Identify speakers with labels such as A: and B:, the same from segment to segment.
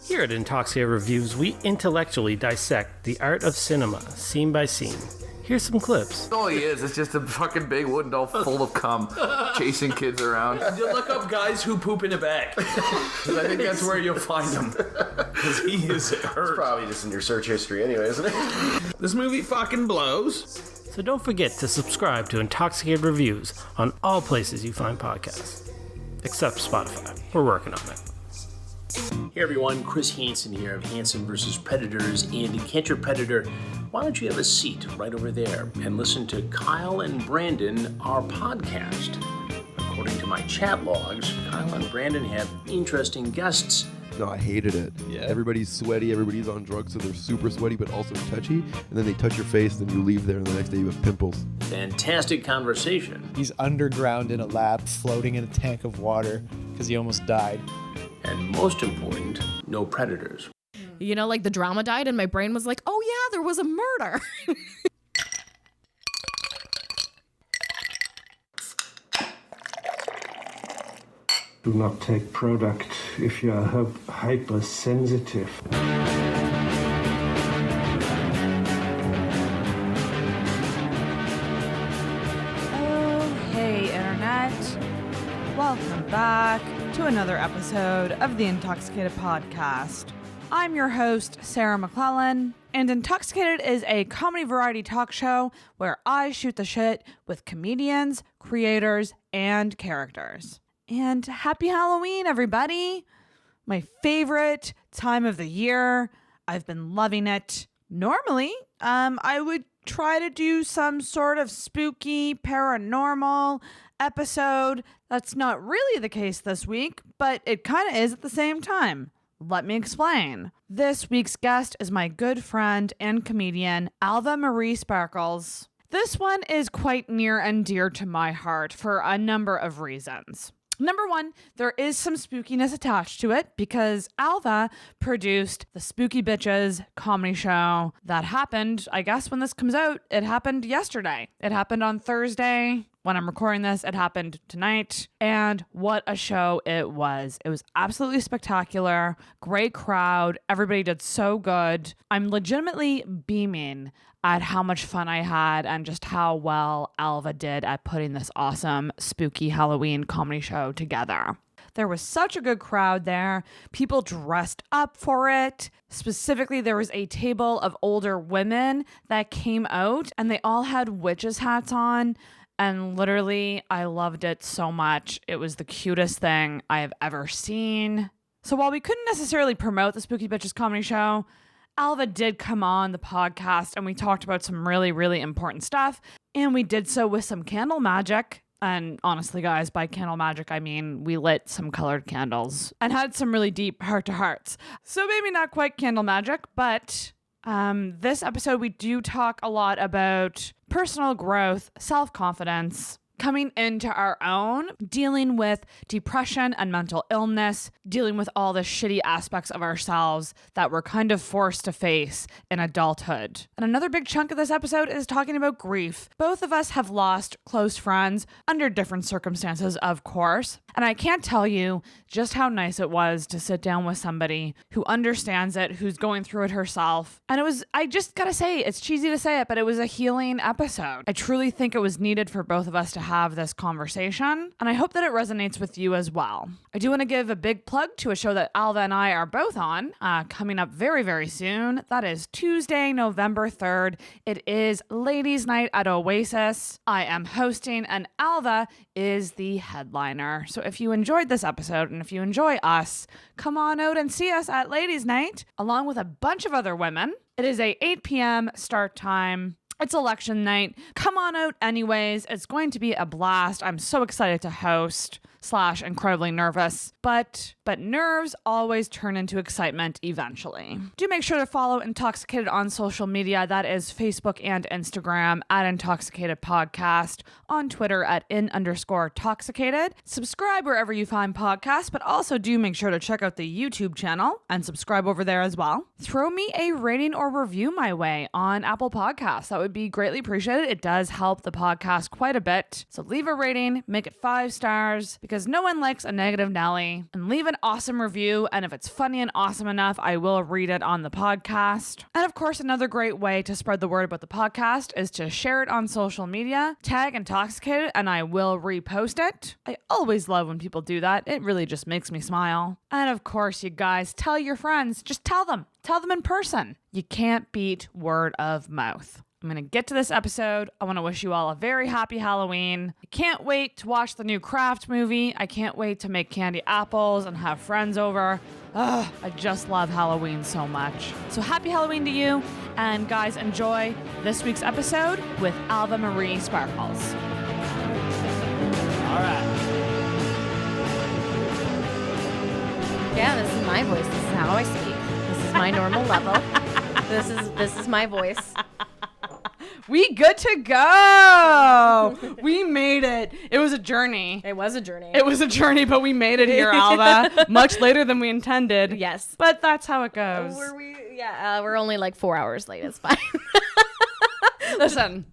A: Here at Intoxicated Reviews, we intellectually dissect the art of cinema, scene by scene. Here's some clips.
B: All he is just a fucking big wooden doll full of cum, chasing kids around.
C: You look up guys who poop in a bag. Because I think that's where you'll find him. Because he is hurt.
D: It's probably just in your search history anyway, isn't it?
C: This movie fucking blows.
A: So don't forget to subscribe to Intoxicated Reviews on all places you find podcasts. Except Spotify. We're working on it.
E: Hey everyone, Chris Hansen here of Hansen vs. Predators and Catch Your Predator. Why don't you have a seat right over there and listen to Kyle and Brandon, our podcast. According to my chat logs, Kyle and Brandon have interesting guests.
F: No, I hated it.
E: Yeah.
F: Everybody's sweaty, everybody's on drugs, so they're super sweaty but also touchy, and then they touch your face, then you leave there, and the next day you have pimples.
E: Fantastic conversation.
G: He's underground in a lab, floating in a tank of water, because he almost died.
E: And most important, no predators.
H: You know, like the drama died and my brain was like, oh yeah, there was a murder.
I: Do not take product if you are hypersensitive.
J: Oh, hey, Internet. Welcome back to another episode of the Intoxicated Podcast. I'm your host, Sarah McClellan, and Intoxicated is a comedy variety talk show where I shoot the shit with comedians, creators, and characters. And happy Halloween, everybody! My favorite time of the year. I've been loving it. Normally, I would try to do some sort of spooky, paranormal episode. That's not really the case this week, but it kind of is at the same time. Let me explain. This week's guest is my good friend and comedian, Alva-Marie Sparkles. This one is quite near and dear to my heart for a number of reasons. Number one, there is some spookiness attached to it because Alva produced the Spooky Bitches comedy show that happened, I guess when this comes out, it happened yesterday. It happened on Thursday. When I'm recording this, it happened tonight. And what a show it was. It was absolutely spectacular. Great crowd. Everybody did so good. I'm legitimately beaming at how much fun I had and just how well Alva did at putting this awesome spooky Halloween comedy show together. There was such a good crowd there. People dressed up for it. Specifically, there was a table of older women that came out and they all had witches' hats on. And literally, I loved it so much. It was the cutest thing I have ever seen. So while we couldn't necessarily promote the Spooky Bitches comedy show, Alva did come on the podcast and we talked about some really, really important stuff. And we did so with some candle magic. And honestly, guys, by candle magic, I mean we lit some colored candles and had some really deep heart-to-hearts. So maybe not quite candle magic, but this episode we do talk a lot about personal growth, self-confidence, coming into our own, dealing with depression and mental illness, dealing with all the shitty aspects of ourselves that we're kind of forced to face in adulthood. And another big chunk of this episode is talking about grief. Both of us have lost close friends under different circumstances, of course. And I can't tell you just how nice it was to sit down with somebody who understands it, who's going through it herself. And it was, I just gotta say, it's cheesy to say it, but it was a healing episode. I truly think it was needed for both of us to have this conversation, and I hope that it resonates with you as well. I do want to give a big plug to a show that Alva and I are both on, coming up very, very soon. That is Tuesday, November 3rd. It is Ladies' Night at Oasis. I am hosting, and Alva is the headliner. So if you enjoyed this episode, and if you enjoy us, come on out and see us at Ladies' Night, along with a bunch of other women. It is a 8 p.m. start time. It's election night. Come on out anyways. It's going to be a blast. I'm so excited to host / incredibly nervous, but nerves always turn into excitement eventually. Do make sure to follow Intoxicated on social media. That is Facebook and Instagram at Intoxicated Podcast, on Twitter at @in_toxicated. Subscribe wherever you find podcasts, but also do make sure to check out the YouTube channel and subscribe over there as well. Throw me a rating or review my way on Apple Podcasts. That would be greatly appreciated. It does help the podcast quite a bit. So leave a rating, make it 5 stars, because because no one likes a negative Nelly. And leave an awesome review, and if it's funny and awesome enough, I will read it on the podcast. And of course, another great way to spread the word about the podcast is to share it on social media, tag Intoxicated, and I will repost it. I always love when people do that. It really just makes me smile. And of course, you guys, tell your friends. Just tell them. Tell them in person. You can't beat word of mouth. I'm going to get to this episode. I want to wish you all a very happy Halloween. I can't wait to watch the new Craft movie. I can't wait to make candy apples and have friends over. Ugh, I just love Halloween so much. So happy Halloween to you. And guys, enjoy this week's episode with Alva-Marie Sparkles.
C: All right.
H: Yeah, this is my voice. This is how I speak. This is my normal level. This is my voice.
J: We good to go. We made it. It was a journey.
H: It was a journey.
J: It was a journey, but we made it here, Alva. Much later than we intended.
H: Yes.
J: But that's how it goes.
H: Were we? Yeah, we're only like 4 hours late. It's fine.
J: Listen,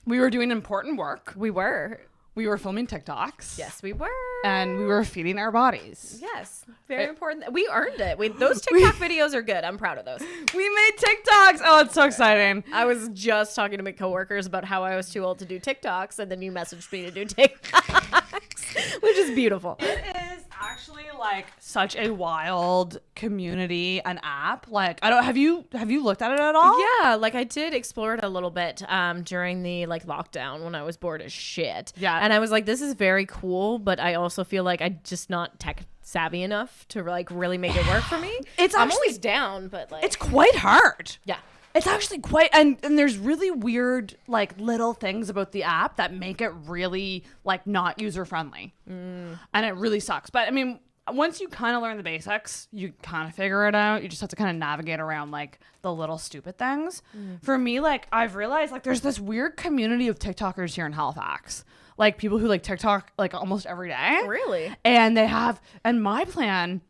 J: we were doing important work.
H: We were.
J: We were filming TikToks.
H: Yes, we were.
J: And we were feeding our bodies.
H: Yes, very important. We earned it. Those TikTok videos are good. I'm proud of those.
J: We made TikToks. Oh, it's so exciting.
H: I was just talking to my coworkers about how I was too old to do TikToks, and then you messaged me to do TikToks, which is beautiful.
J: It is actually like such a wild community, an app. Like, I don't have you looked at it at all?
H: Yeah, like I did explore it a little bit during the like lockdown when I was bored as shit.
J: Yeah.
H: And I was like, this is very cool, but I also feel like I'm just not tech savvy enough to like really make it work for me. I'm always down, but like
J: it's quite hard.
H: Yeah.
J: It's actually quite, and there's really weird, like, little things about the app that make it really, like, not user-friendly. And it really sucks. But, I mean, once you kind of learn the basics, you kind of figure it out. You just have to kind of navigate around, like, the little stupid things. For me, like, I've realized, like, there's this weird community of TikTokers here in Halifax. Like, people who, like, TikTok, like, almost every day.
H: Really?
J: And they have, and my plan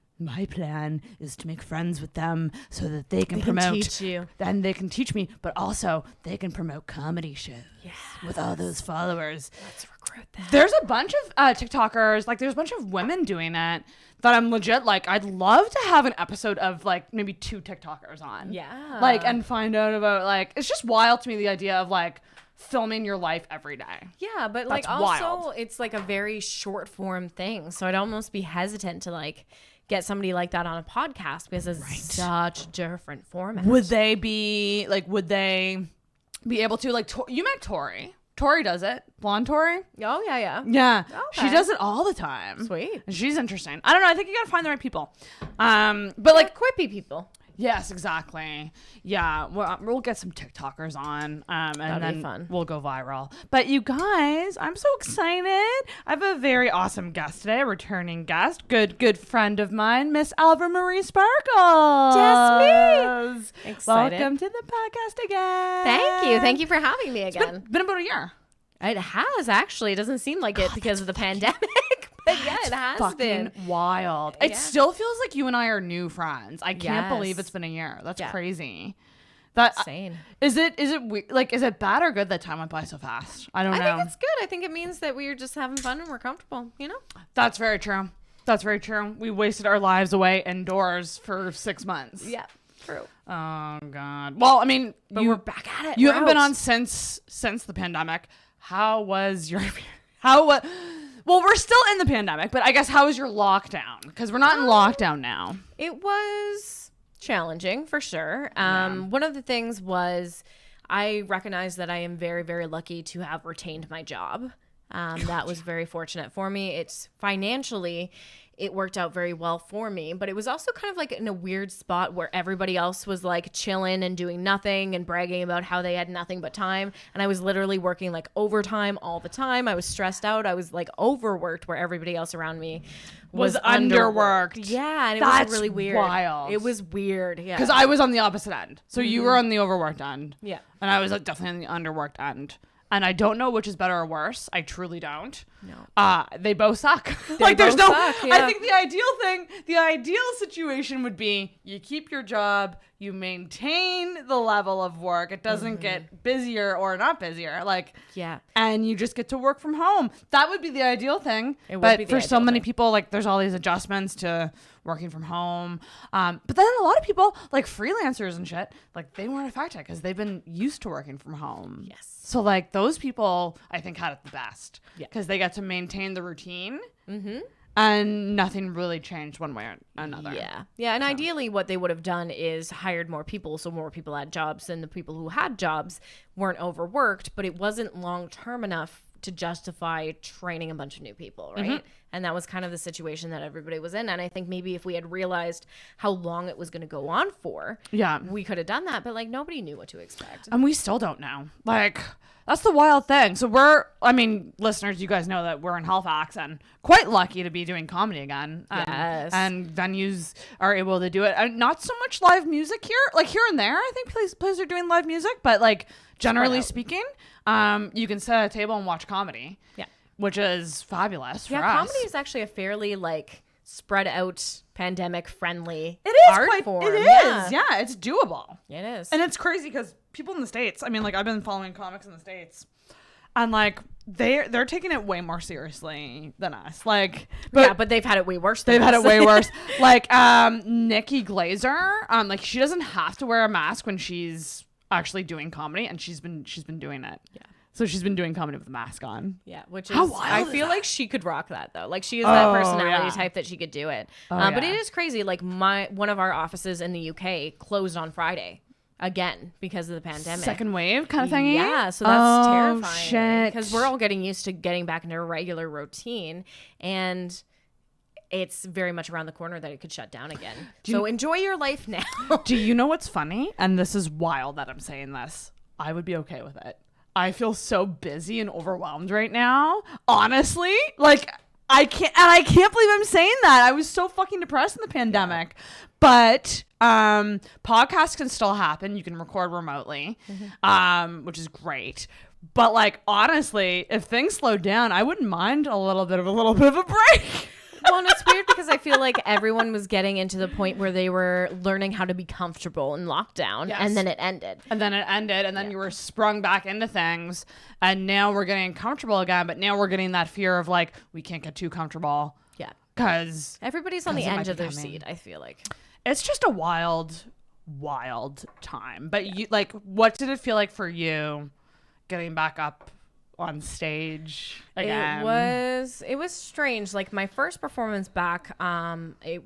J: is to make friends with them so that they can promote.
H: teach you.
J: Then they can teach me, but also they can promote comedy shows with all those followers.
H: Let's recruit them.
J: There's a bunch of TikTokers, like there's a bunch of women doing it that I'm legit like, I'd love to have an episode of like maybe 2 TikTokers on.
H: Yeah.
J: Like, and find out about like, it's just wild to me the idea of like filming your life every day.
H: Yeah, but like
J: That's
H: also
J: wild.
H: it's like a very short form thing. So I'd almost be hesitant to like get somebody like that on a podcast because it's such a different format.
J: Would they be able to like, you met Tori. Tori does it. Blonde Tori.
H: Oh, yeah.
J: Yeah.
H: Okay.
J: She does it all the time.
H: Sweet.
J: She's interesting. I don't know. I think you got to find the right people. But like
H: quippy people.
J: Yes, exactly. Yeah, we'll get some TikTokers on, and
H: That'd be
J: then
H: fun.
J: we'll go viral. But you guys, I'm so excited. I have a very awesome guest today, a returning guest, good friend of mine, Miss Alva-Marie Sparkles.
H: Just me. Excited.
J: Welcome to the podcast again.
H: Thank you for having me again.
J: Been about a year.
H: It has actually. It doesn't seem like it because of the pandemic. But yeah, it has
J: Fucking
H: been
J: wild. It still feels like you and I are new friends. I can't believe it's been a year. That's crazy. That
H: insane.
J: Is it like, is it bad or good that time went by so fast? I don't know.
H: I think it's good. I think it means that we're just having fun and we're comfortable, you know?
J: That's very true. That's very true. We wasted our lives away indoors for 6 months.
H: Yeah, true.
J: Oh God. Well, I mean,
H: but we're back at it.
J: You haven't been on since the pandemic. How was your Well, we're still in the pandemic, but I guess how was your lockdown? Because we're not in lockdown now.
H: It was challenging for sure. One of the things was I recognize that I am very, very lucky to have retained my job. That was very fortunate for me. It's financially, it worked out very well for me, but it was also kind of like in a weird spot where everybody else was like chilling and doing nothing and bragging about how they had nothing but time. And I was literally working like overtime all the time. I was stressed out. I was like overworked where everybody else around me was
J: underworked.
H: Yeah. And it
J: That's
H: was really weird.
J: Wild.
H: It was weird. Yeah.
J: Because I was on the opposite end. So you were on the overworked end.
H: Yeah.
J: And I was like definitely on the underworked end. And I don't know which is better or worse. I truly don't.
H: No.
J: They both suck.
H: There's no. Suck, yeah.
J: I think the ideal situation would be you keep your job, you maintain the level of work. It doesn't get busier or not busier. And you just get to work from home. That would be the ideal thing. But for so many people, like there's all these adjustments to working from home. But then a lot of people, like freelancers and shit, like they weren't affected because they've been used to working from home.
H: Yes.
J: So like those people, I think, had it the best because
H: Yeah.
J: they got to maintain the routine. And nothing really changed one way or another.
H: Yeah. And ideally what they would have done is hired more people, so more people had jobs, and the people who had jobs weren't overworked, but it wasn't long term enough to justify training a bunch of new people, right? And that was kind of the situation that everybody was in. And I think maybe if we had realized how long it was going to go on for, we could have done that. But like nobody knew what to expect.
J: And we still don't know. Like, that's the wild thing. So listeners, you guys know that we're in Halifax and quite lucky to be doing comedy again.
H: Yes.
J: And venues are able to do it. And not so much live music here. Like here and there, I think places are doing live music. But like generally speaking, you can sit at a table and watch comedy. Yeah. Which is fabulous for us.
H: Comedy is actually a fairly like spread out pandemic friendly
J: art
H: form.
J: It is. Yeah, it's doable.
H: It is.
J: And it's crazy because people in the States, I mean, like I've been following comics in the States and like they're taking it way more seriously than us. Like,
H: but they've had it way worse than us.
J: They've had it way worse. Like Nikki Glazer, like she doesn't have to wear a mask when she's actually doing comedy, and she's been doing it. Yeah. So she's been doing comedy with a mask on.
H: Yeah, which is, I feel like she could rock that though. Like she is that personality type that she could do it. But it is crazy. Like one of our offices in the UK closed on Friday again because of the pandemic.
J: Second wave kind of thing.
H: Yeah, so that's terrifying.
J: Shit.
H: Because we're all getting used to getting back into a regular routine, and it's very much around the corner that it could shut down again. So enjoy your life now.
J: Do you know what's funny? And this is wild that I'm saying this. I would be okay with it. I feel so busy and overwhelmed right now. Honestly, like I can't believe I'm saying that. I was so fucking depressed in the pandemic. But podcasts can still happen. You can record remotely, which is great. But like honestly, if things slowed down, I wouldn't mind a little bit of a break.
H: Well, and it's weird because I feel like everyone was getting into the point where they were learning how to be comfortable in lockdown, and then it ended.
J: And then you were sprung back into things, and now we're getting comfortable again, but now we're getting that fear of like, we can't get too comfortable.
H: Yeah.
J: Because
H: everybody's on the edge of their seat, I feel like.
J: It's just a wild time. But you like, what did it feel like for you getting back up on stage again?
H: It was strange. Like my first performance back, I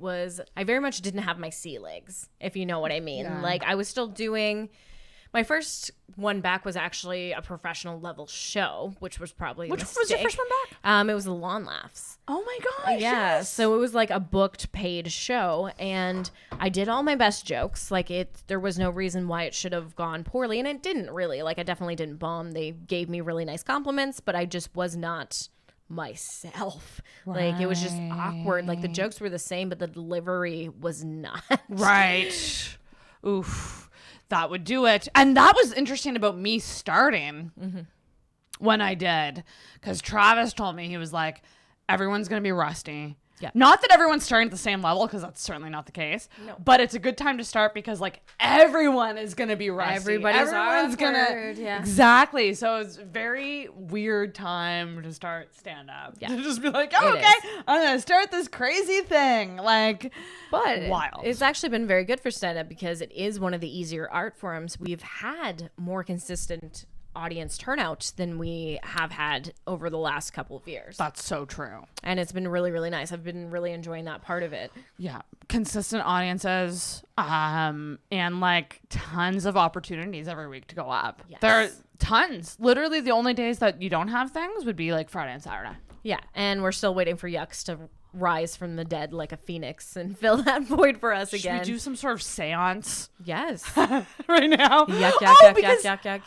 H: very much didn't have my sea legs, if you know what I mean. Yeah. Like I was still doing, my first one back was actually a professional level show, which was probably
J: Which was your first one back?
H: It was the Lawn Laughs.
J: Oh my gosh.
H: Yeah.
J: Yes.
H: So it was like a booked paid show, and I did all my best jokes. Like there was no reason why it should have gone poorly, and it didn't really. Like I definitely didn't bomb. They gave me really nice compliments, but I just was not myself. Right. Like it was just awkward. Like the jokes were the same, but the delivery was not.
J: Right. Oof. That would do it. And that was interesting about me starting when I did. Because Travis told me, he was like, everyone's going to be rusty. Yeah. Not that everyone's starting at the same level, because that's certainly not the case. No. But it's a good time to start because like everyone is going to be rusty. Everyone's going to. Exactly. So it's a very weird time to start stand up. Yeah. To just be like, okay, I'm going to start this crazy thing. Like,
H: but
J: wild.
H: It's actually been very good for stand up because it is one of the easier art forms. We've had more consistent audience turnout than we have had over the last couple of years.
J: That's so true.
H: And it's been really, really nice. I've been really enjoying that part of it.
J: Yeah. Consistent audiences, and like tons of opportunities every week to go up. Yes. There are tons. Literally the only days that you don't have things would be like Friday and Saturday.
H: Yeah. And we're still waiting for Yucks to rise from the dead like a phoenix and fill that void for us again.
J: Should we do some sort of seance?
H: Yes.
J: Right now?
H: Yuck.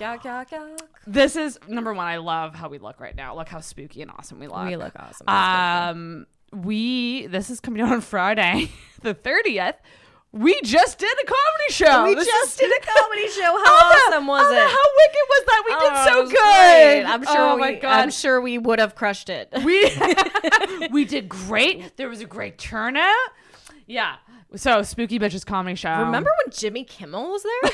J: This is, number one, I love how we look right now. Look how spooky and awesome we look.
H: We look awesome.
J: This is coming out on Friday, the 30th. We just did a comedy show.
H: We just did a comedy show. How awesome was it?
J: How wicked was that? We did so
H: Great.
J: good.
H: I'm sure we would have crushed it.
J: We did great. There was a great turnout. Yeah. So Spooky Bitches comedy show.
H: Remember when Jimmy Kimmel was there?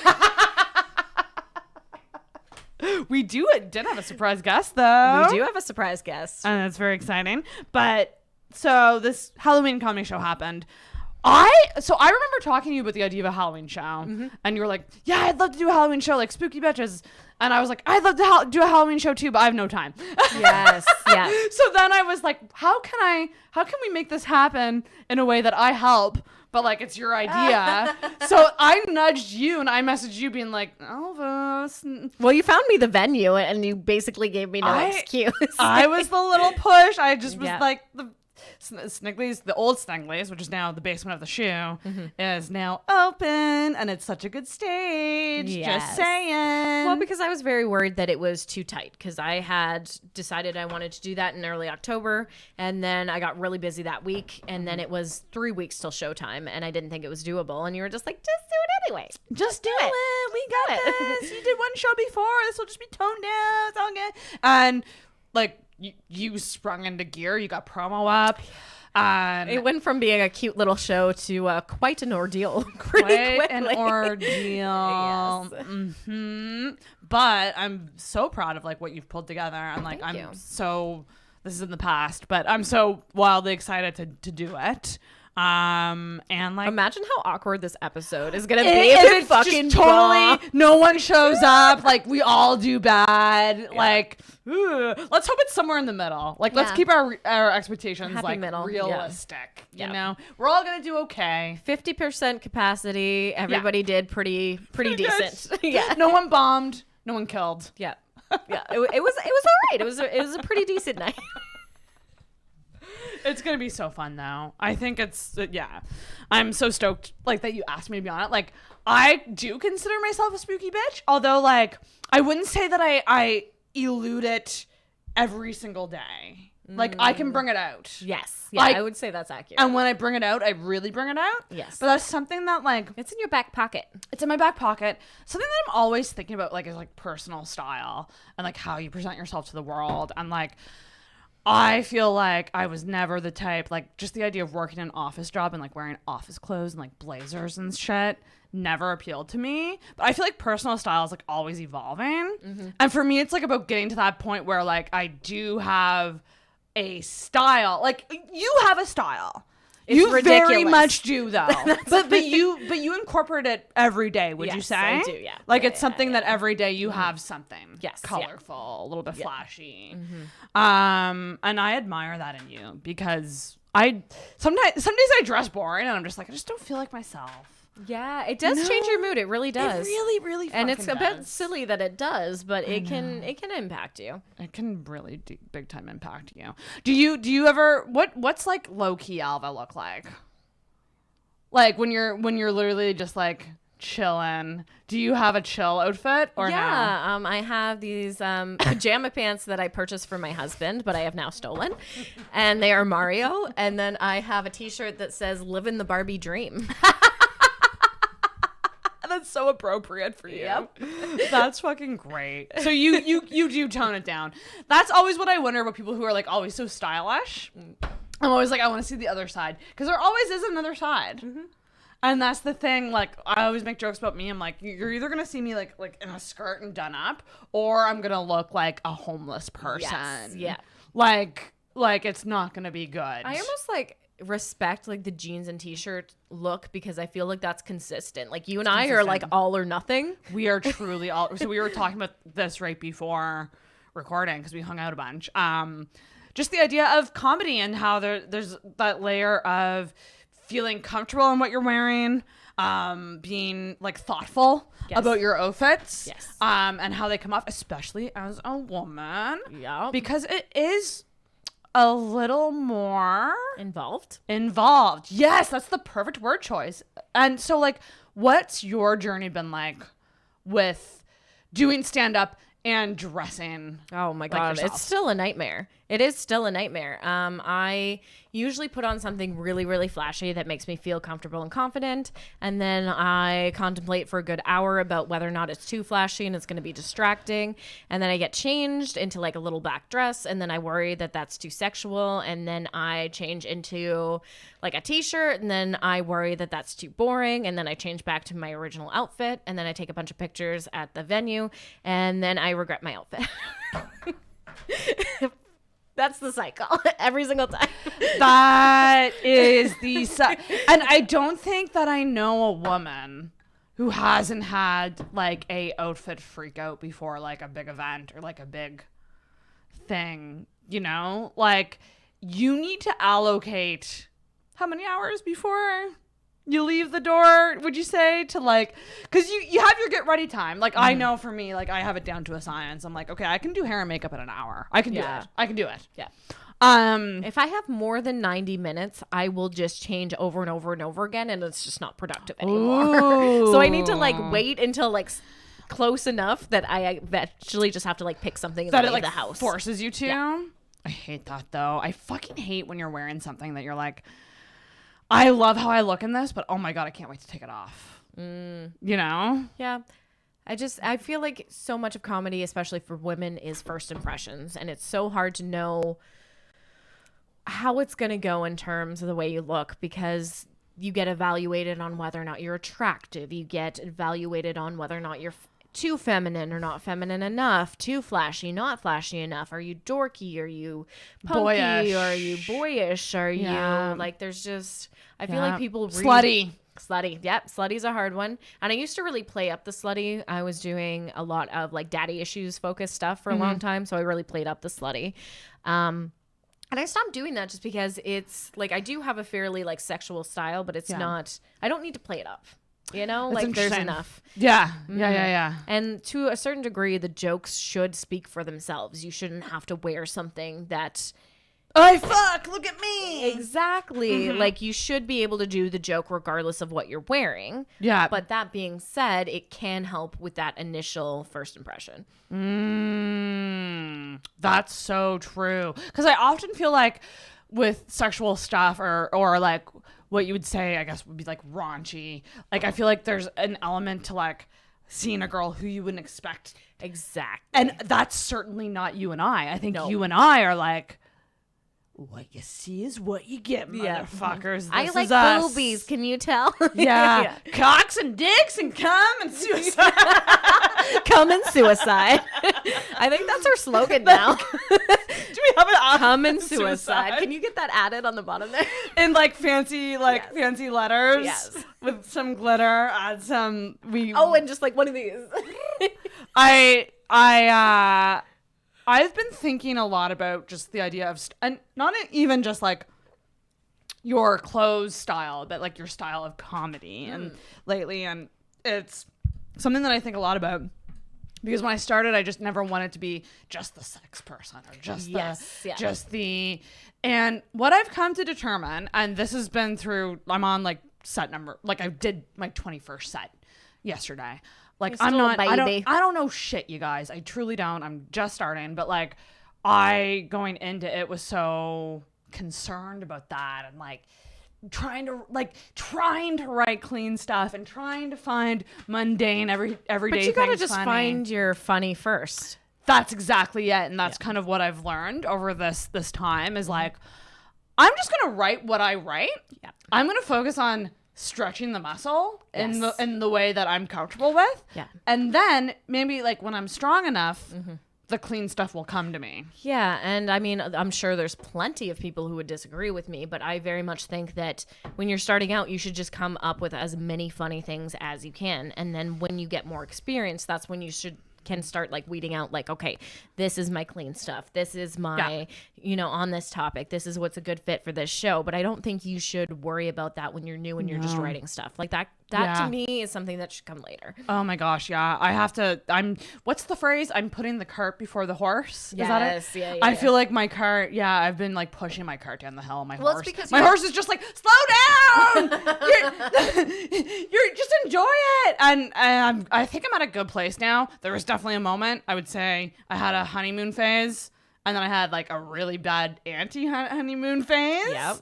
J: We did have a surprise guest though.
H: We do have a surprise guest.
J: And it's very exciting. But so this Halloween comedy show happened. I remember talking to you about the idea of a Halloween show, and you were like, "Yeah, I'd love to do a Halloween show like Spooky Bitches," and I was like, "I'd love to do a Halloween show too, but I have no time."
H: Yes, yeah.
J: So then I was like, "How can we make this happen in a way that I help, but like it's your idea?" So I nudged you and I messaged you, being like, "Alva."
H: Well, you found me the venue, and you basically gave me no excuse.
J: I was the little push. I just was like the old Snigglies, which is now the basement of the shoe, is now open, and it's such a good stage.
H: Yes.
J: Just saying.
H: Well, because I was very worried that it was too tight, because I had decided I wanted to do that in early October, and then I got really busy that week, and then it was 3 weeks till showtime, and I didn't think it was doable, and you were just like, just do it anyway.
J: Just do it. We got this. You did one show before. This will just be toned down. It's all good. And like, you sprung into gear. You got promo up.
H: It went from being a cute little show to quite an ordeal.
J: Quite an ordeal.
H: Yes.
J: But I'm so proud of like what you've pulled together. And like,
H: Thank you.
J: This is in the past, but I'm so wildly excited to do it. And like,
H: imagine how awkward this episode is gonna be
J: if
H: if
J: it's
H: fucking
J: just totally no one shows up. Like, we all do bad.
H: Yeah.
J: Like, let's hope it's somewhere in the middle. Like, let's keep our expectations
H: Happy
J: like
H: middle.
J: realistic.
H: Yeah.
J: You know, we're all gonna do okay.
H: 50% capacity. Everybody did pretty decent. Yeah.
J: No one bombed. No one killed.
H: Yeah. Yeah. It was all right. It was a pretty decent night.
J: It's gonna be so fun though. I think it's I'm so stoked like that you asked me to be on it. Like, I do consider myself a spooky bitch, although like I wouldn't say that I elude it every single day. Like, I can bring it out.
H: Yes. Yeah,
J: like,
H: I would say that's accurate.
J: And when I bring it out, I really bring it out.
H: Yes.
J: But that's something that like
H: it's in your back pocket.
J: It's in my back pocket. Something that I'm always thinking about like is like personal style and like how you present yourself to the world. And like, I feel like I was never the type, like, just the idea of working an office job and like wearing office clothes and like blazers and shit never appealed to me. But I feel like personal style is like always evolving. And for me, it's like about getting to that point where like I do have a style. Like, you have a style.
H: It's
J: you
H: ridiculous.
J: Very much do though. but you incorporate it say?
H: Yes,
J: You say?
H: I do, yeah.
J: Like,
H: Yeah,
J: it's something that every day you have something.
H: Yes,
J: Colorful, a little bit flashy. And I admire that in you, because some days I dress boring and I'm just like, I just don't feel like myself.
H: Yeah, it does change your mood. It really does.
J: It really, really
H: and it's a
J: fucking
H: bit
J: does.
H: silly that it does, but it can impact you.
J: It can really big time impact you. Do you ever what's like low key Alva look like? Like when you're literally just like chilling. Do you have a chill outfit or no?
H: I have these pajama pants that I purchased for my husband, but I have now stolen, and they are Mario. And then I have a T-shirt that says "Living the Barbie Dream."
J: That's so appropriate for you.
H: Yep.
J: That's fucking great. So you do tone it down. That's always what I wonder about people who are like always so stylish. I'm always like, I want to see the other side, because there always is another side. And that's the thing. Like, I always make jokes about me. I'm like, you're either gonna see me like in a skirt and done up, or I'm gonna look like a homeless person.
H: Yes. Yeah.
J: Like it's not gonna be good.
H: I almost like respect like the jeans and t-shirt look, because I feel like that's consistent. Like, you and I are like all or nothing.
J: We are truly all. So we were talking about this right before recording, because we hung out a bunch. Just the idea of comedy and how there's that layer of feeling comfortable in what you're wearing, being like thoughtful about your outfits, and how they come off, especially as a woman.
H: Yeah,
J: because it is a little more
H: involved.
J: Yes, that's the perfect word choice. And so, like, what's your journey been like with doing stand-up and dressing?
H: Oh my god,
J: yourself?
H: it's still a nightmare. It is still a nightmare. I usually put on something really, really flashy that makes me feel comfortable and confident. And then I contemplate for a good hour about whether or not it's too flashy and it's going to be distracting. And then I get changed into like a little black dress. And then I worry that that's too sexual. And then I change into like a t-shirt. And then I worry that that's too boring. And then I change back to my original outfit. And then I take a bunch of pictures at the venue. And then I regret my outfit. That's the cycle every single time.
J: That is and I don't think that I know a woman who hasn't had like a outfit freak out before like a big event or like a big thing, you know? Like you need to allocate how many hours before you leave the door, would you say, to like, because you have your get ready time. Like I know for me, like I have it down to a science. I'm like, okay, I can do hair and makeup in an hour. I can do it. I can do it.
H: Yeah. If I have more than 90 minutes, I will just change over and over and over again, and it's just not productive anymore. So I need to like wait until like close enough that I eventually just have to like pick something that leave the house.
J: Forces you to.
H: Yeah.
J: I hate that though. I fucking hate when you're wearing something that you're like, I love how I look in this, but oh my God, I can't wait to take it off. You know?
H: Yeah. I feel like so much of comedy, especially for women, is first impressions. And it's so hard to know how it's going to go in terms of the way you look, because you get evaluated on whether or not you're attractive. You get evaluated on whether or not you're too feminine or not feminine enough, too flashy, not flashy enough. Are you dorky? Are you punky?
J: Boyish.
H: Are you boyish? Are you like, there's just, I feel like people
J: slutty.
H: Yep. Slutty's a hard one. And I used to really play up the slutty. I was doing a lot of like daddy issues focused stuff for a long time. So I really played up the slutty. And I stopped doing that just because it's like, I do have a fairly like sexual style, but it's not, I don't need to play it up. You know,
J: That's
H: like there's enough.
J: Yeah. Yeah.
H: And to a certain degree, the jokes should speak for themselves. You shouldn't have to wear something that,
J: look at me.
H: Exactly. Like you should be able to do the joke regardless of what you're wearing.
J: Yeah.
H: But that being said, it can help with that initial first impression.
J: That's so true. Because I often feel like with sexual stuff or like what you would say, I guess, would be like raunchy. Like I feel like there's an element to like seeing a girl who you wouldn't expect.
H: Exactly.
J: And that's certainly not you and I. I think you and I are like, what you see is what you get, motherfuckers.
H: I like boobies. Can you tell?
J: Yeah. Cocks and dicks and cum and suicide.
H: Cum and suicide. I think that's our slogan now.
J: Do we have it?
H: Cum and suicide. Can you get that added on the bottom there?
J: In like fancy letters. Yes. With some glitter. Add some.
H: And just like one of these.
J: I've been thinking a lot about just the idea of, and not even just like your clothes style, but like your style of comedy and lately. And it's something that I think a lot about because when I started, I just never wanted to be just the sex person or just and what I've come to determine, and this has been through, I'm on like set number, like I did my 21st set yesterday. Like I don't know shit, you guys. I truly don't. I'm just starting, but like going into it was so concerned about that and like trying to write clean stuff and trying to find mundane everyday things.
H: But you gotta just
J: funny.
H: find your funny first.
J: That's exactly it, and that's kind of what I've learned over this time is like I'm just gonna write what I write. Yeah. I'm gonna focus on stretching the muscle in the way that I'm comfortable with. Yeah. And then maybe like when I'm strong enough, the clean stuff will come to me.
H: Yeah. And I mean, I'm sure there's plenty of people who would disagree with me, but I very much think that when you're starting out, you should just come up with as many funny things as you can. And then when you get more experience, that's when you can start like weeding out like, okay, this is my clean stuff. This is my, on this topic. This is what's a good fit for this show. But I don't think you should worry about that when you're new and you're just writing stuff. Like that to me is something that should come later.
J: Oh my gosh, yeah. I have to, what's the phrase? I'm putting the cart before the horse.
H: Yes,
J: is that it?
H: Yeah.
J: I feel like my cart, I've been like pushing my cart down the hill. My horse is just like, slow down! you're just enjoy it. And I think I'm at a good place now. There was definitely a moment, I would say, I had a honeymoon phase and then I had like a really bad anti-honeymoon phase.
H: Yep.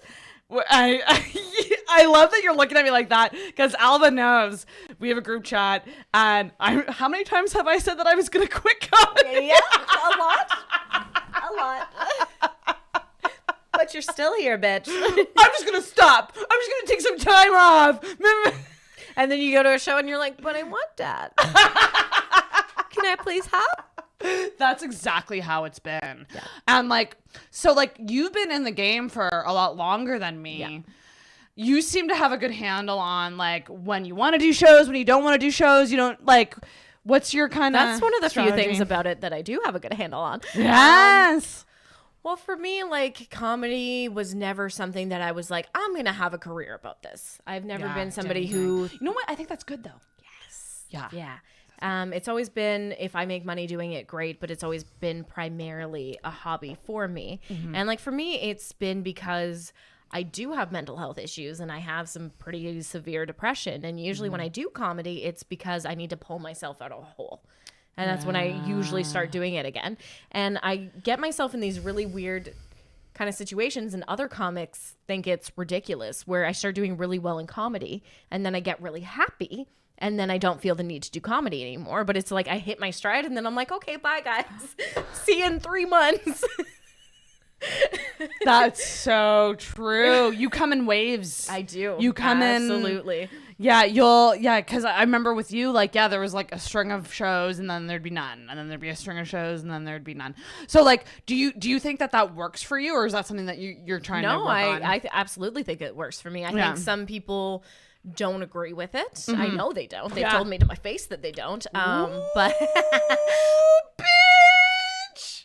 J: I love that you're looking at me like that because Alva knows we have a group chat, and how many times have I said that I was gonna quit comedy?
H: Yeah, a lot. But you're still here, bitch.
J: I'm just gonna stop. I'm just gonna take some time off.
H: And then you go to a show and you're like, but I want that. Can I please have?
J: That's exactly how it's been. Yeah. And like, so like you've been in the game for a lot longer than me. Yeah. You seem to have a good handle on like when you want to do shows, when you don't want to do shows. You don't like, what's your kind of
H: That's one of the
J: strategy?
H: few things about it that I do have a good handle on.
J: Yes.
H: Well, for me, like, comedy was never something that I was like, I'm going to have a career about this. I've never been somebody who...
J: You know what? I think that's good, though.
H: Yes.
J: Yeah.
H: Yeah. It's always been, if I make money doing it, great, but it's always been primarily a hobby for me. Mm-hmm. And, like, for me, it's been because I do have mental health issues and I have some pretty severe depression. And usually when I do comedy, it's because I need to pull myself out of a hole. And that's when I usually start doing it again. And I get myself in these really weird kind of situations, and other comics think it's ridiculous, where I start doing really well in comedy and then I get really happy and then I don't feel the need to do comedy anymore. But it's like I hit my stride and then I'm like, okay, bye guys. See you in 3 months.
J: That's so true. You come in waves.
H: I do.
J: You come
H: Absolutely.
J: Yeah, because I remember with you, like, yeah, there was like a string of shows and then there'd be none, and then there'd be a string of shows and then there'd be none. So, like, do you think that works for you, or is that something that you're trying to work on?
H: I absolutely think it works for me. I think some people don't agree with it. Mm-hmm. I know they don't. They told me to my face that they don't. But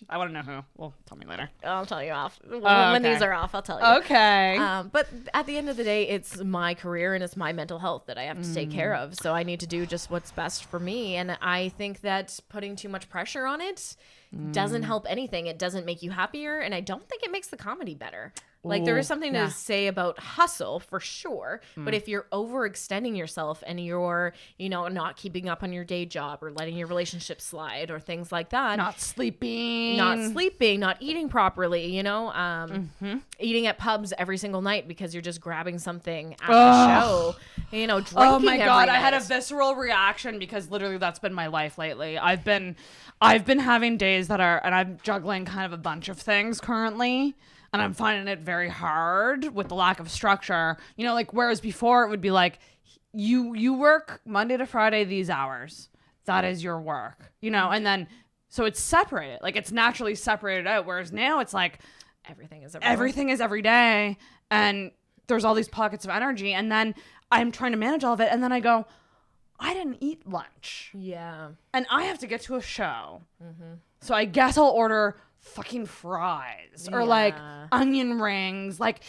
J: I want to know who. Well, tell me later.
H: I'll tell you off. When these are off, I'll tell you.
J: Okay.
H: But at the end of the day, it's my career and it's my mental health that I have to take care of. So I need to do just what's best for me. And I think that putting too much pressure on it doesn't help anything. It doesn't make you happier. And I don't think it makes the comedy better. Like, there is something to say about hustle for sure. But if you're overextending yourself and you're, not keeping up on your day job or letting your relationship slide or things like that.
J: Not sleeping,
H: not eating properly, eating at pubs every single night because you're just grabbing something at the show, drinking.
J: Oh my God.
H: night.
J: I had a visceral reaction because literally that's been my life lately. I've been having days and I'm juggling kind of a bunch of things currently. And I'm finding it very hard with the lack of structure. Whereas before it would be like, you work Monday to Friday these hours. That is your work, and then, so it's separated. Like, it's naturally separated out. Whereas now it's like,
H: everything is
J: every day. And there's all these pockets of energy. And then I'm trying to manage all of it. And then I go, I didn't eat lunch.
H: Yeah.
J: And I have to get to a show. Mm-hmm. So I guess I'll order fucking fries or like onion rings. Like,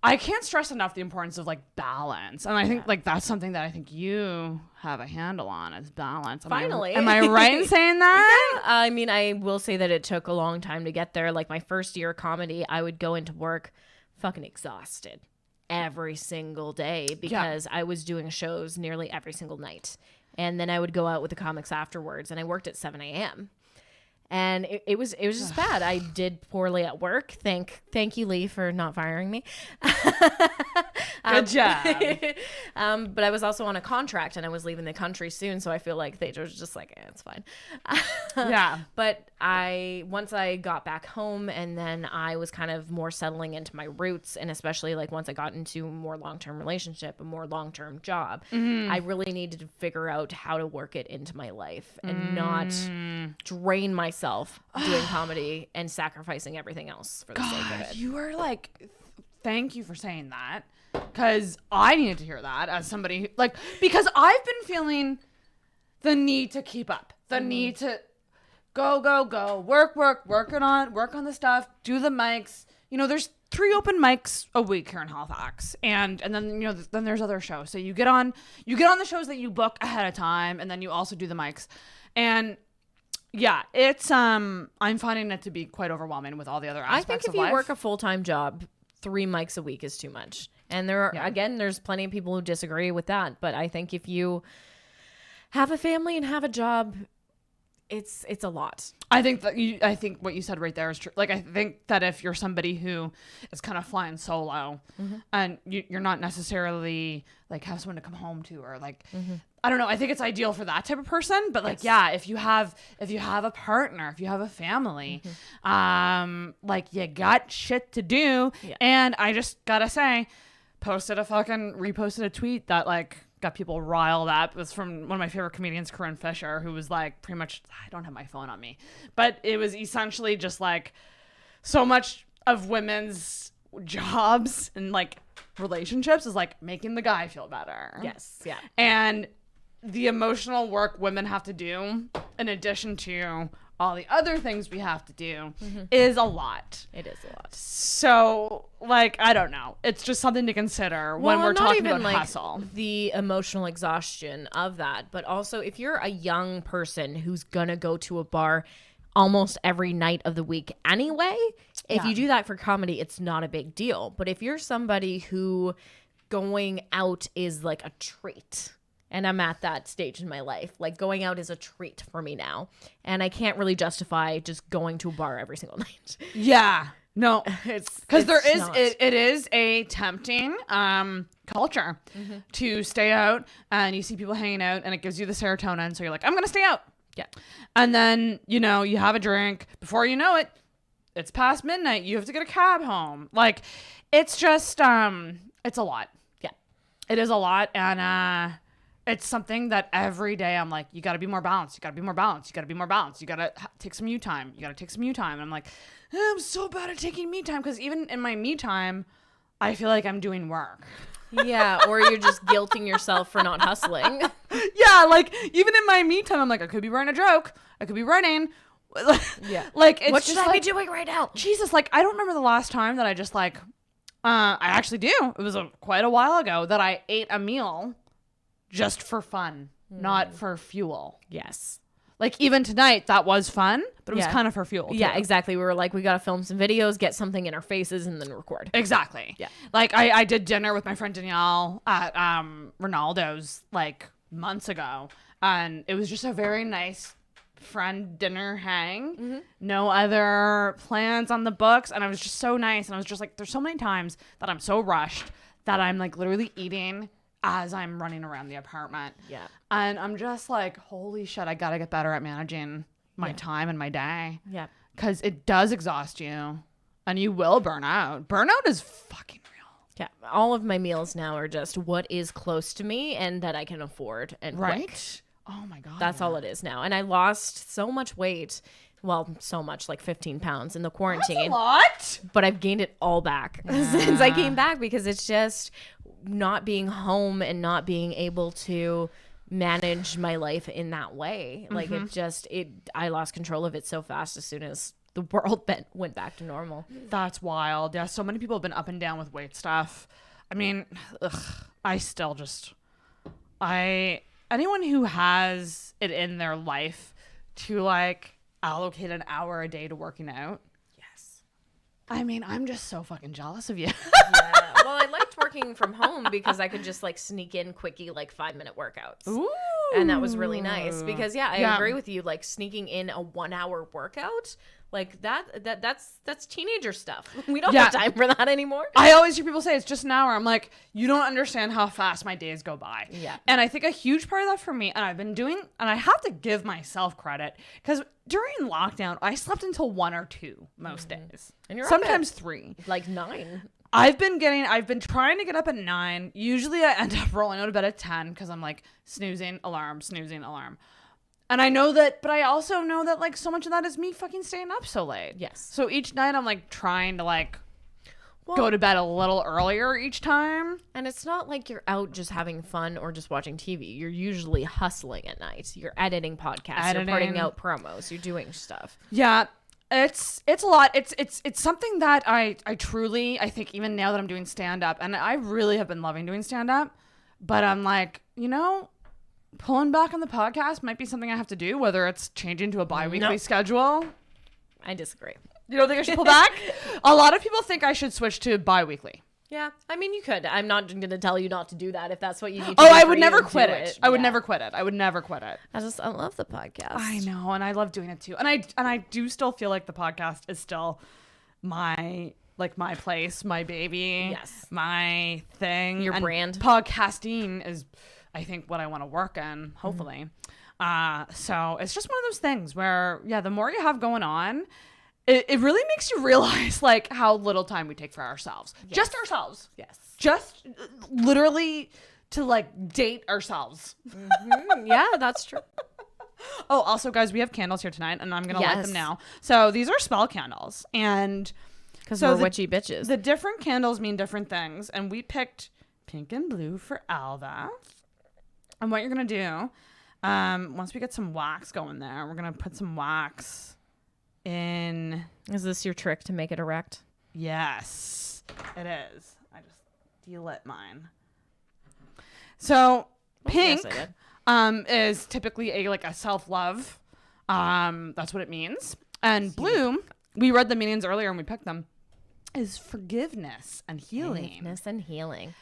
J: I can't stress enough the importance of like balance, and I think like that's something that I think you have a handle on, is balance.
H: Finally.
J: Am I right in saying that?
H: Yeah. I mean, I will say that it took a long time to get there. Like, my first year of comedy, I would go into work fucking exhausted every single day because I was doing shows nearly every single night, and then I would go out with the comics afterwards, and I worked at 7 a.m. And it was just bad. I did poorly at work. Thank you, Lee, for not firing me.
J: Good job.
H: But I was also on a contract and I was leaving the country soon. So I feel like they were just like, it's fine.
J: Yeah.
H: But once I got back home and then I was kind of more settling into my roots, and especially like once I got into a more long-term relationship, a more long-term job, I really needed to figure out how to work it into my life and not drain myself doing comedy and sacrificing everything else for the sake of it.
J: You are like, thank you for saying that, because I needed to hear that as somebody like, because I've been feeling the need to keep up, the need to go, work on the stuff, do the mics. There's 3 open mics a week here in Halifax, and then then there's other shows. So you get on the shows that you book ahead of time, and then you also do the mics, and yeah, it's I'm finding it to be quite overwhelming with all the other aspects of life.
H: I think if you work a full-time job, 3 mics a week is too much. And there's plenty of people who disagree with that. But I think if you have a family and have a job, it's a lot.
J: I think what you said right there is true. Like, I think that if you're somebody who is kind of flying solo and you're not necessarily like have someone to come home to, or like, I don't know. I think it's ideal for that type of person. But like, yeah, if you have a partner, if you have a family, like you got shit to do. Yeah. And I just gotta say, reposted a tweet that like got people riled up. It was from one of my favorite comedians, Corinne Fisher, who was like, pretty much, I don't have my phone on me, but it was essentially just like so much of women's jobs and like relationships is like making the guy feel better.
H: Yes. Yeah.
J: And the emotional work women have to do in addition to all the other things we have to do is a lot.
H: It is a lot.
J: So, like, I don't know. It's just something to consider when we're talking about hustle.
H: The emotional exhaustion of that, but also if you're a young person who's gonna go to a bar almost every night of the week anyway, if you do that for comedy, it's not a big deal. But if you're somebody who going out is like a treat, and I'm at that stage in my life. Like, going out is a treat for me now. And I can't really justify just going to a bar every single night.
J: Yeah. No.
H: It's
J: because it is a tempting culture to stay out, and you see people hanging out and it gives you the serotonin. So you're like, I'm going to stay out.
H: Yeah.
J: And then, you know, you have a drink. Before you know it, it's past midnight. You have to get a cab home. Like, it's just, it's a lot.
H: Yeah.
J: It is a lot. And, it's something that every day I'm like, you got to be more balanced. You got to be more balanced. You got to be more balanced. You got to take some me time. You got to take some me time. And I'm like, I'm so bad at taking me time, because even in my me time, I feel like I'm doing work.
H: Yeah, or you're just guilting yourself for not hustling.
J: Yeah, like even in my me time, I'm like, I could be writing a joke. I could be writing.
H: Yeah.
J: Like, it's
H: what
J: just
H: should I
J: like,
H: be doing right now?
J: Jesus, like, I don't remember the last time that I just like, I actually do. It was quite a while ago that I ate a meal just for fun, not for fuel.
H: Yes.
J: Like, even tonight, that was fun, but it was kind of for fuel.
H: Yeah,
J: too.
H: exactly. We were like, we got to film some videos, get something in our faces, and then record.
J: Exactly.
H: Yeah.
J: Like, I did dinner with my friend Danielle at Ronaldo's, like, months ago, and it was just a very nice friend dinner hang. No other plans on the books, and it was just so nice. And I was just like, there's so many times that I'm so rushed that I'm, like, literally eating as I'm running around the apartment.
H: Yeah.
J: And I'm just like, holy shit, I gotta get better at managing my time and my day.
H: Yeah.
J: Because it does exhaust you and you will burn out. Burnout is fucking real.
H: Yeah. All of my meals now are just what is close to me and that I can afford and quick.
J: Oh my God.
H: That's all it is now. And I lost so much weight. Well, so much, like 15 pounds in the quarantine.
J: That's a lot.
H: But I've gained it all back since I came back, because it's just not being home and not being able to manage my life in that way. Like, I lost control of it so fast as soon as the world went back to normal.
J: That's wild. Yeah, so many people have been up and down with weight stuff. I mean, anyone who has it in their life to like allocate an hour a day to working out.
H: Yes.
J: I mean, I'm just so fucking jealous of you.
H: Yeah. Well, I liked working from home because I could just like sneak in quickie, like 5-minute workouts.
J: Ooh.
H: And that was really nice because I agree with you. Like sneaking in a 1-hour workout, like that's teenager stuff. We don't have time for that anymore.
J: I always hear people say it's just an hour. I'm like, you don't understand how fast my days go by.
H: Yeah.
J: And I think a huge part of that for me, and I have to give myself credit, because during lockdown, I slept until 1 or 2 most days. And you're sometimes 3.
H: Like 9.
J: I've been trying to get up at 9. Usually I end up rolling out of bed at 10 because I'm like snoozing, alarm. And I know that, but I also know that like so much of that is me fucking staying up so late.
H: Yes.
J: So each night I'm like trying to like go to bed a little earlier each time.
H: And it's not like you're out just having fun or just watching TV. You're usually hustling at night. You're editing podcasts. You're putting out promos. You're doing stuff.
J: Yeah. It's a lot. It's something that I truly, I think even now that I'm doing stand up, and I really have been loving doing stand up, but I'm like, pulling back on the podcast might be something I have to do, whether it's changing to a bi-weekly schedule.
H: I disagree.
J: You don't think I should pull back? A lot of people think I should switch to bi-weekly.
H: Yeah, I mean, you could. I'm not going to tell you not to do that if that's what you need to do.
J: Oh, I
H: for
J: would
H: you,
J: never
H: do
J: quit it. I would
H: Yeah.
J: never quit it. I would never quit it.
H: I love the podcast.
J: I know, and I love doing it too. And I do still feel like the podcast is still my place, my baby.
H: Yes.
J: My thing.
H: Your
J: And
H: brand.
J: Podcasting is, I think, what I want to work in, hopefully. So it's just one of those things where, yeah, the more you have going on, it really makes you realize like how little time we take for ourselves.
H: Yes.
J: Just ourselves.
H: Yes.
J: Just literally to like date ourselves.
H: Yeah, that's true.
J: Oh, also, guys, we have candles here tonight, and I'm going to light
H: Yes.
J: them now. So these are spell candles. And
H: Because
J: so
H: we're witchy bitches.
J: the different candles mean different things. And we picked pink and blue for Alva. And what you're going to do, once we get some wax going there, we're going to put some wax in.
H: Is this your trick to make it erect?
J: Yes, it is. I just de-lit mine. So pink
H: Yes, I did.
J: is typically a self-love. That's what it means. And blue, we read the meanings earlier and we picked them, is forgiveness and healing.
H: Forgiveness and healing.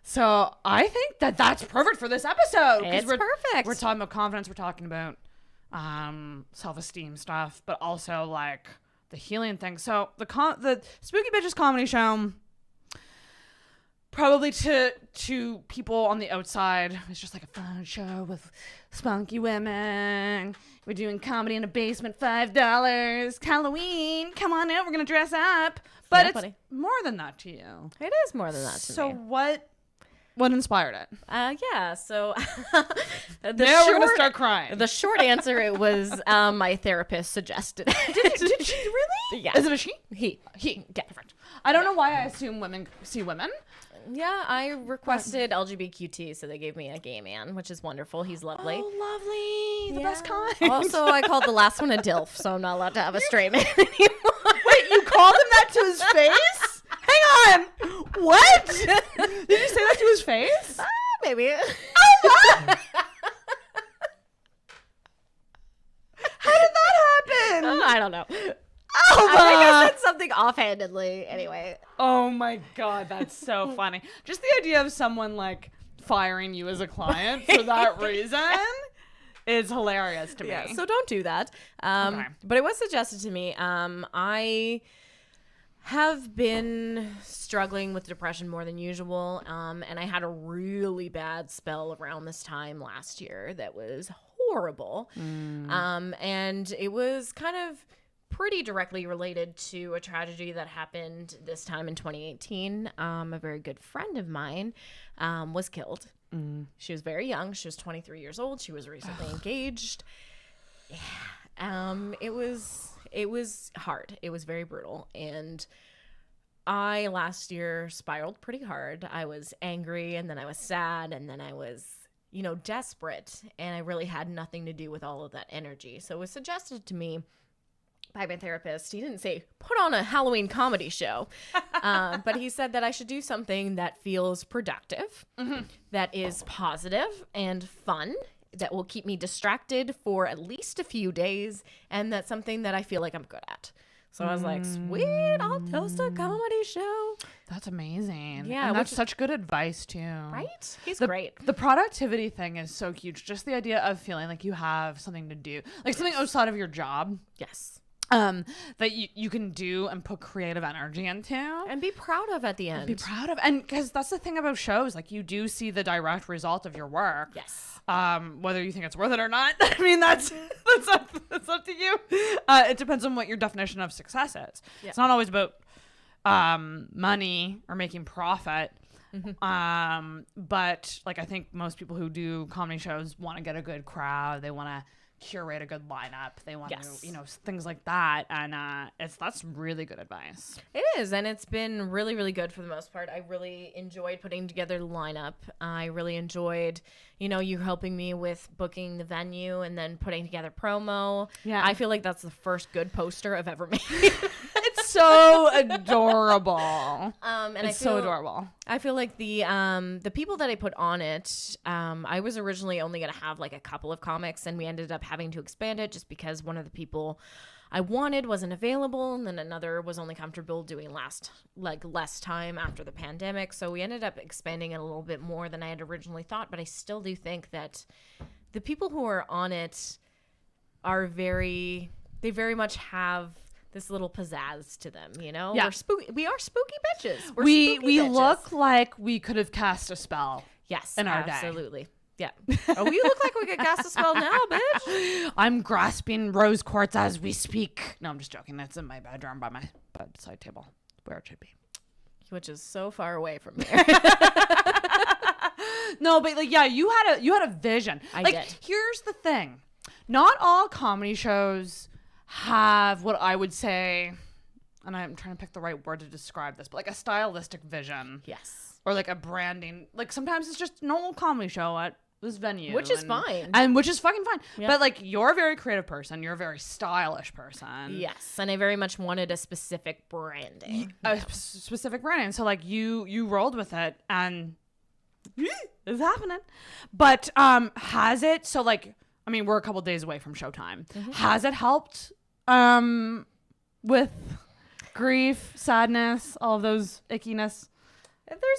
J: So I think that that's perfect for this episode. 'cause
H: It's perfect.
J: We're talking about confidence. We're talking about self-esteem stuff, but also like the healing thing. So the Spooky Bitches comedy show, probably to people on the outside, it's just like a fun show with spunky women. We're doing comedy in a basement, $5. Halloween, come on out, we're gonna dress up. But
H: Yeah,
J: it's
H: buddy.
J: more than that to you.
H: It is more than that to
J: So
H: me.
J: what inspired it?
H: Yeah, so
J: Now we're gonna start crying.
H: The short answer, it was my therapist suggested it.
J: Did she really?
H: Yeah.
J: Is it a she?
H: He.
J: Yeah, perfect. I don't know why I assume women see women.
H: Yeah, I requested LGBTQT, so they gave me a gay man, which is wonderful. He's lovely.
J: Oh, lovely. The best kind.
H: Also, I called the last one a DILF, so I'm not allowed to have a straight man anymore.
J: Wait, you called him that to his face? Hang on. What? Did you say that to his face?
H: Maybe.
J: How did that happen?
H: I don't know.
J: Oh,
H: I think I said something offhandedly. Anyway.
J: Oh my God, that's so funny. Just the idea of someone like firing you as a client for that reason is hilarious to me.
H: Yeah, so don't do that.
J: Okay.
H: But it was suggested to me. I have been struggling with depression more than usual, and I had a really bad spell around this time last year that was horrible. And it was kind of pretty directly related to a tragedy that happened this time in 2018. A very good friend of mine was killed. She was very young. She was 23 years old. She was recently engaged. Yeah. It was hard. It was very brutal. And I last year spiraled pretty hard. I was angry, and then I was sad, and then I was, desperate. And I really had nothing to do with all of that energy. So it was suggested to me by my therapist. He didn't say, put on a Halloween comedy show. But he said that I should do something that feels productive, that is positive and fun, that will keep me distracted for at least a few days, and that's something that I feel like I'm good at. So I was like, sweet, I'll host a comedy show.
J: That's amazing.
H: Yeah,
J: and that's such good advice too.
H: Right? He's
J: The-
H: great.
J: The productivity thing is so huge. Just the idea of feeling like you have something to do, like something outside of your job.
H: Yes.
J: That you can do and put creative energy into.
H: And be proud of at the end.
J: Be proud of. And because that's the thing about shows, like you do see the direct result of your work.
H: Yes.
J: Whether you think it's worth it or not. I mean, that's up to you. It depends on what your definition of success is.
H: Yeah.
J: It's not always about money or making profit. But like I think most people who do comedy shows want to get a good crowd. They want to curate a good lineup. They want
H: Yes.
J: to, things like that. And that's really good advice.
H: It is, and it's been really, really good for the most part. I really enjoyed putting together the lineup. I really enjoyed, you helping me with booking the venue and then putting together promo.
J: Yeah.
H: I feel like that's the first good poster I've ever made.
J: It's so adorable.
H: And
J: it's so adorable.
H: I feel like the people that I put on it, I was originally only going to have like a couple of comics, and we ended up having to expand it just because one of the people I wanted wasn't available, and then another was only comfortable doing less time after the pandemic. So we ended up expanding it a little bit more than I had originally thought, but I still do think that the people who are on it are they very much have this little pizzazz to them, you know?
J: Yeah.
H: We are spooky bitches.
J: We
H: bitches.
J: look like we could have cast a spell.
H: Yes,
J: in our day.
H: absolutely. Yeah. Oh, we look like we could cast a spell now, bitch.
J: I'm grasping rose quartz as we speak. No, I'm just joking. That's in my bedroom by my bedside table, where it should be.
H: Which is so far away from here.
J: No, but like, yeah, you had a vision.
H: I
J: like,
H: did.
J: Here's the thing. Not all comedy shows have what I would say, and I'm trying to pick the right word to describe this, but like a stylistic vision.
H: Yes.
J: Or like a branding. Like sometimes it's just a normal comedy show at this venue.
H: Which is fine.
J: And which is fucking fine.
H: Yeah.
J: But like, you're a very creative person. You're a very stylish person.
H: Yes. And I very much wanted a specific branding.
J: Specific branding. So like you rolled with it and it's happening. But has it, so like, I mean, we're a couple days away from showtime. Mm-hmm. Has it helped with grief, sadness, all of those ickiness?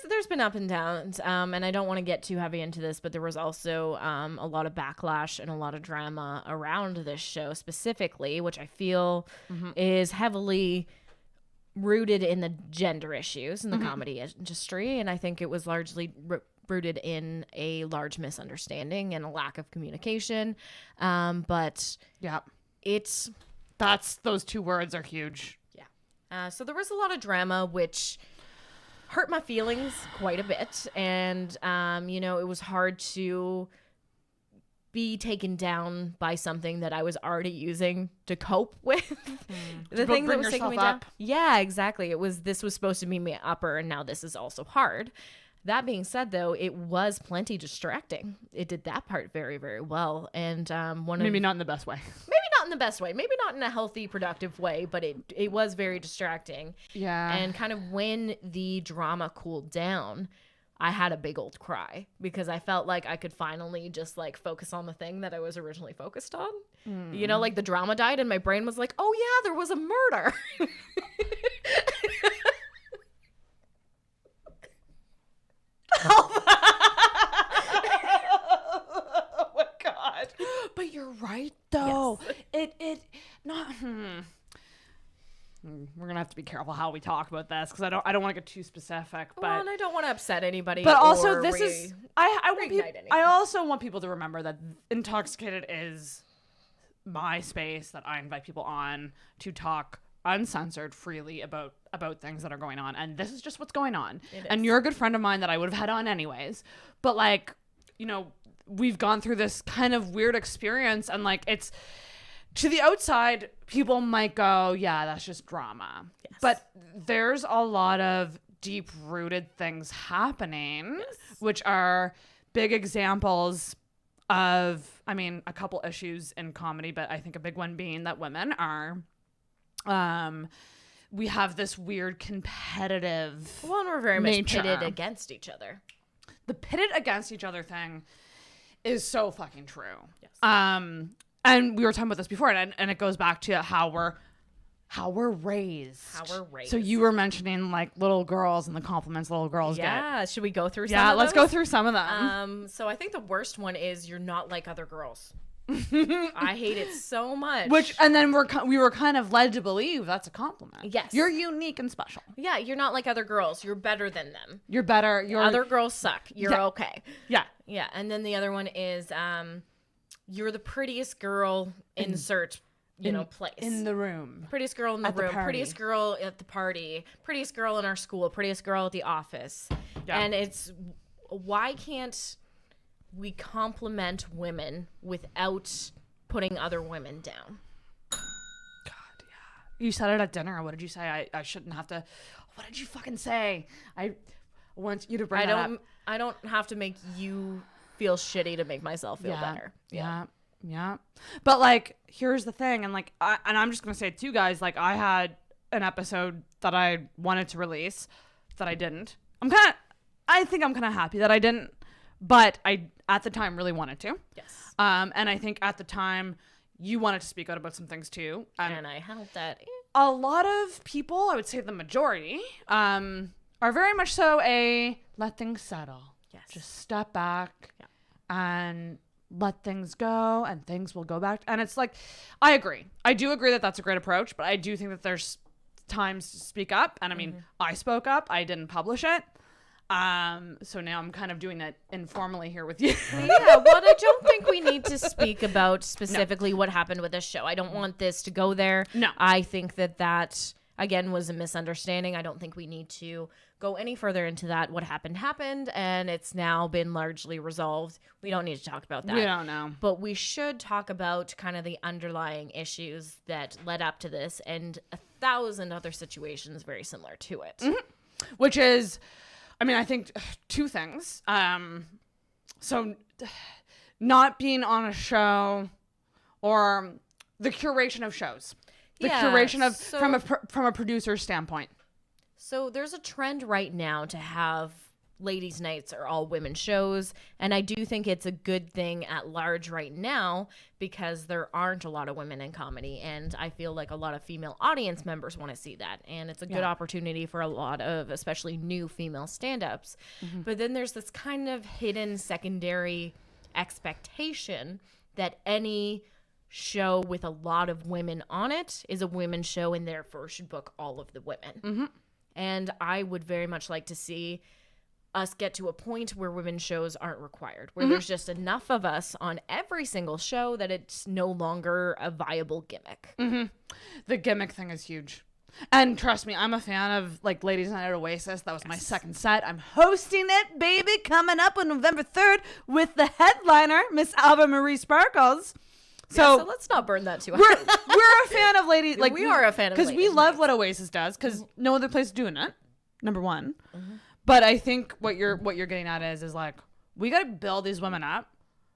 H: There's been up and downs, and I don't want to get too heavy into this, but there was also a lot of backlash and a lot of drama around this show specifically, which I feel is heavily rooted in the gender issues in the comedy industry, and I think it was largely rooted in a large misunderstanding and a lack of communication. But
J: yeah, those two words are huge.
H: Yeah. So there was a lot of drama, which hurt my feelings quite a bit, and it was hard to be taken down by something that I was already using to cope with. The thing that was taking me down. Yeah, exactly. This was supposed to be my upper, and now this is also hard. That being said, though, it was plenty distracting. It did that part very, very well, and
J: maybe not in the best way.
H: Not in the best way, maybe not in a healthy, productive way, but it was very distracting.
J: Yeah.
H: And kind of when the drama cooled down, I had a big old cry because I felt like I could finally just like focus on the thing that I was originally focused on. You know, like the drama died and my brain was like, oh yeah, there was a murder.
J: But you're right, though.
H: Yes.
J: We're gonna have to be careful how we talk about this because I don't want to get too specific. But
H: Well, and I don't want to upset anybody.
J: But also,
H: or
J: this is I also want people to remember that Intoxicated is my space that I invite people on to talk uncensored, freely about things that are going on, and this is just what's going on. And you're a good friend of mine that I would have had on anyways. But like, we've gone through this kind of weird experience, and like, it's to the outside, people might go, yeah, that's just drama. Yes. But there's a lot of deep-rooted things happening, which are big examples of, I mean, a couple issues in comedy, but I think a big one being that women are, we have this weird competitive
H: and we're very much pitted against each other.
J: The pitted against each other thing is so fucking true.
H: Yes.
J: And we were talking about this before, and it goes back to how we're raised. So you were mentioning like little girls and the compliments little girls get.
H: Yeah, should we go through some
J: of
H: those?
J: Let's go through some of them.
H: So I think the worst one is you're not like other girls. I hate it so much.
J: And then we were kind of led to believe that's a compliment.
H: Yes.
J: You're unique and special.
H: Yeah, you're not like other girls. You're better than them.
J: You're better.
H: Other girls suck. You're okay.
J: Yeah.
H: Yeah, and then the other one is you're the prettiest girl, insert place.
J: In the room.
H: Prettiest girl in the room. Prettiest girl at the party. Prettiest girl in our school. Prettiest girl at the office. Yeah. And it's, why can't we compliment women without putting other women down?
J: God, yeah. You said it at dinner. What did you say? I shouldn't have to. What did you fucking say? I want you to bring that up.
H: I don't have to make you feel shitty to make myself feel better.
J: Yeah. But like, here's the thing, and like, and I'm just gonna say it too, guys. Like, I had an episode that I wanted to release that I didn't. I think I'm kind of happy that I didn't, but I at the time really wanted to.
H: Yes.
J: And I think at the time you wanted to speak out about some things too.
H: And I held that.
J: A lot of people, I would say the majority, are very much so a let things settle.
H: Yes.
J: Just step back and let things go, and things will go back. And it's like, I agree. I do agree that that's a great approach, but I do think that there's times to speak up. And I mean, I spoke up. I didn't publish it. So now I'm kind of doing it informally here with you.
H: Yeah, well, I don't think we need to speak about specifically what happened with this show. I don't want this to go there.
J: No.
H: I think that, again, was a misunderstanding. I don't think we need to go any further into that. What happened, and it's now been largely resolved. We don't need to talk about that.
J: We don't know.
H: But we should talk about kind of the underlying issues that led up to this and 1,000 other situations very similar to it.
J: Mm-hmm. Which is... I mean, I think two things. So not being on a show or the curation of shows. The curation of from a producer's standpoint.
H: So there's a trend right now to have ladies' nights or all women shows, and I do think it's a good thing at large right now because there aren't a lot of women in comedy, and I feel like a lot of female audience members want to see that, and it's a good opportunity for a lot of especially new female stand-ups. But then there's this kind of hidden secondary expectation that any show with a lot of women on it is a women's show, and therefore should book all of the women. And I would very much like to see us get to a point where women's shows aren't required, where there's just enough of us on every single show that it's no longer a viable gimmick.
J: The gimmick thing is huge. And trust me, I'm a fan of like Ladies Night at Oasis. That was my second set. I'm hosting it, baby, coming up on November 3rd with the headliner, Miss Alva-Marie Sparkles.
H: So let's not burn that too hard.
J: We're a fan of Ladies. Like
H: we are a fan of
J: because we love what Oasis does because no other place is doing it. Number one. But I think what you're getting at is like we got to build these women up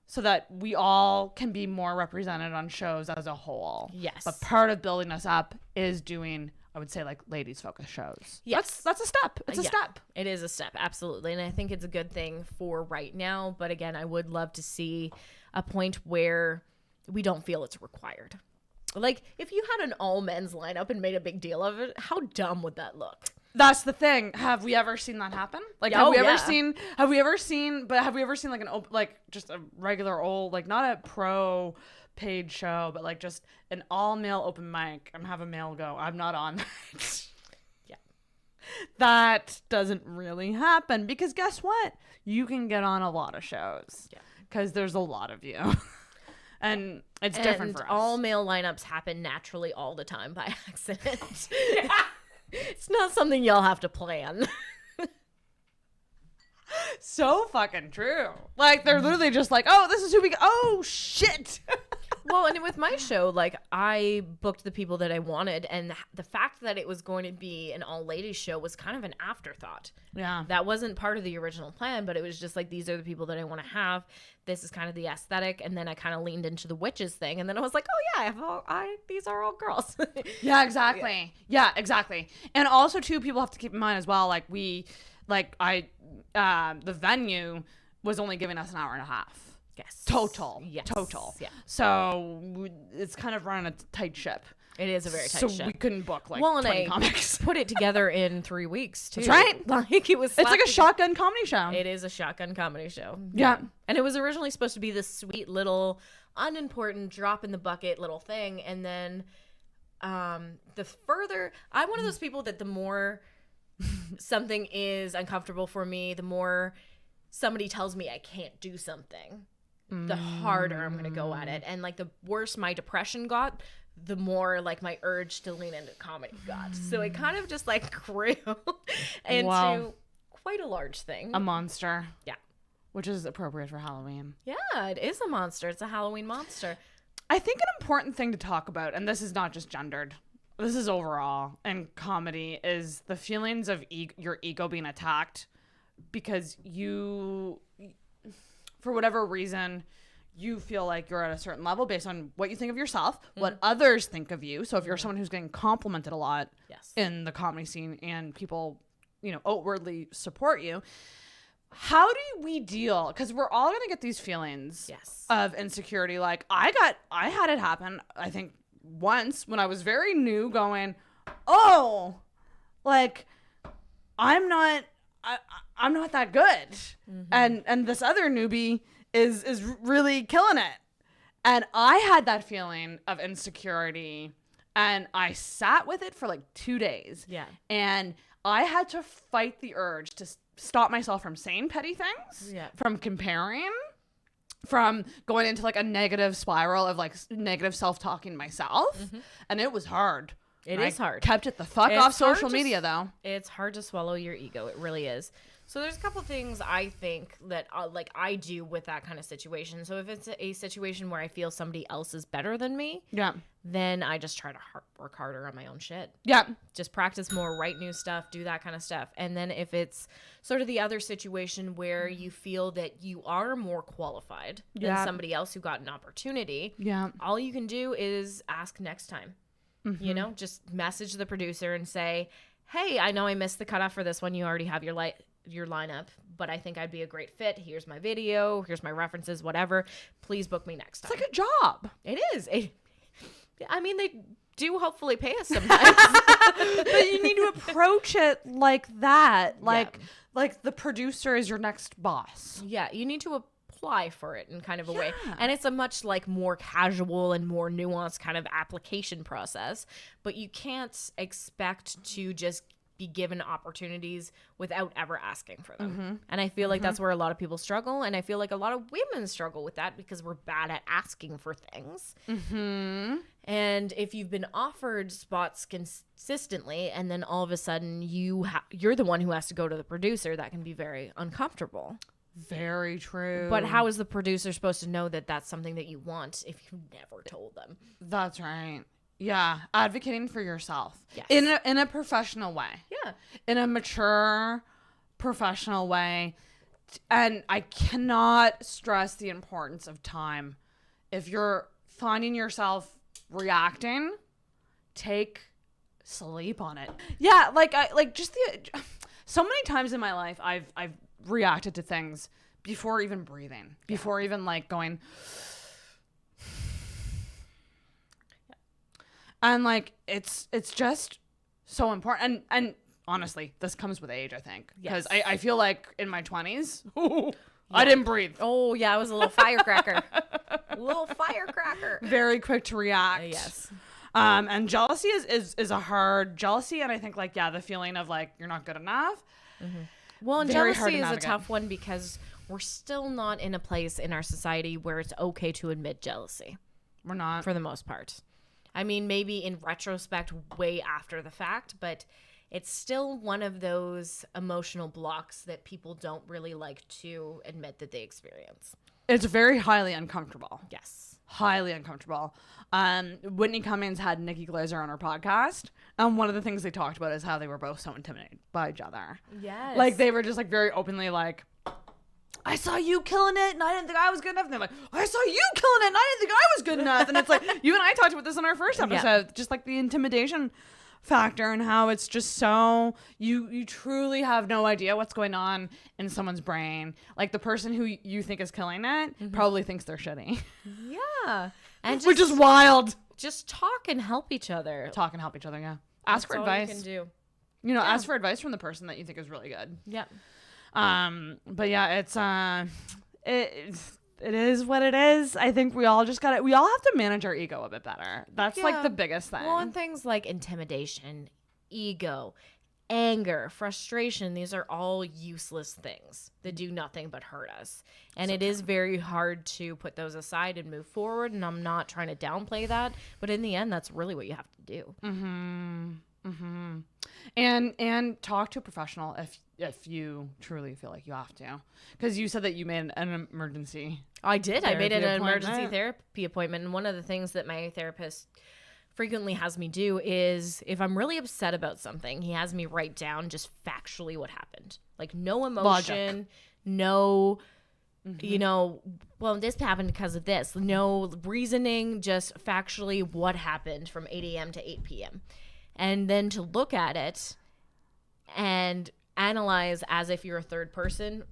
J: so that we all can be more represented on shows as a whole.
H: Yes.
J: But part of building us up is doing, I would say, like ladies focused shows.
H: Yes.
J: That's a step. It's a step.
H: It is a step, absolutely. And I think it's a good thing for right now. But again, I would love to see a point where we don't feel it's required. Like if you had an all men's lineup and made a big deal of it, how dumb would that look?
J: That's the thing. Have we ever seen that happen? Like, have we ever seen like like just a regular old, like not a pro paid show, but like just an all male open mic and have a male go, I'm not on that. That doesn't really happen because guess what? You can get on a lot of shows because there's a lot of you. And it's different for us.
H: All male lineups happen naturally all the time by accident. It's not something y'all have to plan.
J: So fucking true. Like they're literally just like, oh, this is who we. Oh shit.
H: Well, and with my show, like I booked the people that I wanted, and the fact that it was going to be an all-ladies show was kind of an afterthought.
J: Yeah,
H: that wasn't part of the original plan, but it was just like these are the people that I want to have. This is kind of the aesthetic, and then I kind of leaned into the witches thing, and then I was like, oh yeah, these are all girls.
J: Yeah, exactly. Yeah, exactly. And also too, people have to keep in mind as well, like the venue was only giving us an hour and a half.
H: Yes.
J: Total.
H: Yes.
J: Total.
H: Yeah.
J: So it's kind of running a tight ship.
H: It is a very tight ship.
J: So we couldn't book like 20
H: and
J: comics.
H: Put it together in 3 weeks too.
J: That's right.
H: Like it was.
J: It's like a shotgun comedy show.
H: It is a shotgun comedy show.
J: Yeah.
H: And it was originally supposed to be this sweet little unimportant drop in the bucket little thing, and then the further I'm one of those people that the more something is uncomfortable for me, the more somebody tells me I can't do something, the harder I'm gonna go at it. And like the worse my depression got, the more like my urge to lean into comedy got. So it kind of just like grew into quite a large thing.
J: A monster.
H: Yeah.
J: Which is appropriate for Halloween.
H: Yeah, it is a monster. It's a Halloween monster.
J: I think an important thing to talk about, and this is not just gendered, this is overall in comedy, is the feelings of your ego being attacked because you, for whatever reason, you feel like you're at a certain level based on what you think of yourself, what others think of you. So if you're someone who's getting complimented a lot in the comedy scene and people, you know, outwardly support you, how do we deal? Because we're all going to get these feelings of insecurity. Like I had it happen, I think, once when I was very new, going, oh, like I'm not that good. And this other newbie is really killing it. And I had that feeling of insecurity and I sat with it for like 2 days. Yeah. And I had to fight the urge to stop myself from saying petty things, from comparing, from going into like a negative spiral of like negative self-talking myself. And it was hard.
H: It is hard.
J: Kept it the fuck off social media though.
H: It's hard to swallow your ego. It really is. So there's a couple things I think that like I do with that kind of situation. So if it's a situation where I feel somebody else is better than me, then I just try to work harder on my own shit. Yeah. Just practice more, write new stuff, do that kind of stuff. And then if it's sort of the other situation where you feel that you are more qualified than somebody else who got an opportunity, all you can do is ask next time. You know, just message the producer and say, hey, I know I missed the cutoff for this one. You already have your lineup, but I think I'd be a great fit. Here's my video. Here's my references, whatever. Please book me next time.
J: It's like a job.
H: It is. I mean, they do hopefully pay us sometimes.
J: But you need to approach it like that. Like the producer is your next boss.
H: Yeah, you need to apply for it in kind of a way. And it's a much like more casual and more nuanced kind of application process. But you can't expect to just be given opportunities without ever asking for them. And I feel like that's where a lot of people struggle. And I feel like a lot of women struggle with that because we're bad at asking for things. And if you've been offered spots consistently and then all of a sudden you're the one who has to go to the producer, that can be very uncomfortable.
J: Very true.
H: But how is the producer supposed to know that that's something that you want if you never told them?
J: That's right. Yeah, advocating for yourself in a professional way. Yeah, in a mature, professional way. And I cannot stress the importance of time. If you're finding yourself reacting, take sleep on it. Yeah, so many times in my life I've reacted to things before even breathing, before even like going. And like it's just so important. And honestly, this comes with age, I think. Because I feel like in my 20s, I didn't breathe.
H: Oh yeah, I was a little firecracker.
J: Very quick to react.
H: Yes.
J: And jealousy is a hard jealousy, and I think like the feeling of like you're not good enough.
H: Well, and jealousy is a tough one because we're still not in a place in our society where it's okay to admit jealousy.
J: We're not,
H: for the most part. I mean, maybe in retrospect, way after the fact, but it's still one of those emotional blocks that people don't really like to admit that they experience.
J: It's very highly uncomfortable.
H: Yes.
J: Highly uncomfortable. Whitney Cummings had Nikki Glaser on her podcast. And one of the things they talked about is how they were both so intimidated by each other. Yes. Like they were just like very openly like, I saw you killing it and I didn't think I was good enough. And they're like, I saw you killing it and I didn't think I was good enough. And it's like, you and I talked about this in our first episode, just like the intimidation factor and how it's just so, you truly have no idea what's going on in someone's brain. Like the person who you think is killing it probably thinks they're shitty.
H: Yeah. And
J: which is wild.
H: Just talk and help each other.
J: Yeah. Ask for advice.
H: That's all you can do.
J: You know, ask for advice from the person that you think is really good.
H: Yeah.
J: But yeah, it's it is what it is. I think we all have to manage our ego a bit better. That's like the biggest thing.
H: Well, and things like intimidation, ego, anger, frustration, these are all useless things that do nothing but hurt us. And it is very hard to put those aside and move forward. And I'm not trying to downplay that, but in the end, that's really what you have to do.
J: And talk to a professional if you truly feel like you have to, because you said that you made an emergency.
H: I did. I made an emergency therapy appointment, and one of the things that my therapist frequently has me do is if I'm really upset about something, he has me write down just factually what happened, like no emotion, no you know, well, this happened because of this. No reasoning, just factually what happened from 8 a.m. to 8 p.m. And then to look at it and analyze as if you're a third person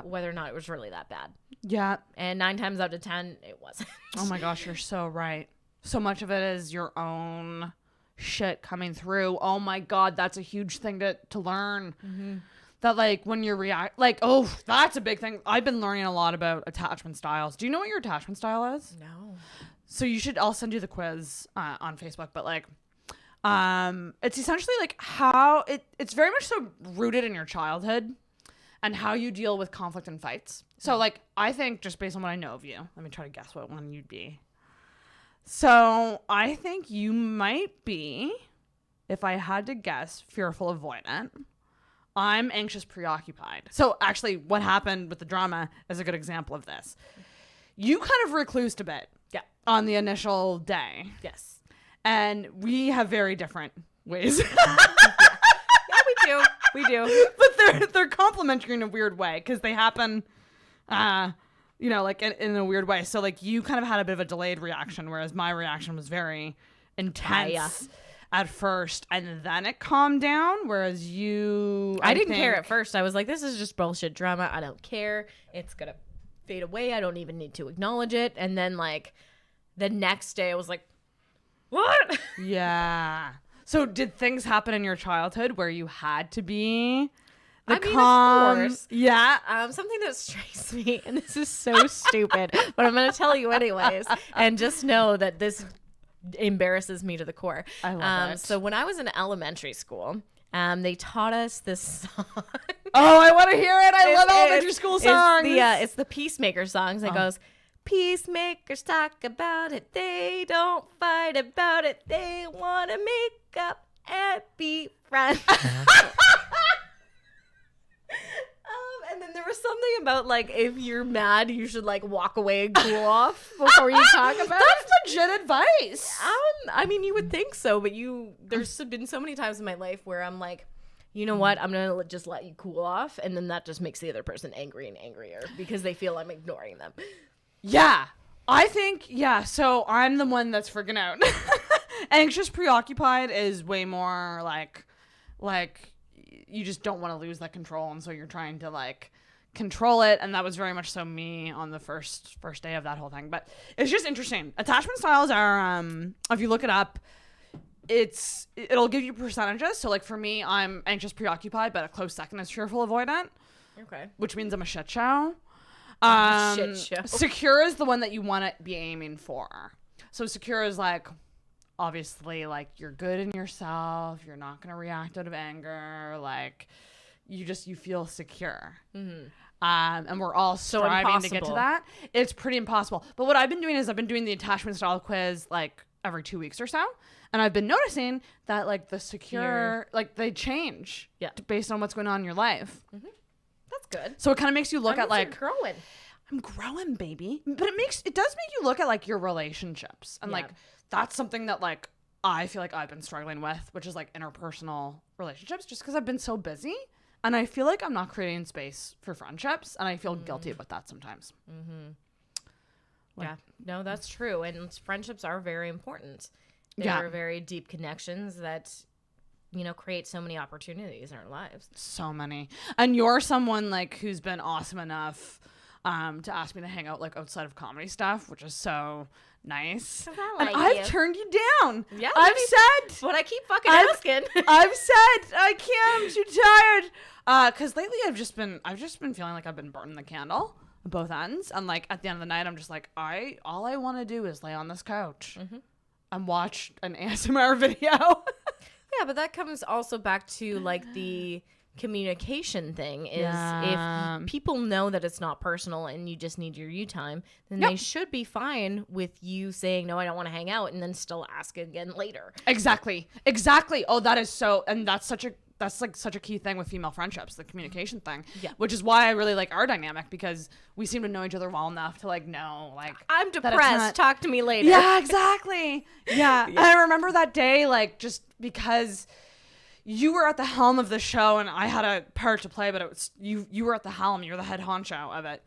H: whether or not it was really that bad.
J: Yeah.
H: And 9 times out of 10, it wasn't.
J: Oh my gosh, you're so right. So much of it is your own shit coming through. Oh my God, that's a huge thing to learn. That like when you're that's a big thing. I've been learning a lot about attachment styles. Do you know what your attachment style is?
H: No.
J: So I'll send you the quiz on Facebook, but like it's essentially like how it's very much so rooted in your childhood and how you deal with conflict and fights. So like I think just based on what I know of you, let me try to guess what one you'd be. So I think you might be, if I had to guess, fearful avoidant. I'm anxious preoccupied. So actually what happened with the drama is a good example of this. You kind of reclused a bit on the initial day.
H: Yes.
J: And we have very different ways.
H: Yeah, we do.
J: But they're complementary in a weird way because they happen, you know, like in a weird way. So like you kind of had a bit of a delayed reaction, whereas my reaction was very intense at first, and then it calmed down. Whereas I
H: didn't care at first. I was like, this is just bullshit drama. I don't care. It's gonna fade away. I don't even need to acknowledge it. And then like the next day, I was like, what?
J: Yeah. So did things happen in your childhood where you had to be
H: of course.
J: Yeah.
H: Something that strikes me, and this is so stupid, but I'm going to tell you anyways, and just know that this embarrasses me to the core.
J: I love it.
H: So when I was in elementary school, they taught us this song.
J: Oh, I want to hear it. I love elementary school songs.
H: It's the Peacemaker songs. It goes, peacemakers talk about it. They don't fight about it. They want to make up and be friends. And then there was something about like if you're mad, you should like walk away and cool off before you talk about it.
J: That's legit advice.
H: I mean, you would think so, but there's been so many times in my life where I'm like, you know what? I'm going to just let you cool off. And then that just makes the other person angry and angrier because they feel I'm ignoring them.
J: Yeah. I think, so I'm the one that's freaking out. Anxious preoccupied is way more like you just don't want to lose that control, and so you're trying to like control it, and that was very much so me on the first day of that whole thing. But it's just interesting. Attachment styles are if you look it up, it'll give you percentages. So like for me, I'm anxious preoccupied, but a close second is fearful avoidant.
H: Okay.
J: Which means I'm a shit show.
H: Shit show.
J: Secure is the one that you want to be aiming for. So secure is like, obviously, like you're good in yourself. You're not going to react out of anger. Like you feel secure. Mm-hmm. And we're all striving to get to that. It's pretty impossible. But what I've been doing is I've been doing the attachment style quiz like every 2 weeks or so. And I've been noticing that like the secure, like they change based on what's going on in your life.
H: Mm-hmm. That's good.
J: So it kind of makes you look at like
H: growing.
J: I'm growing, baby. But it does make you look at like your relationships. And like that's something that like I feel like I've been struggling with, which is like interpersonal relationships, just because I've been so busy. And I feel like I'm not creating space for friendships, and I feel guilty about that sometimes.
H: Mm-hmm. Like, no, that's true. And friendships are very important. They're very deep connections that, you know, create so many opportunities in our lives.
J: So many. And you're someone like who's been awesome enough to ask me to hang out like outside of comedy stuff, which is so nice.
H: And
J: I've turned you down.
H: Yeah,
J: I've said.
H: But I keep fucking asking.
J: I've said I can't. I'm too tired. Because lately I've just been feeling like I've been burning the candle at both ends, and like at the end of the night I'm just like all I want to do is lay on this couch and watch an ASMR video.
H: Yeah, but that comes also back to like the communication thing is if people know that it's not personal and you just need your you time, then they should be fine with you saying, no, I don't want to hang out, and then still ask again later.
J: Exactly. Oh, that is so, and that's like such a key thing with female friendships, the communication thing. Yeah. Which is why I really like our dynamic, because we seem to know each other well enough to like know, like,
H: I'm depressed. Talk to me later.
J: Yeah, exactly. Yeah. And I remember that day, like, just because you were at the helm of the show and I had a part to play, but it was you were at the helm. You're the head honcho of it.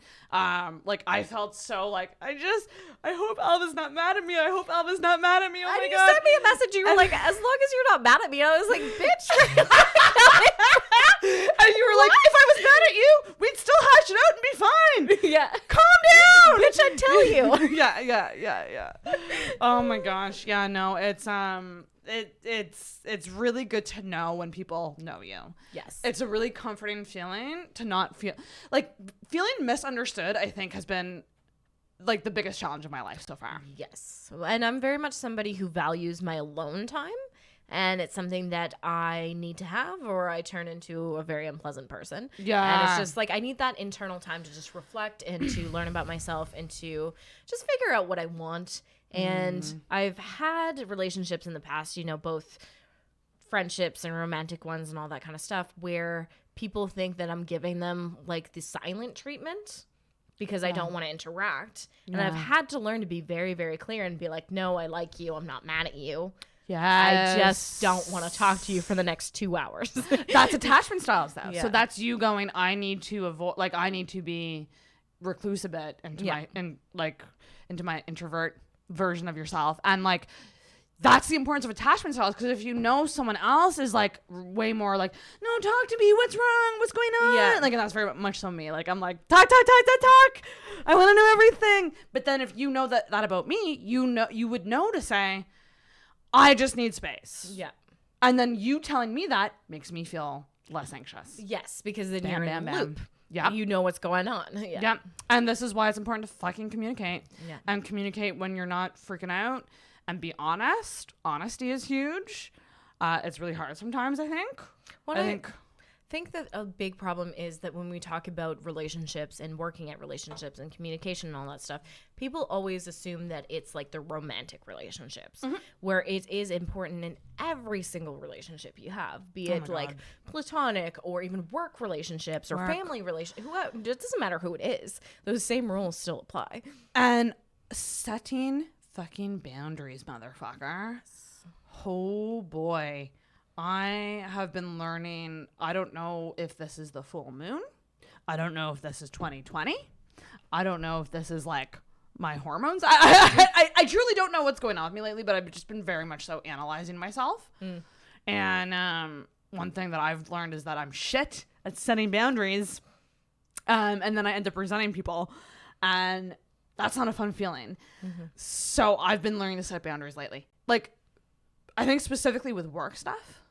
J: Like I felt so like I hope Alva's not mad at me. I hope Alva's not mad at me. Oh my God.
H: You sent me a message. You were like, as long as you're not mad at me. I was like, bitch.
J: And you were like, if I was mad at you, we'd still hash it out and be fine.
H: Yeah.
J: Calm down.
H: Bitch, I'd tell you.
J: Yeah. Oh my gosh. Yeah, no, it's really good to know when people know you.
H: Yes.
J: It's a really comforting feeling to not feel like feeling misunderstood, I think has been like the biggest challenge of my life so far.
H: Yes. And I'm very much somebody who values my alone time. And it's something that I need to have, or I turn into a very unpleasant person.
J: Yeah.
H: And it's just like, I need that internal time to just reflect and to learn about myself and to just figure out what I want. And I've had relationships in the past, you know, both friendships and romantic ones and all that kind of stuff, where people think that I'm giving them like the silent treatment because I don't want to interact. And I've had to learn to be very, very clear and be like, no, I like you. I'm not mad at you.
J: Yeah,
H: I just don't want to talk to you for the next 2 hours.
J: That's attachment styles, though.
H: Yeah.
J: So that's you going, I need to avoid, like, I need to be recluse a bit into my introvert version of yourself. And, like, that's the importance of attachment styles, because if you know someone else is, like, way more like, no, talk to me. What's wrong? What's going on?
H: Yeah.
J: Like, and that's very much so me. Like, I'm like, talk. I want to know everything. But then if you know that about me, you would know to say, I just need space.
H: Yeah.
J: And then you telling me that makes me feel less anxious.
H: Yes, because then you're in a loop.
J: Yeah.
H: You know what's going on. Yeah.
J: Yeah. And this is why it's important to fucking communicate.
H: Yeah.
J: And communicate when you're not freaking out and be honest. Honesty is huge. It's really hard sometimes, I think.
H: I think that a big problem is that when we talk about relationships and working at relationships and communication and all that stuff, people always assume that it's like the romantic relationships, where it is important in every single relationship you have, be it like platonic or even work relationships or family relationships. It doesn't matter who it is. Those same rules still apply.
J: And setting fucking boundaries, motherfucker. Oh boy. I have been learning, I don't know if this is the full moon. I don't know if this is 2020. I don't know if this is like my hormones. I truly don't know what's going on with me lately, but I've just been very much so analyzing myself. And one thing that I've learned is that I'm shit at setting boundaries. And then I end up resenting people. And that's not a fun feeling. So I've been learning to set boundaries lately. Like, I think specifically with work stuff.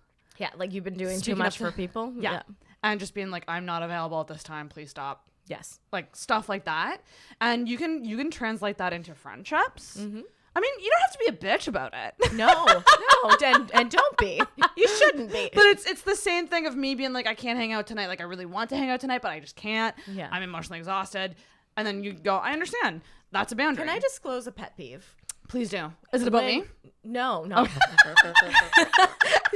H: Yeah, like you've been doing too much for people.
J: Yeah. And just being like, I'm not available at this time. Please stop.
H: Yes.
J: Like stuff like that. And you can translate that into friendships. I mean, you don't have to be a bitch about it.
H: No, and don't be. You shouldn't be.
J: But it's the same thing of me being like, I can't hang out tonight. Like, I really want to hang out tonight, but I just can't.
H: Yeah.
J: I'm emotionally exhausted. And then you go, I understand. That's a boundary.
H: Can I disclose a pet peeve?
J: Please do. Is it about me?
H: No.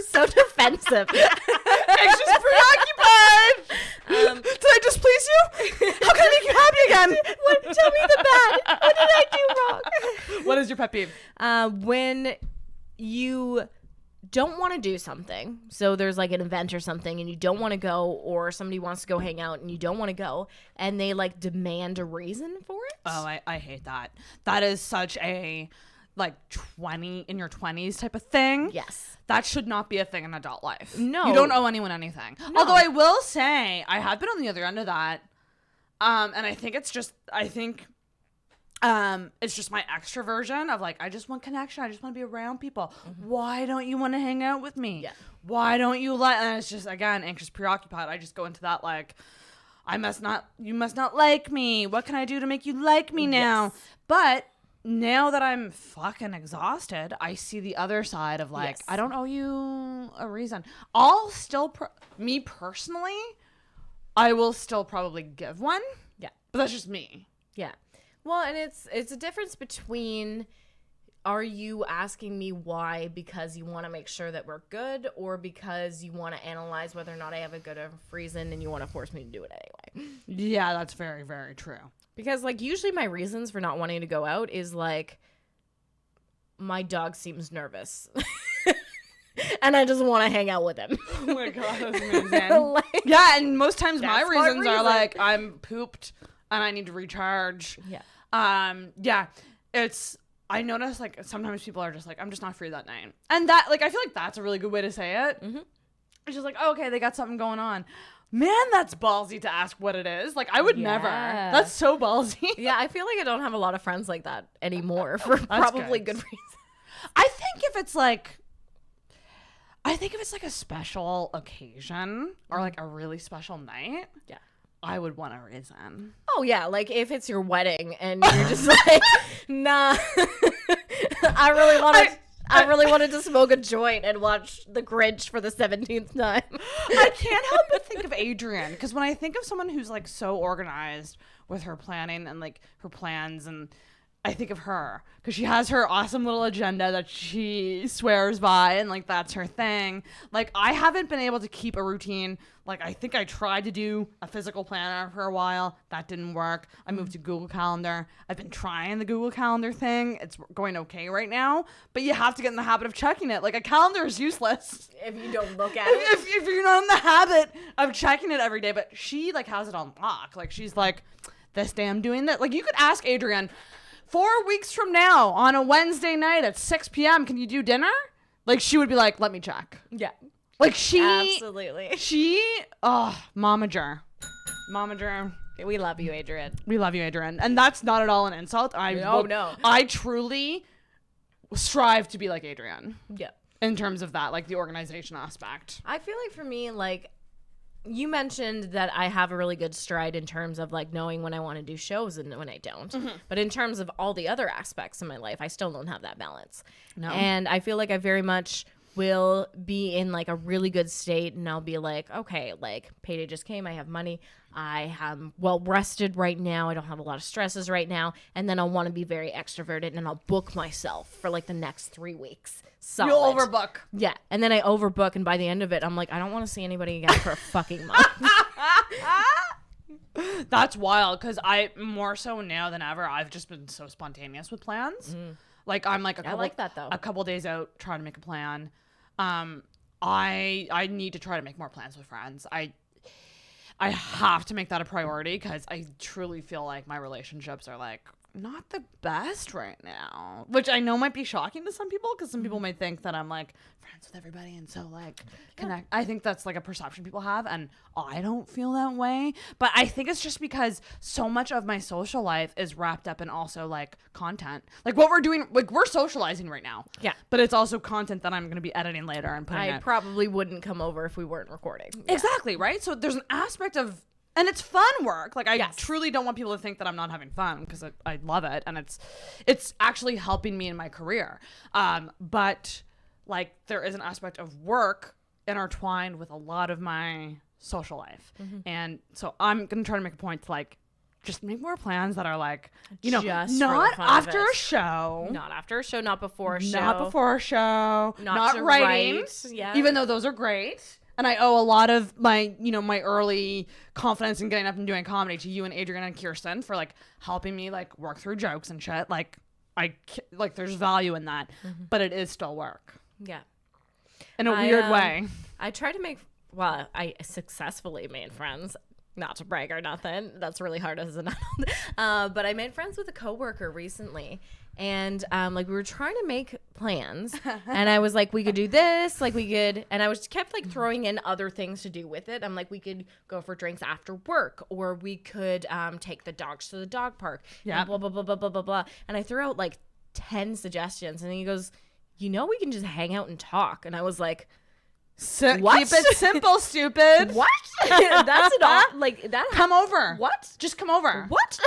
H: So defensive.
J: Anxious, preoccupied. Did I displease you? How can I make you happy again?
H: Tell me the bad. What did I do wrong?
J: What is your pet peeve?
H: When you don't want to do something, so there's like an event or something and you don't want to go, or somebody wants to go hang out and you don't want to go, and they like demand a reason for it.
J: Oh, I hate that. That is such a like 20 in your 20s type of thing.
H: Yes.
J: That should not be a thing in adult life.
H: No.
J: You don't owe anyone anything. No. Although I will say I have been on the other end of that. And I think it's just my extroversion of like, I just want connection. I just want to be around people. Why don't you want to hang out with me?
H: Yeah.
J: Why don't you and it's just, again, anxious, preoccupied. I just go into that like, you must not like me. What can I do to make you like me now? Yes. But now that I'm fucking exhausted, I see the other side of like, I don't owe you a reason. I'll still, me personally, I will still probably give one.
H: Yeah.
J: But that's just me.
H: Yeah. Well, and it's a difference between, are you asking me why because you want to make sure that we're good, or because you want to analyze whether or not I have a good enough reason and you want to force me to do it anyway?
J: Yeah, that's very, very true.
H: Because like usually my reasons for not wanting to go out is like, my dog seems nervous. and I just want to hang out with him.
J: Oh my god, that's amazing. Yeah, and most times my reasons are like I'm pooped and I need to recharge.
H: Yeah.
J: Yeah. I notice like sometimes people are just like, I'm just not free that night. And that like I feel like that's a really good way to say it. Mm-hmm. It's just like, oh, okay, they got something going on. Man, that's ballsy to ask what it is. Like I would never. That's so ballsy.
H: Yeah, I feel like I don't have a lot of friends like that anymore for probably good reasons.
J: I think if it's like a special occasion or like a really special night, yeah, I would want a reason.
H: Oh yeah, like if it's your wedding and you're just like, nah, I really wanted to smoke a joint and watch The Grinch for the 17th time.
J: I can't help but think of Adrienne, because when I think of someone who's like so organized with her planning and like her plans, and I think of her because she has her awesome little agenda that she swears by, and like that's her thing. Like I haven't been able to keep a routine. Like I think I tried to do a physical planner for a while. That didn't work. I moved to Google Calendar. I've been trying the Google Calendar thing. It's going okay right now, but you have to get in the habit of checking it. Like a calendar is useless
H: if you don't look at it.
J: If you're not in the habit of checking it every day. But she like has it on lock. Like she's like, this day I'm doing that. Like you could ask Adrienne, 4 weeks from now on a Wednesday night at 6 p.m. can you do dinner? Like she would be like, let me check.
H: Yeah.
J: Like she
H: absolutely.
J: Momager.
H: We love you, Adrienne.
J: We love you, Adrienne. And that's not at all an insult.
H: No.
J: I truly strive to be like Adrienne.
H: Yeah.
J: In terms of that, like the organization aspect.
H: I feel like for me, like you mentioned that I have a really good stride in terms of like knowing when I want to do shows and when I don't. Mm-hmm. But in terms of all the other aspects of my life, I still don't have that balance. No. And I feel like I very much will be in like a really good state, and I'll be like, okay, like payday just came, I have money, I am well rested right now, I don't have a lot of stresses right now, and then I'll want to be very extroverted and I'll book myself for like the next 3 weeks. Solid.
J: You'll overbook.
H: Yeah, and then I overbook, and by the end of it I'm like, I don't want to see anybody again for a fucking month.
J: That's wild, because I more so now than ever, I've just been so spontaneous with plans. Like I'm like
H: I like that though.
J: A couple days out trying to make a plan. I need to try to make more plans with friends. I have to make that a priority, because I truly feel like my relationships are like not the best right now, which I know might be shocking to some people, because some people might think that I'm like friends with everybody and so like connect. I think that's like a perception people have, and I don't feel that way. But I think it's just because so much of my social life is wrapped up in also like content, like what we're doing, like we're socializing right now. Yeah, but it's also content that I'm going to be editing later and putting.
H: I probably wouldn't come over if we weren't recording.
J: Exactly, right? So there's an aspect of, and it's fun work. Like I truly don't want people to think that I'm not having fun, because I love it, and it's actually helping me in my career. But like there is an aspect of work intertwined with a lot of my social life, and so I'm gonna try to make a point to like just make more plans that are like, you know, just not after a show,
H: not before a show,
J: not before a show, not writing, even though those are great. And I owe a lot of my, you know, my early confidence in getting up and doing comedy to you and Adrienne and Kirsten for like helping me like work through jokes and shit. Like there's value in that, but it is still work.
H: Yeah.
J: In a weird way.
H: I try to I successfully made friends. Not to brag or nothing. That's really hard as an adult. But I made friends with a coworker recently. And like we were trying to make plans, and I was like, we could do this, like we could, and I was kept like throwing in other things to do with it. I'm like, we could go for drinks after work, or we could take the dogs to the dog park, and blah blah blah blah blah blah blah. And I threw out like 10 suggestions, and he goes, you know, we can just hang out and talk. And I was like,
J: what? Keep it simple, stupid.
H: What? That's it all. Like that.
J: Come over.
H: What?
J: Just come over.
H: What?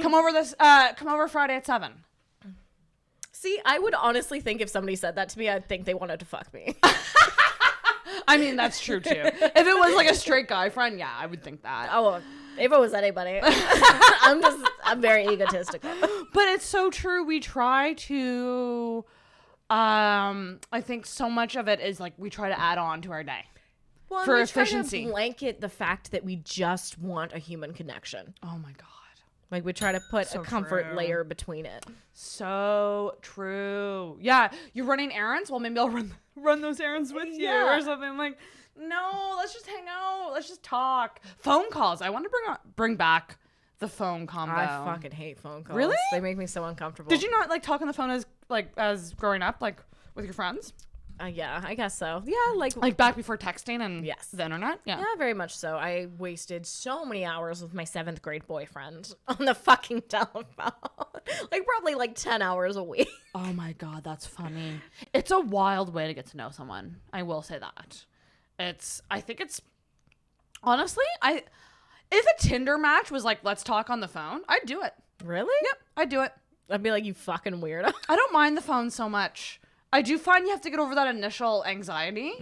J: Come over Friday at 7.
H: See, I would honestly think if somebody said that to me, I'd think they wanted to fuck me.
J: I mean, that's true too. If it was like a straight guy friend, yeah, I would think that.
H: Oh, if it was anybody. I'm very egotistical.
J: But it's so true. We try to, I think so much of it is like we try to add on to our day.
H: Well,
J: for
H: we
J: efficiency.
H: Try to blanket the fact that we just want a human connection.
J: Oh my God.
H: Like we try to put
J: So
H: a comfort
J: true.
H: layer between it.
J: So true. Yeah, you're running errands. Well, maybe I'll run those errands with you or something. Like, no, let's just hang out. Let's just talk. Phone calls. I want to bring back the phone combo.
H: I fucking hate phone calls.
J: Really?
H: They make me so uncomfortable.
J: Did you not like talk on the phone as growing up, like with your friends?
H: Yeah, I guess so. Yeah,
J: Like back before texting and
H: Yes.
J: the internet?
H: Yeah, very much so. I wasted so many hours with my 7th grade boyfriend on the fucking telephone. Like probably like 10 hours a week.
J: Oh my God, that's funny. It's a wild way to get to know someone. I will say that. I think it's, honestly, if a Tinder match was like, let's talk on the phone, I'd do it.
H: Really?
J: Yep, I'd do it.
H: I'd be like, you fucking weirdo.
J: I don't mind the phone so much. I do find you have to get over that initial anxiety.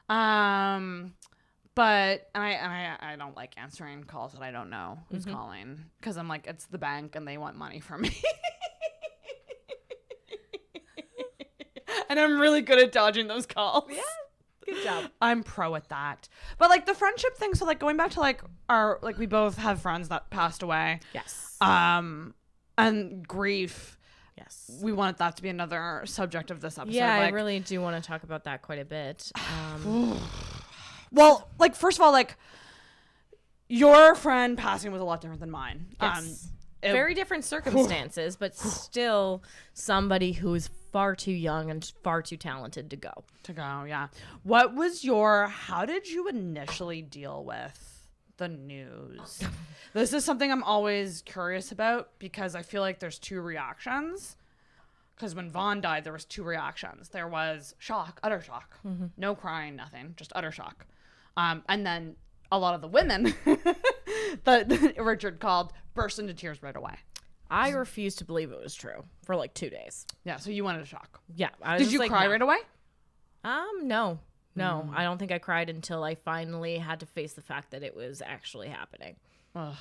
J: But I don't like answering calls that I don't know who's calling because I'm like, it's the bank and they want money from me. And I'm really good at dodging those calls.
H: Yeah. Good job.
J: I'm pro at that. But like the friendship thing, so like going back to like we both have friends that passed away.
H: Yes.
J: And grief.
H: Yes.
J: We wanted that to be another subject of this episode.
H: Yeah, I
J: like,
H: really do want to talk about that quite a bit.
J: Well, like first of all, like your friend passing was a lot different than mine.
H: Yes. Very different circumstances, but still somebody who is far too young and far too talented to go.
J: Yeah. How did you initially deal with the news? This is something I'm always curious about because I feel like there's two reactions. Because when Vaughn died, there was two reactions. There was shock, utter shock, no crying, nothing, just utter shock. And then a lot of the women that Richard called burst into tears right away.
H: I refused to believe it was true for like 2 days.
J: Yeah, so you wanted a shock.
H: Yeah. I was
J: Did
H: just
J: you
H: like,
J: cry
H: no.
J: right away?
H: No. No, I don't think I cried until I finally had to face the fact that it was actually happening.
J: Ugh.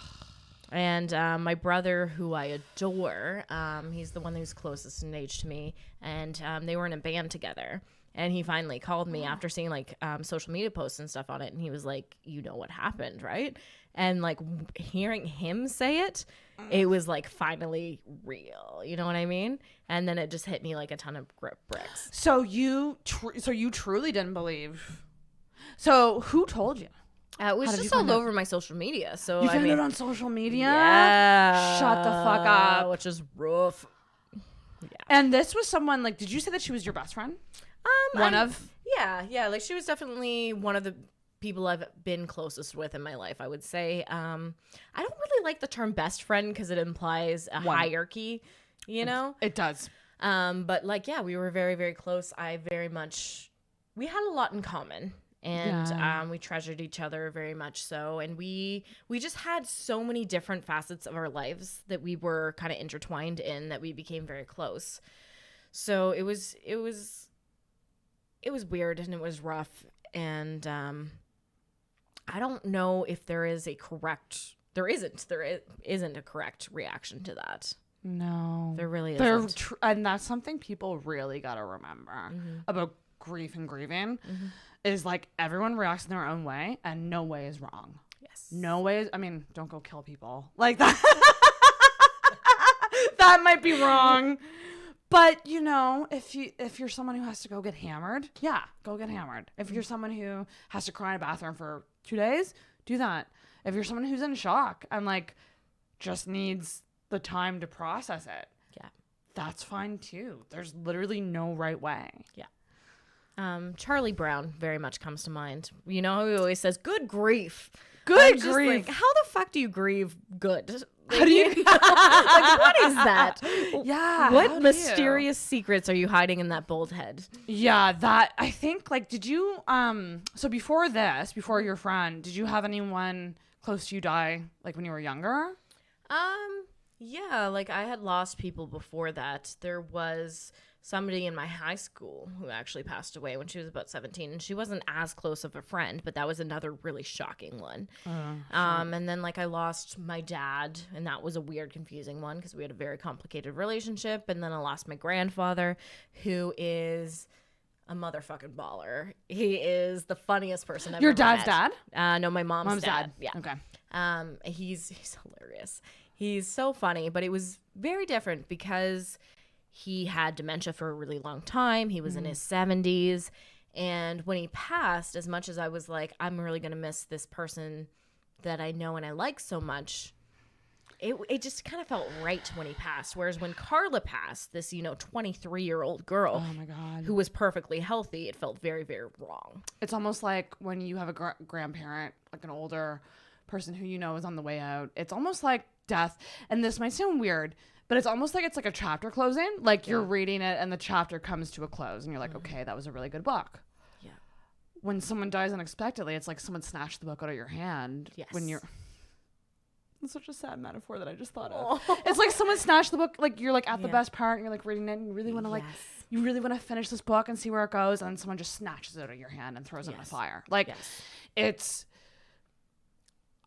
H: And my brother, who I adore, he's the one who's closest in age to me, and they were in a band together. And he finally called me after seeing like social media posts and stuff on it, and he was like, "You know what happened, right?" And like hearing him say it, it was like finally real. You know what I mean? And then it just hit me like a ton of bricks.
J: So you truly didn't believe. So who told you?
H: It was just all over my social media. So
J: You
H: I
J: found
H: mean,
J: it on social media?
H: yeah,
J: Shut the fuck up.
H: which is rough.
J: And this was someone, like, did you say that she was your best friend?
H: Yeah. Like she was definitely one of the people I've been closest with in my life, I would say. I don't really like the term best friend because it implies a hierarchy, you know?
J: It does.
H: But like, yeah, we were very, very close. We had a lot in common. And we treasured each other very much so. And we just had so many different facets of our lives that we were kind of intertwined in that we became very close. So it was weird and it was rough. And I don't know if there isn't a correct reaction to that.
J: No.
H: There really isn't.
J: And that's something people really got to remember about grief and grieving is like everyone reacts in their own way and no way is wrong.
H: Yes.
J: No way is, I mean, don't go kill people. Like that. That might be wrong. But, you know, if you're someone who has to go get hammered, yeah, go get hammered. If you're someone who has to cry in a bathroom for 2 days, do that. If you're someone who's in shock and like just needs the time to process it,
H: Yeah.
J: that's fine too. There's literally no right way.
H: Yeah. Charlie Brown very much comes to mind. You know how he always says, "Good grief."
J: Good
H: I'm just
J: grief.
H: like, how the fuck do you grieve good?
J: How do you?
H: Like, what is that?
J: Yeah. how
H: What
J: do
H: mysterious secrets are you hiding in that bold head?
J: Yeah, that I think like did you so before your friend, did you have anyone close to you die like when you were younger?
H: Yeah, like I had lost people before that. There was somebody in my high school who actually passed away when she was about 17, and she wasn't as close of a friend, but that was another really shocking one. And then like I lost my dad, and that was a weird, confusing one because we had a very complicated relationship. And then I lost my grandfather, who is a motherfucking baller. He is the funniest person I've
J: Your
H: ever
J: dad's
H: met.
J: dad?
H: No, my mom's dad.
J: Yeah. Okay.
H: He's hilarious. He's so funny, but it was very different because he had dementia for a really long time. He was in his 70s. And when he passed, as much as I was like, I'm really going to miss this person that I know and I like so much, it just kind of felt right when he passed. Whereas when Carla passed, this, 23-year-old girl
J: Oh my God.
H: who was perfectly healthy, it felt very, very wrong.
J: It's almost like when you have a grandparent, like an older person who is on the way out. It's almost like death. And this might sound weird, but it's almost like it's like a chapter closing. Like you're reading it and the chapter comes to a close and you're like, okay, that was a really good book.
H: Yeah.
J: When someone dies unexpectedly, it's like someone snatched the book out of your hand.
H: Yes.
J: When you're... It's such a sad metaphor that I just thought of. It's like someone snatched the book, like you're like at the best part and you're like reading it and you really want to you really want to finish this book and see where it goes, and someone just snatches it out of your hand and throws it in the fire. Like it's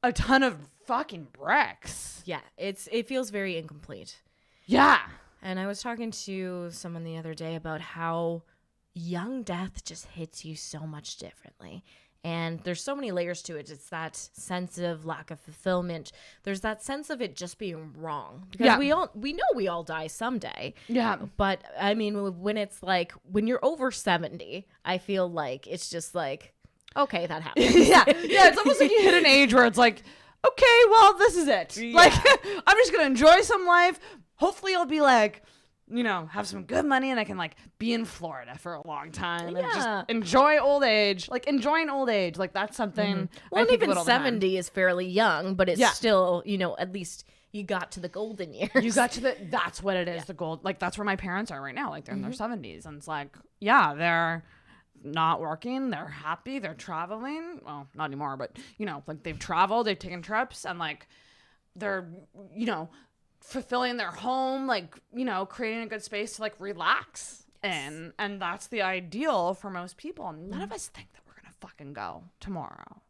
J: a ton of fucking bricks.
H: Yeah, it feels very incomplete.
J: Yeah.
H: And I was talking to someone the other day about how young death just hits you so much differently. And there's so many layers to it. It's that sense of lack of fulfillment. There's that sense of it just being wrong. Because we know we all die someday.
J: Yeah.
H: But I mean, when it's like, when you're over 70, I feel like it's just like, okay, that happened.
J: Yeah. It's almost like you hit an age where it's like, okay, well, this is it.
H: Yeah.
J: Like, I'm just going to enjoy some life. Hopefully I'll be like, have some good money and I can like be in Florida for a long time and just enjoy old age. Like enjoying old age. Like that's something.
H: Well,
J: I think
H: even
J: about all the time.
H: 70 is fairly young, but it's still, at least you got to the golden years.
J: You got to that's what it is. The gold. Like that's where my parents are right now. Like they're in their 70s. And it's like, they're not working. They're happy. They're traveling. Well, not anymore, but like they've traveled, they've taken trips and like they're, fulfilling their home, like, creating a good space to like relax. And that's the ideal for most people. None of us think that we're going to fucking go tomorrow.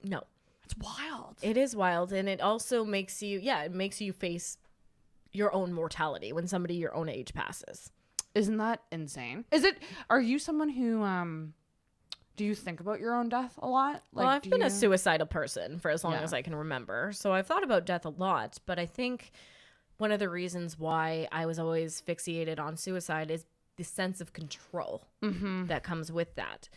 H: No.
J: It's wild.
H: It is wild. And it also makes you, it makes you face your own mortality when somebody your own age passes.
J: Isn't that insane? Are you someone who, do you think about your own death a lot?
H: Well, I've been a suicidal person for as long as I can remember. So I've thought about death a lot. But I think one of the reasons why I was always fixated on suicide is the sense of control that comes with that.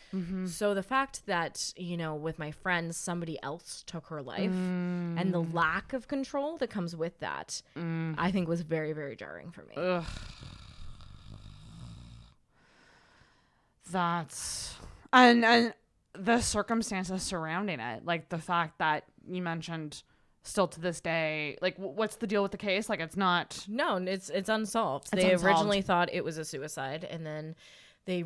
H: So the fact that, with my friends, somebody else took her life and the lack of control that comes with that, I think was very, very jarring for me.
J: Ugh. That's... And the circumstances surrounding it, like the fact that you mentioned still to this day, like what's the deal with the case? Like it's not...
H: No, it's unsolved. They originally thought it was a suicide, and then they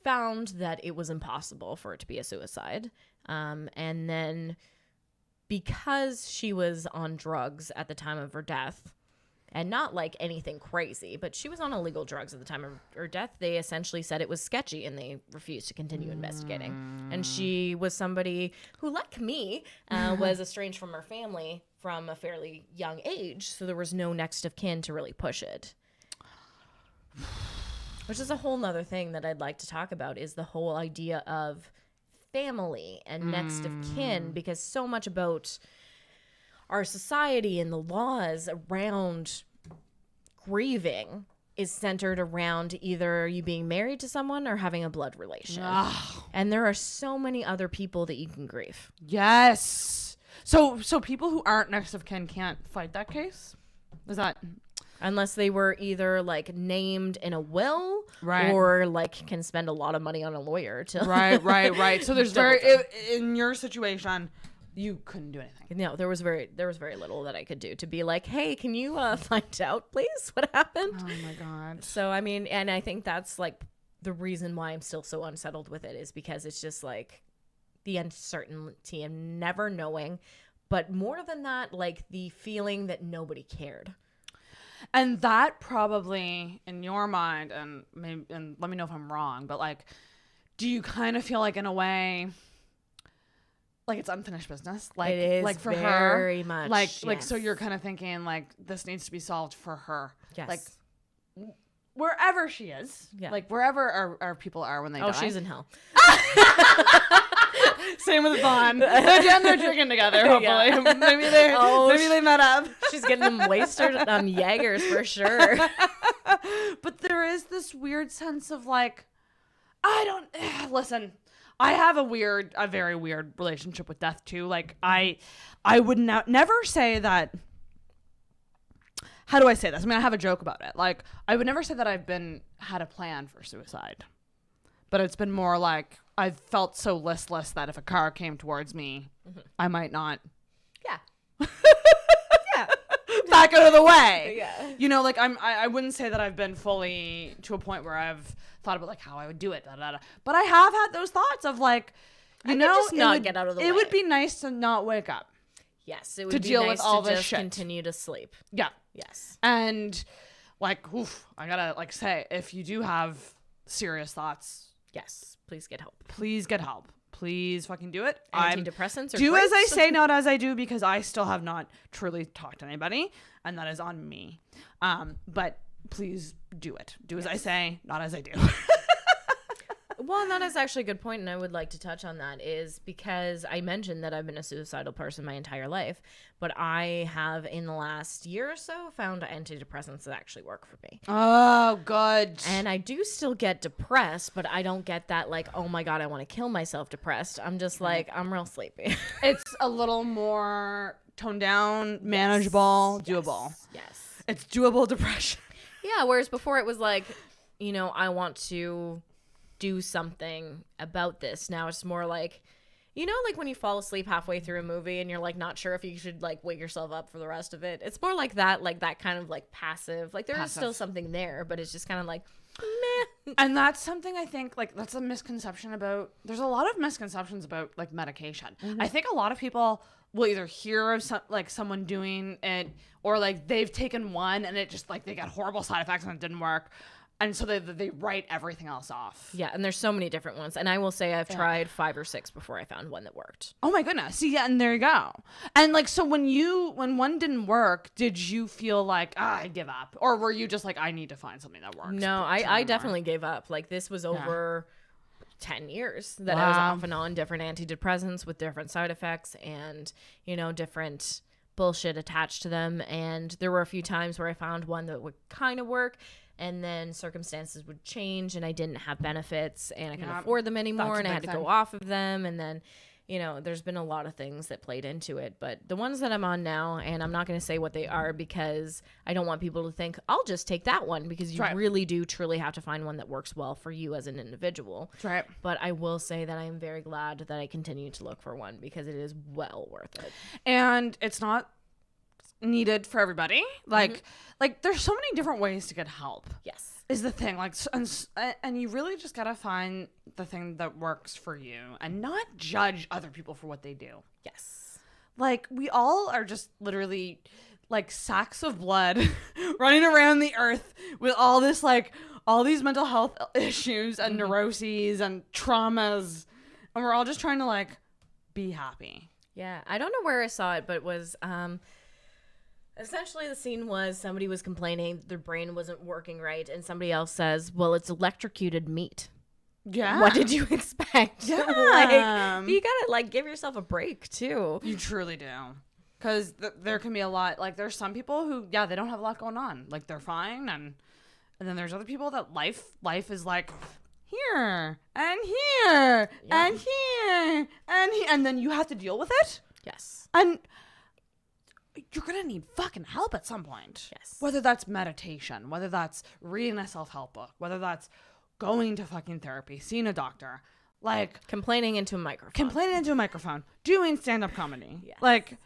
H: found that it was impossible for it to be a suicide. And then because she was on drugs at the time of her death, and not like anything crazy, but she was on illegal drugs at the time of her death, they essentially said it was sketchy and they refused to continue investigating. And she was somebody who, like me, was estranged from her family from a fairly young age. So there was no next of kin to really push it. Which is a whole nother thing that I'd like to talk about, is the whole idea of family and next of kin, because so much about our society and the laws around grieving is centered around either you being married to someone or having a blood relation. And there are so many other people that you can grieve.
J: Yes. So people who aren't next of kin can't fight that case? Is that...
H: Unless they were either like named in a will, or like can spend a lot of money on a lawyer to...
J: Right. So there's in your situation... You couldn't do anything.
H: No, there was very little that I could do to be like, hey, can you find out, please, what happened?
J: Oh my God.
H: So I mean, and I think that's like the reason why I'm still so unsettled with it, is because it's just like the uncertainty and never knowing, but more than that, like the feeling that nobody cared.
J: And that probably in your mind, and let me know if I'm wrong, but like, do you kind of feel like in a way, like it's unfinished business? Like,
H: it is,
J: like for
H: very
J: her,
H: much.
J: Like, so you're kind of thinking like this needs to be solved for her.
H: Yes.
J: Like wherever she is.
H: Yeah.
J: Like wherever our people are when they die.
H: Oh, she's in hell.
J: Same with Vaughn. They're drinking together, hopefully.
H: Yeah.
J: Maybe they met up.
H: She's getting them wasted on Jaegers for sure.
J: But there is this weird sense of like, listen, I have a very weird relationship with death too. Like I would never say that. How do I say this? I mean, I have a joke about it. Like, I would never say that I've had a plan for suicide, but it's been more like I've felt so listless that if a car came towards me, I might not.
H: Yeah.
J: Back out of the way.
H: Yeah.
J: You know, like I wouldn't say that I've been fully to a point where I've thought about like how I would do it. But I have had those thoughts of like, you know,
H: just not get out of the way.
J: It would be nice to not wake up.
H: Yes, it would
J: to
H: be
J: deal
H: nice
J: with all
H: to
J: this
H: just
J: shit.
H: continue to sleep.
J: Yeah.
H: Yes.
J: And like, I gotta like say, if you do have serious thoughts,
H: Yes, please get help.
J: please get help. Please fucking do it.
H: Antidepressants are
J: Do
H: great.
J: as I say, not as I do, because I still have not truly talked to anybody, and that is on me. But please do it. Do as I say, not as I do.
H: Well, and that is actually a good point, and I would like to touch on that, is because I mentioned that I've been a suicidal person my entire life, but I have, in the last year or so, found antidepressants that actually work for me.
J: Oh, good.
H: And I do still get depressed, but I don't get that, like, oh my God, I want to kill myself depressed. I'm just like, I'm real sleepy.
J: It's a little more toned down, manageable, doable.
H: Yes.
J: It's doable depression.
H: Yeah, whereas before it was like, you know, I want to do something about this. Now it's more like, you know, like when you fall asleep halfway through a movie and you're like not sure if you should like wake yourself up for the rest of it. It's more like that kind of like passive. Like there is still something there, but it's just kind of like meh.
J: And that's something I think like that's a misconception about. There's a lot of misconceptions about like medication. I think a lot of people will either hear of someone doing it or like they've taken one and it just like they got horrible side effects and it didn't work. And so they write everything else off.
H: Yeah, and there's so many different ones. And I will say I've tried 5 or 6 before I found one that worked.
J: Oh my goodness. See, yeah, and there you go. And like, so when one didn't work, did you feel like, I give up? Or were you just like, I need to find something that works?
H: No, I definitely gave up. Like this was over 10 years that I was off and on different antidepressants with different side effects and, you know, different bullshit attached to them. And there were a few times where I found one that would kind of work. And then circumstances would change and I didn't have benefits and I couldn't afford them anymore and I had to go off of them. And then, you know, there's been a lot of things that played into it. But the ones that I'm on now, and I'm not going to say what they are because I don't want people to think, I'll just take that one, because you really do truly have to find one that works well for you as an individual.
J: That's right.
H: But I will say that I am very glad that I continue to look for one because it is well worth it.
J: And it's not needed for everybody. Like there's so many different ways to get help.
H: Yes.
J: Is the thing. Like, and you really just gotta find the thing that works for you and not judge other people for what they do.
H: Yes.
J: Like, we all are just literally like sacks of blood running around the earth with all this, like, all these mental health issues and neuroses and traumas. And we're all just trying to, like, be happy.
H: Yeah. I don't know where I saw it, but it was, essentially, the scene was somebody was complaining their brain wasn't working right, and somebody else says, well, it's electrocuted meat.
J: Yeah.
H: What did you expect?
J: Yeah.
H: Like, you gotta, like, give yourself a break, too.
J: You truly do. Because there can be a lot, like, there's some people who, they don't have a lot going on. Like, they're fine, and then there's other people that life is like, here, and here, and here, and then you have to deal with it.
H: Yes.
J: And you're going to need fucking help at some point.
H: Yes.
J: Whether that's meditation, whether that's reading a self-help book, whether that's going to fucking therapy, seeing a doctor, like
H: complaining into a microphone,
J: doing stand-up comedy.
H: Yes.
J: Like,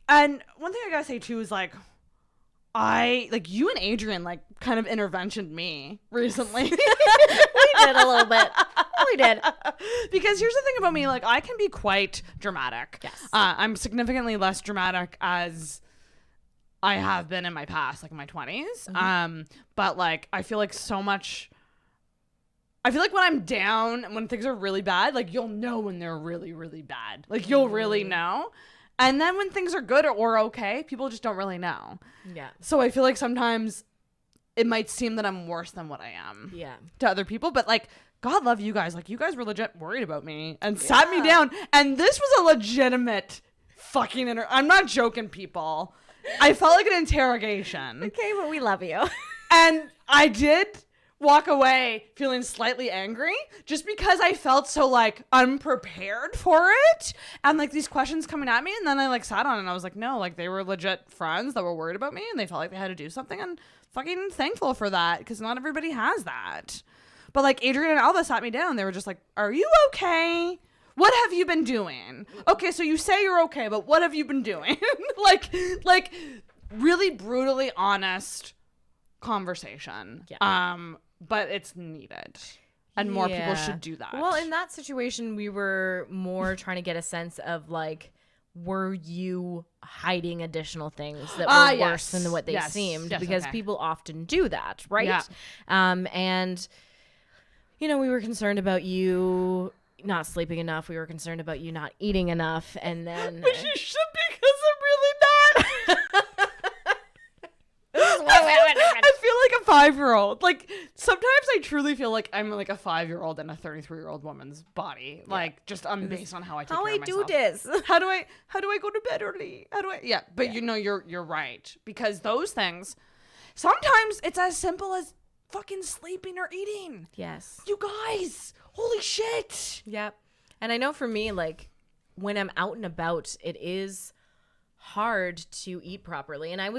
J: and one thing I gotta say too is like, you and Adrian like kind of interventioned me recently.
H: We did a little bit. We did.
J: Because here's the thing about me, like I can be quite dramatic.
H: Yes.
J: I'm significantly less dramatic as I have been in my past, like in my 20s. But like I feel like when I'm down and when things are really bad, like you'll know when they're really, really bad. Like you'll really know. And then when things are good or okay, people just don't really know.
H: Yeah.
J: So I feel like sometimes it might seem that I'm worse than what I am
H: Yeah.
J: to other people, but like, God love you guys. Like, you guys were legit worried about me and sat me down. And this was a legitimate fucking I'm not joking, people. I felt like an interrogation.
H: Okay, but we love you.
J: And I did walk away feeling slightly angry just because I felt so like unprepared for it. And like these questions coming at me. And then I like sat on it and I was like, no, like they were legit friends that were worried about me and they felt like they had to do something. And fucking thankful for that because not everybody has that. But like Adrian and Alva sat me down. They were just like, are you okay? What have you been doing? Okay, so you say you're okay, but what have you been doing? like really brutally honest conversation.
H: Yeah.
J: But it's needed. And more people should do that.
H: Well, in that situation, we were more trying to get a sense of like, were you hiding additional things that were worse than what they seemed?
J: Yes,
H: because people often do that, right?
J: Yeah.
H: And, you know, we were concerned about you not sleeping enough. We were concerned about you not eating enough. And then...
J: Which you should because I'm really not. I feel like a 5-year-old. Like, sometimes I truly feel like I'm like a 5-year-old in a 33-year-old woman's body. Like, just based on how I take care of myself.
H: How I do this.
J: How do I go to bed early? But you know, you're right. Because those things, sometimes it's as simple as fucking sleeping or eating.
H: Yes.
J: You guys, holy shit.
H: Yep. And I know for me, like, when I'm out and about, it is hard to eat properly. And I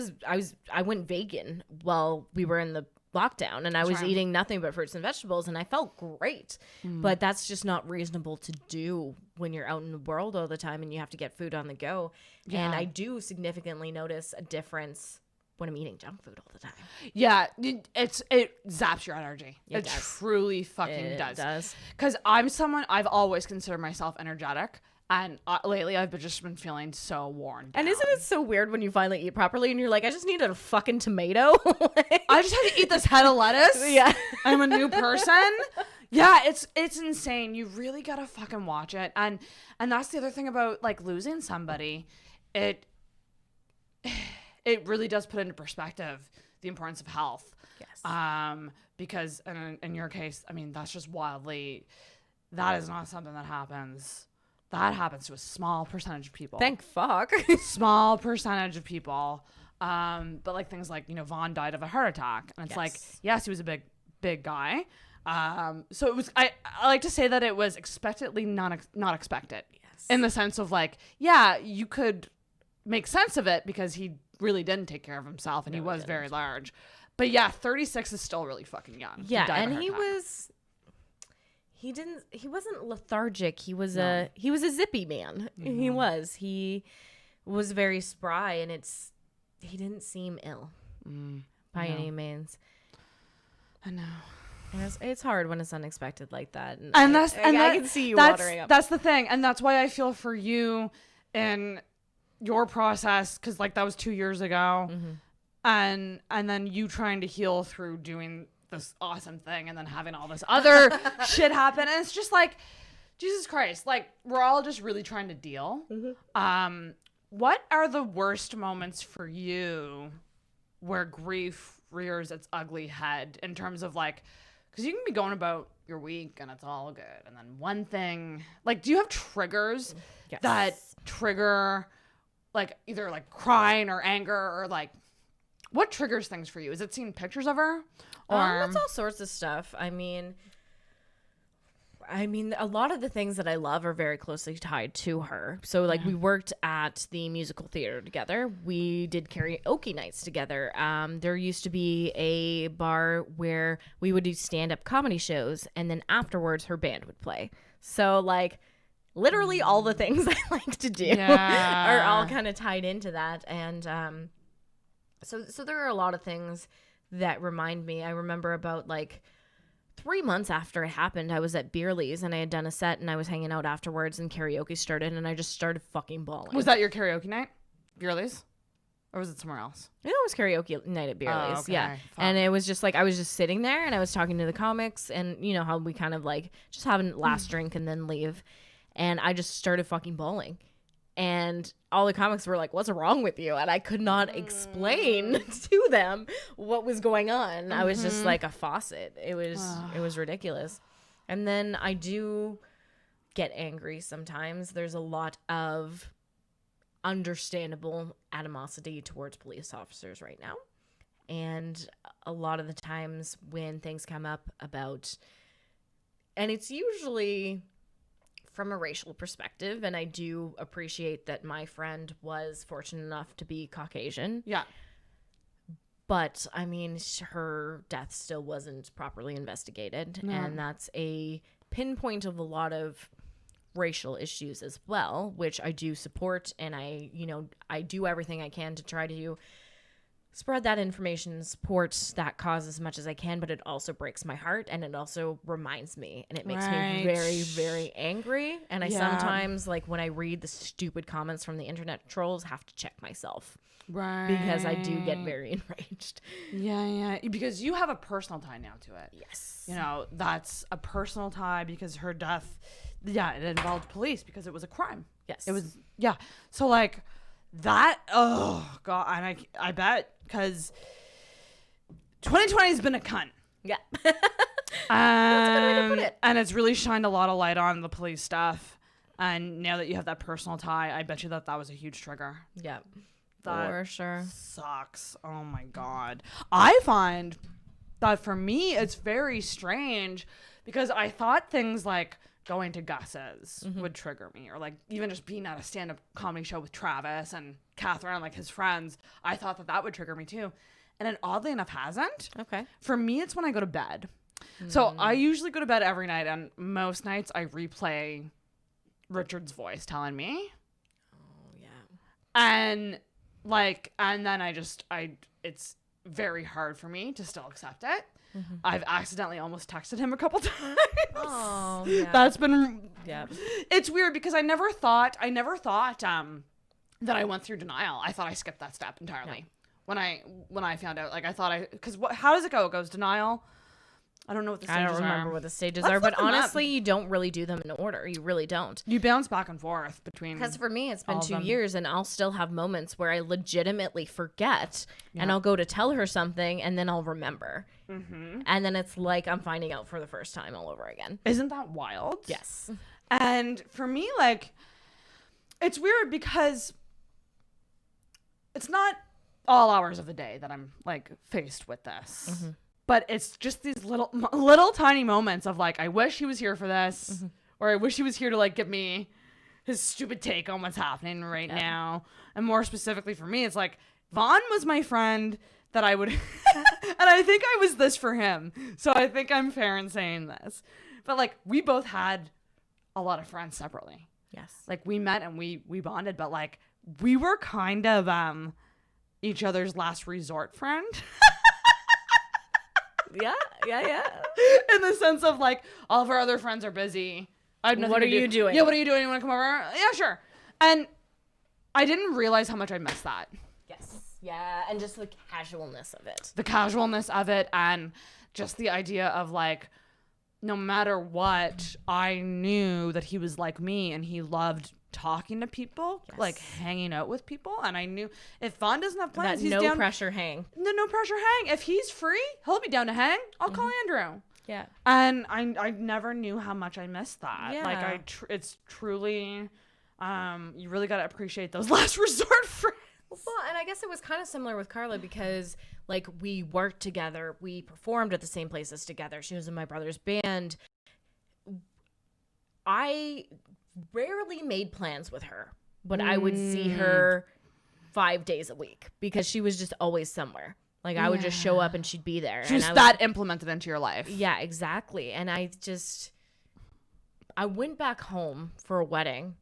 H: went vegan while we were in the lockdown, and I was eating nothing but fruits and vegetables, and I felt great. But that's just not reasonable to do when you're out in the world all the time and you have to get food on the go. Yeah. And I do significantly notice a difference when I'm eating junk food all the time.
J: Yeah, it zaps your energy. It
H: does.
J: Truly fucking does. Because I've always considered myself energetic. And lately, I've just been feeling so worn down.
H: And isn't it so weird when you finally eat properly and you're like, I just need a fucking tomato?
J: I just had to eat this head of lettuce.
H: Yeah.
J: I'm a new person. Yeah, it's insane. You really gotta fucking watch it. And that's the other thing about like losing somebody. It really does put into perspective the importance of health.
H: Yes.
J: Because in your case, I mean, that is not something that happens. That happens to a small percentage of people.
H: Thank fuck.
J: Small percentage of people. But like things like, you know, Vaughn died of a heart attack. And it's like, yes, he was a big guy. So it was, I like to say that it was expectedly not expected. Yes. In the sense of like, yeah, you could make sense of it because he really didn't take care of himself and he was very large. But yeah, 36 is still really fucking young.
H: Yeah, and he wasn't lethargic. He was a zippy man. Mm-hmm. He was very spry, and he didn't seem ill by any means.
J: I know.
H: It's hard when it's unexpected like that. And
J: I
H: can see you watering up.
J: That's the thing, and that's why I feel for you in your process, because like that was 2 years ago, and then you trying to heal through doing this awesome thing and then having all this other shit happen, and it's just like, Jesus Christ, like we're all just really trying to deal. What are the worst moments for you where grief rears its ugly head in terms of like, because you can be going about your week and it's all good, and then one thing, like, do you have triggers that trigger like either like crying or anger, or like what triggers things for you? Is it seeing pictures of her? Or
H: it's all sorts of stuff. I mean, a lot of the things that I love are very closely tied to her. So, like, we worked at the musical theater together. We did karaoke nights together. There used to be a bar where we would do stand-up comedy shows, and then afterwards, her band would play. So, like, literally all the things I like to do are all kind of tied into that. And so there are a lot of things that remind me. I remember about like 3 months after it happened, I was at Beerley's and I had done a set and I was hanging out afterwards and karaoke started and I just started fucking bawling.
J: Was that your karaoke night? Beerley's? Or was it somewhere else?
H: It was karaoke night at Beerley's.
J: Okay.
H: Yeah.
J: Fuck.
H: And it was just like, I was just sitting there and I was talking to the comics, and you know how we kind of like just have a last drink and then leave. And I just started fucking bawling. And all the comics were like, what's wrong with you? And I could not explain to them what was going on. I was just like a faucet. It was ridiculous. And then I do get angry sometimes. There's a lot of understandable animosity towards police officers right now. And a lot of the times when things come up about, and it's usually from a racial perspective, and I do appreciate that my friend was fortunate enough to be Caucasian.
J: Yeah.
H: But, I mean, her death still wasn't properly investigated, and that's a pinpoint of a lot of racial issues as well, which I do support, and I do everything I can to try to spread that information, support that cause as much as I can, but it also breaks my heart, and it also reminds me, and it makes me very, very angry. And I sometimes, like, when I read the stupid comments from the internet trolls, have to check myself.
J: Right.
H: Because I do get very enraged.
J: Yeah. Because you have a personal tie now to it.
H: Yes.
J: You know, that's a personal tie because her death, it involved police because it was a crime.
H: Yes.
J: It was, So, like, that, oh, God. And I bet because 2020 has been a cunt.
H: Yeah. That's a good way to put it.
J: And it's really shined a lot of light on the police stuff. And now that you have that personal tie, I bet you that was a huge trigger.
H: Yeah.
J: That
H: for sure.
J: Sucks. Oh my God. I find that for me, it's very strange because I thought things like going to Gus's would trigger me, or like even just being at a stand-up comedy show with Travis and Catherine, like his friends. I thought that would trigger me too. And it oddly enough hasn't.
H: Okay.
J: For me, it's when I go to bed. So I usually go to bed every night, and most nights I replay Richard's voice telling me.
H: Oh, yeah.
J: And then it's very hard for me to still accept it. I've accidentally almost texted him a couple times.
H: Oh, yeah.
J: That's been,
H: yeah.
J: It's weird because I never thought that I went through denial. I thought I skipped that step entirely.
H: No.
J: When I found out, like, I thought because how does it go? It goes denial. I don't know what the stages are.
H: I don't remember what the stages are, but honestly, you don't really do them in order. You really don't.
J: You bounce back and forth between.
H: Because for me, it's been 2 years, and I'll still have moments where I legitimately forget, and I'll go to tell her something, and then I'll remember. And then it's like I'm finding out for the first time all over again.
J: Isn't that wild?
H: Yes.
J: And for me, like, it's weird because it's not all hours of the day that I'm, like, faced with this. But it's just these little tiny moments of, like, I wish he was here for this, or I wish he was here to, like, give me his stupid take on what's happening right now. And more specifically for me, it's like, Vaughn was my friend that I would, and I think I was this for him. So I think I'm fair in saying this. But, like, we both had a lot of friends separately.
H: Yes.
J: Like, we met and we bonded, but, like, we were kind of each other's last resort friend.
H: Yeah.
J: In the sense of, like, all of our other friends are busy. I have nothing
H: What
J: to
H: are
J: do.
H: you doing?
J: Yeah, what are you doing? You want to come over? Yeah, sure. And I didn't realize how much I missed that.
H: Yes. Yeah, and just the casualness of it.
J: The casualness of it, and just the idea of, like, no matter what, I knew that he was like me and he loved talking to people, like hanging out with people. And I knew if Vaughn doesn't have plans, he's down.
H: No pressure hang.
J: No pressure hang. If he's free, he'll be down to hang. I'll call Andrew.
H: Yeah.
J: And I never knew how much I missed that.
H: Yeah.
J: Like, it's truly, you really got to appreciate those last resort friends.
H: Well, and I guess it was kind of similar with Carla because, like, we worked together. We performed at the same places together. She was in my brother's band. I rarely made plans with her, but I would see her 5 days a week because she was just always somewhere. Like, I would just show up and she'd be there.
J: She was that implemented into your life.
H: Yeah, exactly. And I went back home for a wedding,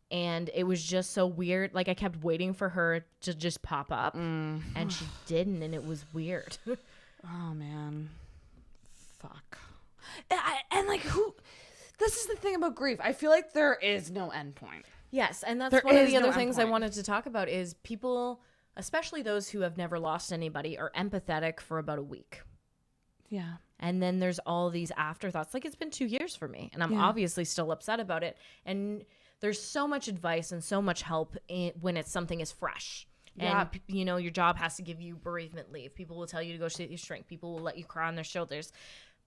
H: and it was just so weird. Like, I kept waiting for her to just pop up, and she didn't, and it was weird.
J: Oh, man. Fuck. And like, this is the thing about grief. I feel like there is no end point.
H: Yes, and that's one of the other things I wanted to talk about is people, especially those who have never lost anybody, are empathetic for about a week.
J: Yeah.
H: And then there's all these afterthoughts. Like, it's been 2 years for me, and I'm obviously still upset about it. And there's so much advice and so much help when it's something is fresh.
J: Yeah.
H: And, you know, your job has to give you bereavement leave. People will tell you to go see your shrink. People will let you cry on their shoulders.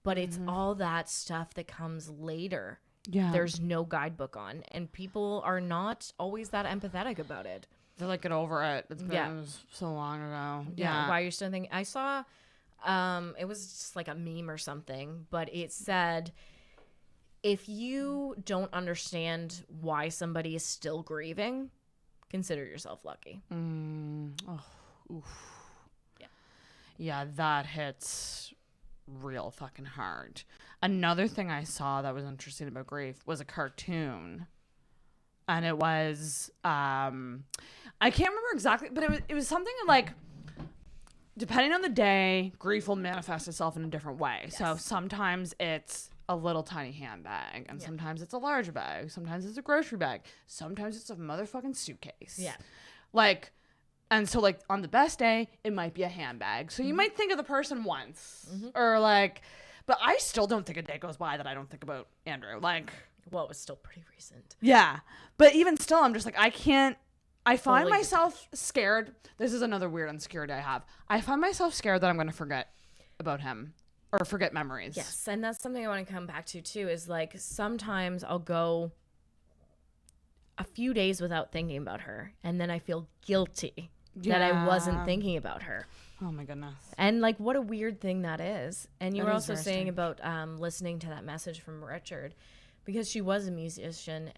H: But it's all that stuff that comes later.
J: Yeah.
H: There's no guidebook on. And people are not always that empathetic about it.
J: They're like, get over it. It's been so long ago. Yeah.
H: Why you're still thinking. I saw, it was just like a meme or something, but it said, if you don't understand why somebody is still grieving, consider yourself lucky.
J: Yeah, that hits real fucking hard. Another thing I saw that was interesting about grief was a cartoon. And it was, I can't remember exactly, but it was something like, depending on the day, grief will manifest itself in a different way. Yes. So sometimes it's a little tiny handbag, and sometimes it's a large bag. Sometimes it's a grocery bag. Sometimes it's a motherfucking suitcase.
H: Yeah.
J: Like, and so like on the best day, it might be a handbag. So you might think of the person once, or like, but I still don't think a day goes by that I don't think about Andrew. Like,
H: well, it was still pretty recent.
J: Yeah. But even still, I'm just like, I find
H: Fully
J: myself scared. This is another weird insecurity I have. I find myself scared that I'm going to forget about him or forget memories.
H: Yes. And that's something I want to come back to too, is like sometimes I'll go a few days without thinking about her, and then I feel guilty that I wasn't thinking about her.
J: Oh my goodness.
H: And like, what a weird thing that is. And you
J: That
H: were
J: is
H: also
J: very
H: saying
J: strange.
H: about listening to that message from Richard, because she was a musician.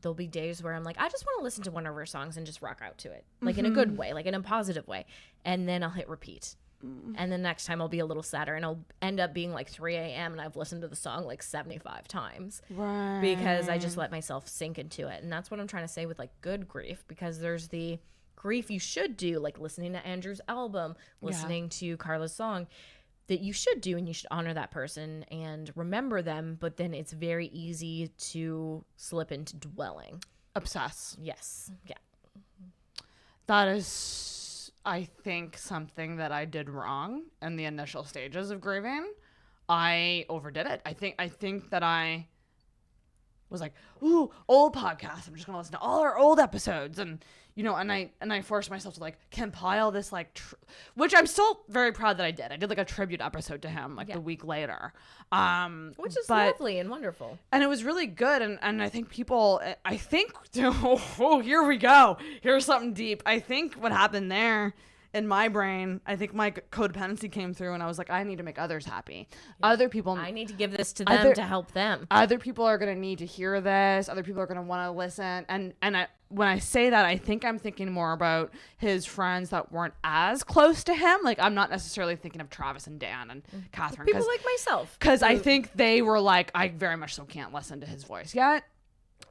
H: There'll be days where I'm like, I just want to listen to one of her songs and just rock out to it, like in a good way, like in a positive way. And then I'll hit repeat. And the next time I'll be a little sadder, and I'll end up being like 3 a.m. and I've listened to the song like 75 times.
J: Right.
H: Because I just let myself sink into it. And that's what I'm trying to say with like good grief, because there's the grief you should do, like listening to Andrew's album, listening to Carla's song, that you should do, and you should honor that person and remember them. But then it's very easy to slip into dwelling.
J: Obsess.
H: Yes. Yeah.
J: That is, I think, something that I did wrong in the initial stages of grieving. I overdid it. I think that I was like, ooh, old podcasts. I'm just gonna listen to all our old episodes, and you know, and I forced myself to like compile this like, which I'm still very proud that I did. I did like a tribute episode to him like the week later,
H: which is lovely and wonderful,
J: and it was really good. And I think people, oh, here we go. Here's something deep. I think what happened there in my brain, I think my codependency came through, and I was like, I need to make others happy. Yeah. Other people,
H: I need to give this to them to help them.
J: Other people are gonna need to hear this. Other people are gonna want to listen. And when I say that, I think I'm thinking more about his friends that weren't as close to him. Like, I'm not necessarily thinking of Travis and Dan and Catherine.
H: People like myself.
J: Because I think they were like, I very much so can't listen to his voice yet.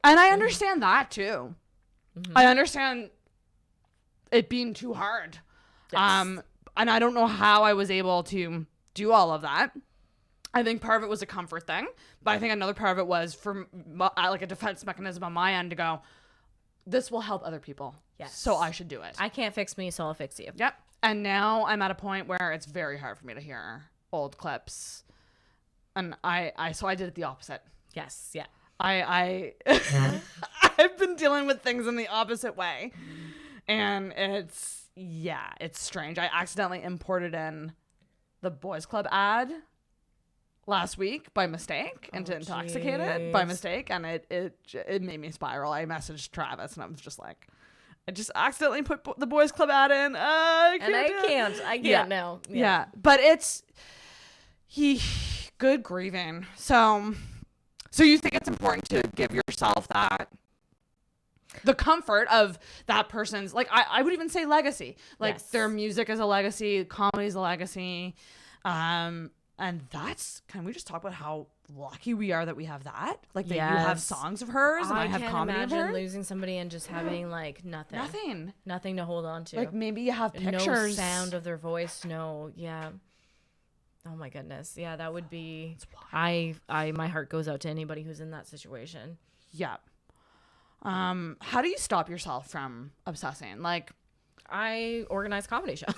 J: And I understand that too. I understand it being too hard. Yes. And I don't know how I was able to do all of that. I think part of it was a comfort thing, but I think another part of it was for like a defense mechanism on my end to go, this will help other people.
H: Yes.
J: So I should do it.
H: I can't fix me, so I'll fix you.
J: Yep. And now I'm at a point where it's very hard for me to hear old clips. And so I did it the opposite.
H: Yes. Yeah.
J: I've been dealing with things in the opposite way. And it's strange. I accidentally imported in the Boys Club ad last week by mistake into Intoxicated by mistake, and it made me spiral. I messaged Travis, and I was just like, I just accidentally put the Boys Club ad in. I can't now. Yeah. But it's good grieving. So you think it's important to give yourself that, the comfort of that person's, like, I would even say legacy. Like, their music is a legacy, comedy is a legacy. And that's, can we just talk about how lucky we are that we have that? Like, that you have songs of hers and I have comedy of hers. I can't imagine
H: losing somebody and just having, like, nothing to hold on to.
J: Like, maybe you have pictures.
H: No sound of their voice, oh my goodness. Yeah, that would be, my heart goes out to anybody who's in that situation.
J: Yeah. How do you stop yourself from obsessing? Like,
H: I organize comedy shows.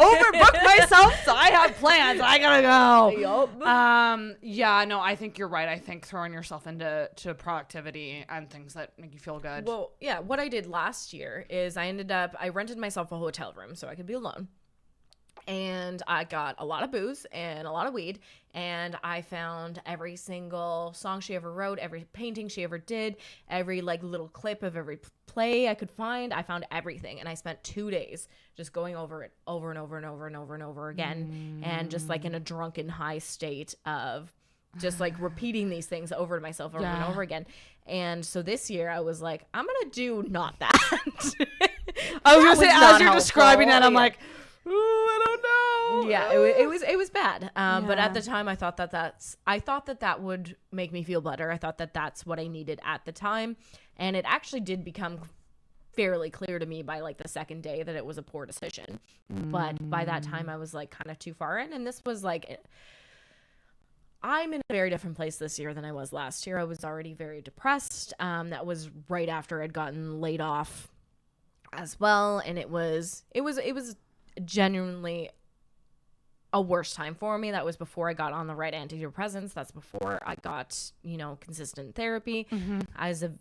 J: overbooked myself, so I have plans. I gotta go.
H: Yup.
J: Yeah, no, I think you're right. I think throwing yourself into productivity and things that make you feel good.
H: Well, yeah, what I did last year is I rented myself a hotel room so I could be alone. And I got a lot of booze and a lot of weed, and I found every single song she ever wrote, every painting she ever did, every like little clip of every play I could find. I found everything, and I spent 2 days just going over it over and over and over and over and over again, and just like in a drunken high state of just like repeating these things over to myself over and over again. And so this year I was like, I'm gonna do not that.
J: I was gonna say, as you're describing it, I'm like, ooh, I don't know.
H: Yeah, it was bad. But at the time, I thought that would make me feel better. I thought that that's what I needed at the time, and it actually did become fairly clear to me by like the second day that it was a poor decision. But by that time, I was like kind of too far in, and this was like, I'm in a very different place this year than I was last year. I was already very depressed. That was right after I'd gotten laid off as well, and it was genuinely a worse time for me. That was before I got on the right antidepressants. That's before I got, consistent therapy. I was a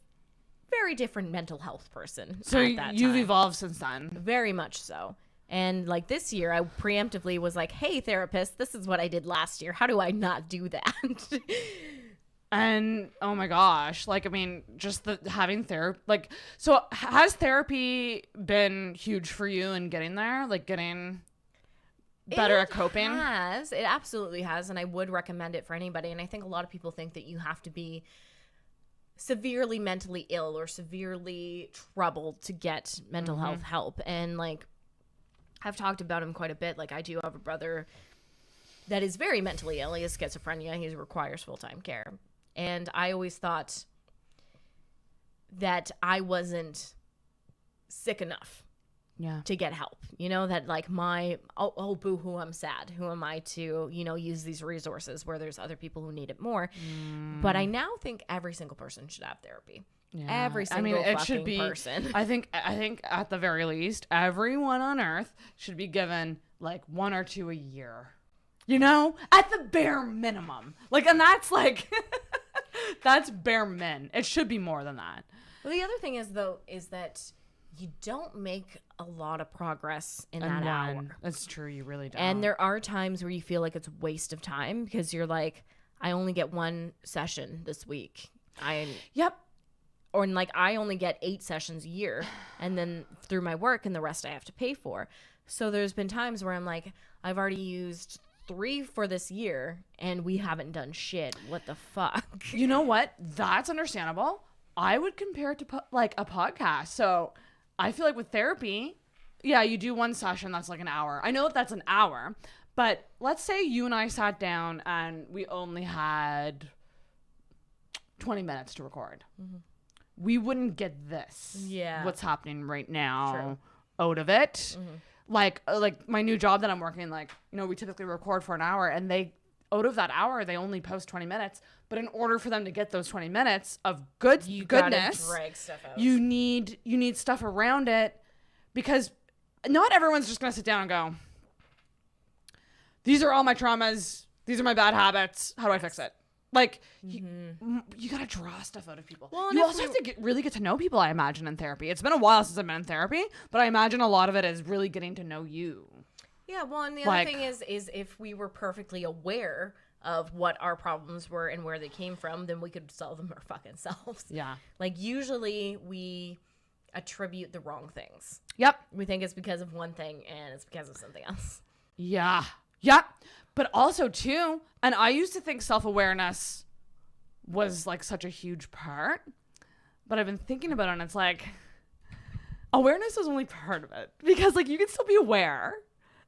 H: very different mental health person.
J: So
H: at that
J: you've
H: time.
J: evolved since then.
H: Very much so. And like this year, I preemptively was like, hey, therapist, this is what I did last year. How do I not do that?
J: And oh my gosh, like, I mean, just having therapy, like, so has therapy been huge for you in getting there? Like getting better at coping?
H: It absolutely has. And I would recommend it for anybody. And I think a lot of people think that you have to be severely mentally ill or severely troubled to get mental health help. And like, I've talked about him quite a bit. Like, I do have a brother that is very mentally ill. He has schizophrenia. He requires full-time care. And I always thought that I wasn't sick enough to get help. That like oh, boo-hoo, I'm sad. Who am I to, use these resources where there's other people who need it more? But I now think every single person should have therapy. Yeah. Every single
J: it
H: fucking
J: should be,
H: person.
J: I think at the very least, everyone on earth should be given like 1 or 2 a year. At the bare minimum. Like, and that's like, that's bare min. It should be more than that.
H: Well, the other thing is that you don't make a lot of progress in that hour.
J: That's true. You really don't.
H: And there are times where you feel like it's a waste of time because you're like, I only get 1 session this week. Or like I only get 8 sessions a year, and then through my work, and the rest I have to pay for. So there's been times where I'm like, I've already used 3 for this year, and we haven't done shit. What the fuck?
J: You know what? That's understandable. I would compare it to like a podcast. So I feel like with therapy, yeah, you do 1 session that's like an hour. I know that's an hour, but let's say you and I sat down and we only had 20 minutes to record. We wouldn't get this. Yeah. What's happening right now out of it. Like my new job that I'm working, like, we typically record for an hour, and out of that hour, they only post 20 minutes. But in order for them to get those 20 minutes of goodness,
H: gotta drag stuff out.
J: you need stuff around it, because not everyone's just going to sit down and go, these are all my traumas. These are my bad habits. How do I fix it? Like, you gotta draw stuff out of people. Well, you also have to really get to know people, I imagine, in therapy. It's been a while since I've been in therapy, but I imagine a lot of it is really getting to know you.
H: Yeah, well, and the other thing is if we were perfectly aware of what our problems were and where they came from, then we could solve them our fucking selves.
J: Yeah.
H: Like, usually we attribute the wrong things.
J: Yep.
H: We think it's because of one thing, and it's because of something else.
J: Yeah. Yep. But also, too, and I used to think self-awareness was, like, such a huge part. But I've been thinking about it, and it's like, awareness is only part of it. Because, like, you can still be aware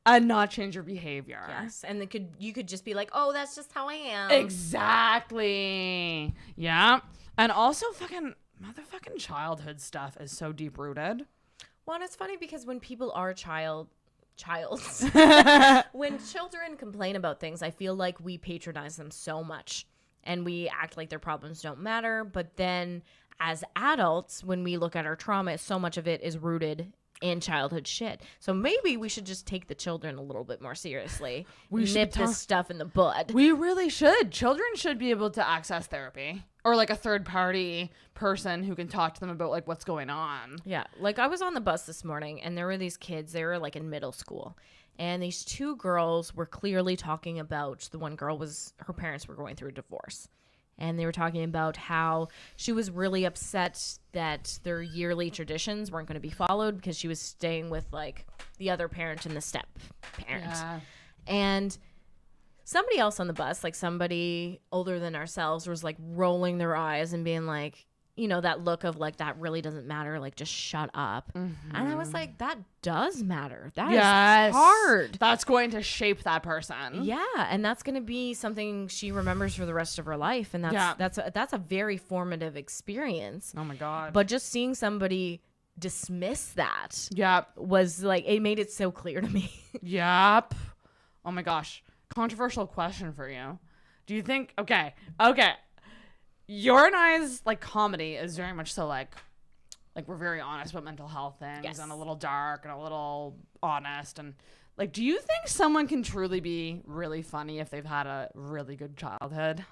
J: and not change your behavior.
H: Yes, and you could just be like, oh, that's just how I am.
J: Exactly. Yeah. And also, motherfucking childhood stuff is so deep-rooted.
H: Well, and it's funny because when people are when children complain about things, I feel like we patronize them so much and we act like their problems don't matter. But then as adults, when we look at our trauma, so much of it is rooted and childhood shit. So maybe we should just take the children a little bit more seriously.
J: We should
H: nip this stuff in the bud.
J: We really should. Children should be able to access therapy, or like a third party person who can talk to them about like what's going on.
H: Yeah. Like I was on the bus this morning and there were these kids, they were like in middle school. And these two girls were clearly talking about, the one girl was, her parents were going through a divorce. And they were talking about how she was really upset that their yearly traditions weren't going to be followed because she was staying with like the other parent and the step parent.
J: Yeah.
H: And somebody else on the bus, like somebody older than ourselves, was like rolling their eyes and being like, you know, that look of like, that really doesn't matter. Like, just shut up. Mm-hmm. And I was like, that does matter. That is hard.
J: That's going to shape that person.
H: Yeah. And that's going to be something she remembers for the rest of her life. And that's a very formative experience.
J: Oh my God.
H: But just seeing somebody dismiss that
J: Yep.
H: was like, it made it so clear to me.
J: Yep. Oh my gosh. Controversial question for you. Do you think, okay. Your and I's like comedy is very much so like we're very honest about mental health things and a little dark and a little honest, and like, do you think someone can truly be really funny if they've had a really good childhood?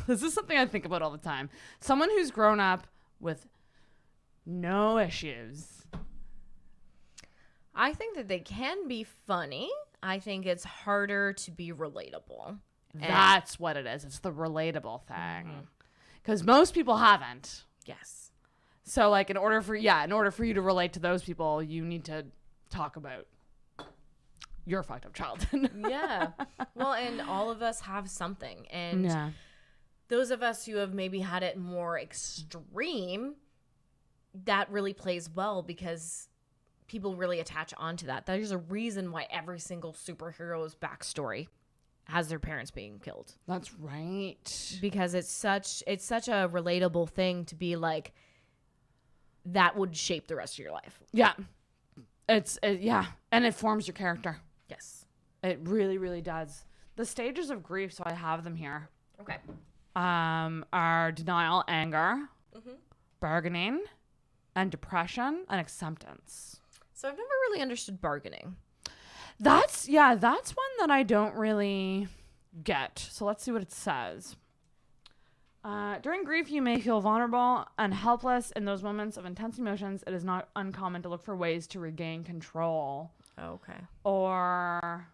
J: This is something I think about all the time. Someone who's grown up with no issues.
H: I think that they can be funny. I think it's harder to be relatable.
J: That's what it is. It's the relatable thing. Because most people haven't.
H: Yes.
J: So like in order for you to relate to those people, you need to talk about your fucked up childhood.
H: Yeah. Well, and all of us have something. And those of us who have maybe had it more extreme, that really plays well because people really attach onto that. There's a reason why every single superhero's backstory has their parents being killed.
J: That's right.
H: Because it's such a relatable thing to be like, that would shape the rest of your life.
J: Yeah. And it forms your character.
H: Yes.
J: It really, really does. The stages of grief, so I have them here.
H: Okay.
J: Are denial, anger, bargaining, and depression, and acceptance.
H: So I've never really understood bargaining.
J: That's one that I don't really get. So let's see what it says. During grief, you may feel vulnerable and helpless. In those moments of intense emotions, it is not uncommon to look for ways to regain control.
H: Okay.
J: Or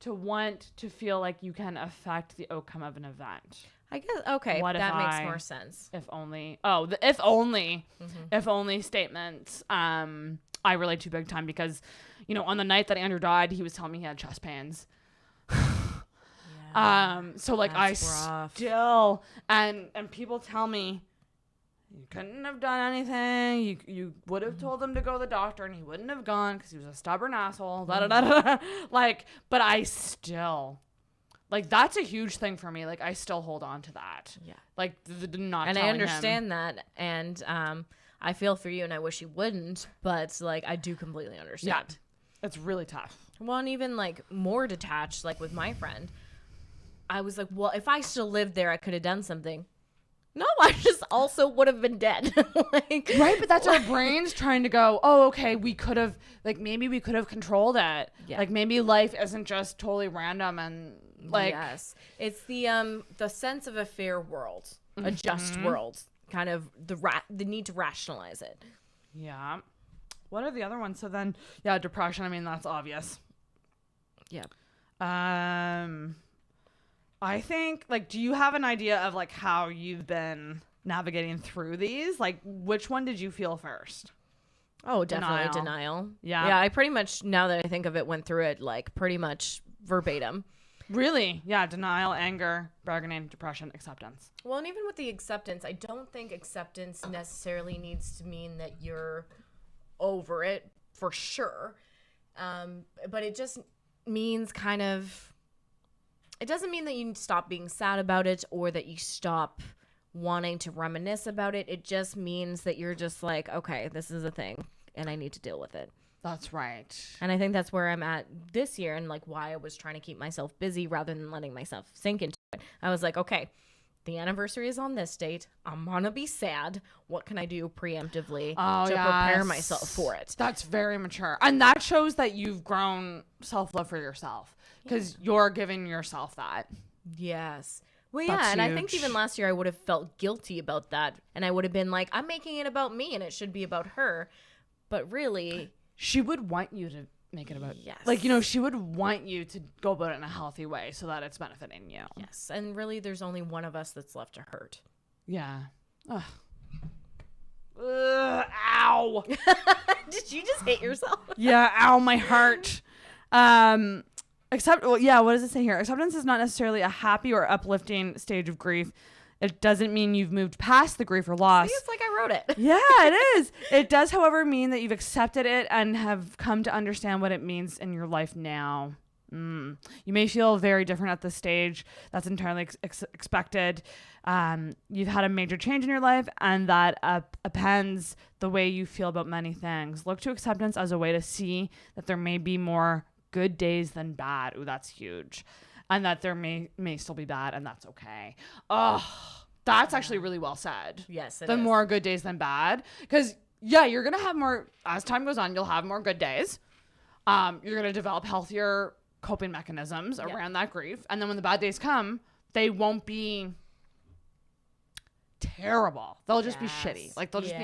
J: to want to feel like you can affect the outcome of an event.
H: I guess, okay, that makes more sense.
J: If only. Oh, the if only statements. I relate to big time because, you know, on the night that Andrew died, he was telling me he had chest pains. So like still, and people tell me you couldn't have done anything. You would have told him to go to the doctor and he wouldn't have gone because he was a stubborn asshole. Like, but I still, like, that's a huge thing for me. Like, I still hold on to that. Yeah. Like, not.
H: And I understand that, and I feel for you, and I wish you wouldn't, but like, I do completely understand.
J: Yeah. It's really tough.
H: Well, and even like more detached, like with my friend, I was like, well, if I still lived there, I could have done something. No, I just also would have been dead. Like,
J: right, but that's our brains trying to go, oh, okay, we could have, like, maybe we could have controlled it. Yeah. Like, maybe life isn't just totally random and, like...
H: Yes. It's the sense of a fair world, a just world, kind of the need to rationalize it.
J: Yeah. What are the other ones? So then, yeah, depression, I mean, that's obvious.
H: Yeah.
J: I think, like, do you have an idea of, like, how you've been navigating through these? Like, which one did you feel first?
H: Oh, definitely denial.
J: Yeah.
H: Yeah, I pretty much, now that I think of it, went through it, like, pretty much verbatim.
J: Really? Yeah, denial, anger, bargaining, depression, acceptance.
H: Well, and even with the acceptance, I don't think acceptance necessarily needs to mean that you're over it, for sure. But it just means kind of... It doesn't mean that you stop being sad about it or that you stop wanting to reminisce about it. It just means that you're just like, okay, this is a thing and I need to deal with it.
J: That's right.
H: And I think that's where I'm at this year and like why I was trying to keep myself busy rather than letting myself sink into it. I was like, okay, the anniversary is on this date. I'm gonna be sad. What can I do preemptively
J: Oh,
H: to
J: yes.
H: prepare myself for it?
J: That's very mature. And that shows that you've grown self-love for yourself because you're giving yourself that.
H: Yes. Well,
J: That's
H: yeah, and I think
J: huge.
H: even last year I would have felt guilty about that, and I would have been like, I'm making it about me, and it should be about her. But really,
J: She would want you to make it about
H: Yes.
J: like, you know, she would want you to go about it in a healthy way so that it's benefiting you.
H: yes, and really, there's only one of us that's left to hurt.
J: Yeah. Ugh. Ow.
H: Did you just hit yourself?
J: Yeah, ow, my heart. What does it say here? Acceptance is not necessarily a happy or uplifting stage of grief. It doesn't mean you've moved past the grief or loss.
H: See, it's like I wrote it.
J: Yeah, it is. It does, however, mean that you've accepted it and have come to understand what it means in your life now. You may feel very different at this stage. That's entirely expected. You've had a major change in your life, and that appends the way you feel about many things. Look to acceptance as a way to see that there may be more good days than bad. Ooh, that's huge. And that there may still be bad, and that's okay. Oh, that's actually really well said.
H: Yes, it
J: The
H: is.
J: more good days than bad. Because, yeah, you're going to have more, as time goes on, you'll have more good days. You're going to develop healthier coping mechanisms around that grief. And then when the bad days come, they won't be terrible. They'll just be shitty. Like, they'll just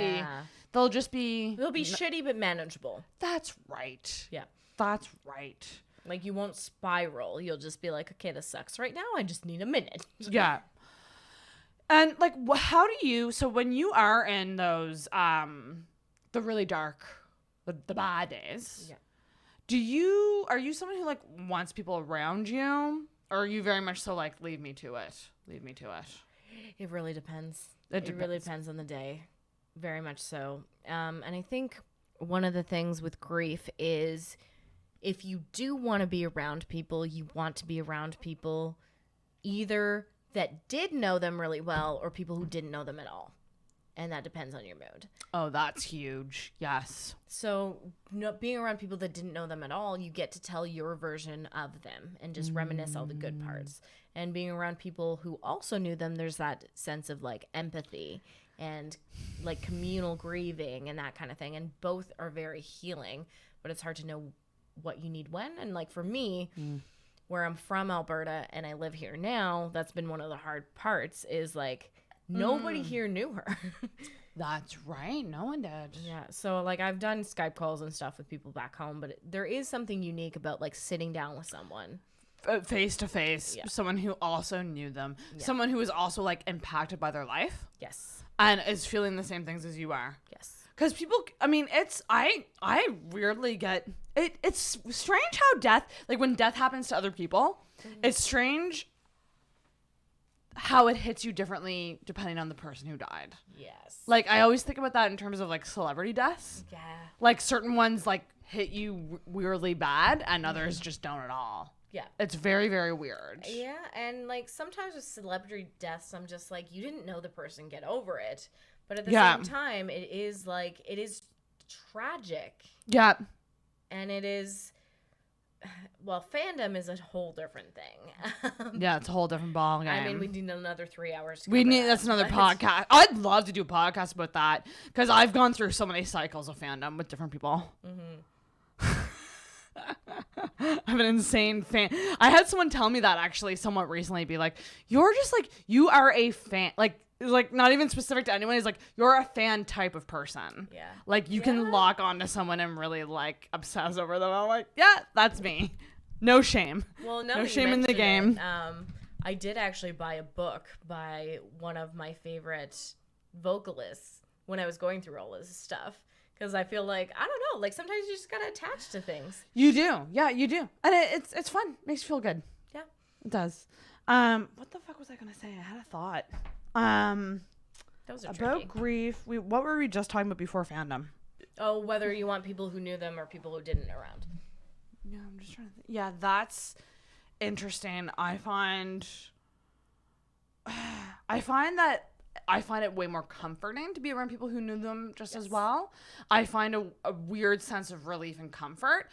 J: be
H: They'll be shitty but manageable.
J: That's right.
H: Yeah.
J: That's right.
H: Like, you won't spiral. You'll just be like, okay, this sucks right now. I just need a minute.
J: Yeah. And like, how do you, so when you are in those, the really dark, the bad days, are you someone who like wants people around you? Or are you very much so like, leave me to it.
H: It really depends.
J: It
H: really depends on the day. Very much so. And I think one of the things with grief is if you do want to be around people, you want to be around people either that did know them really well or people who didn't know them at all. And that depends on your mood.
J: Oh, that's huge. Yes.
H: So being around people that didn't know them at all, you get to tell your version of them and just reminisce all the good parts. And being around people who also knew them, there's that sense of like empathy and like communal grieving and that kind of thing. And both are very healing, but it's hard to know what you need when. And like for me, where I'm from Alberta and I live here now, that's been one of the hard parts is like nobody here knew her.
J: That's right. No one did.
H: Yeah. So like I've done Skype calls and stuff with people back home, but there is something unique about like sitting down with someone.
J: Face to face, someone who also knew them, someone who was also like impacted by their life.
H: Yes.
J: And is feeling the same things as you are.
H: Yes.
J: Because people, I mean, I weirdly get, it's strange how death, like when death happens to other people, it's strange how it hits you differently depending on the person who died.
H: Yes.
J: Like, I always think about that in terms of like celebrity deaths.
H: Yeah.
J: Like certain ones like hit you weirdly bad and others just don't at all.
H: Yeah.
J: It's very, very weird.
H: Yeah, and like sometimes with celebrity deaths, I'm just like, you didn't know the person, get over it. But at the same time, it is tragic.
J: Yeah.
H: And it is, well, fandom is a whole different thing.
J: Yeah, it's a whole different ball game.
H: I mean, we need another 3 hours to
J: That's another podcast. I'd love to do a podcast about that because I've gone through so many cycles of fandom with different people. I'm an insane fan. I had someone tell me that actually somewhat recently, be like, you're just like, you are a fan, like not even specific to anyone. It's like, you're a fan type of person. Yeah. Like you can lock onto someone and really like obsess over them. I'm like, yeah, that's me. No shame.
H: Well,
J: no shame in the game.
H: I did actually buy a book by one of my favorite vocalists when I was going through all this stuff. Because I feel like, I don't know, like sometimes you just gotta attach to things.
J: You do. Yeah, you do. And it's fun. Makes you feel good.
H: Yeah.
J: It does. What the fuck was I gonna say? I had a thought.
H: Those are
J: about
H: tricky.
J: grief. What were we just talking about before fandom?
H: Oh, whether you want people who knew them or people who didn't around.
J: No, I'm just trying to think. Yeah, that's interesting. I find it way more comforting to be around people who knew them just as well. I find a weird sense of relief and comfort.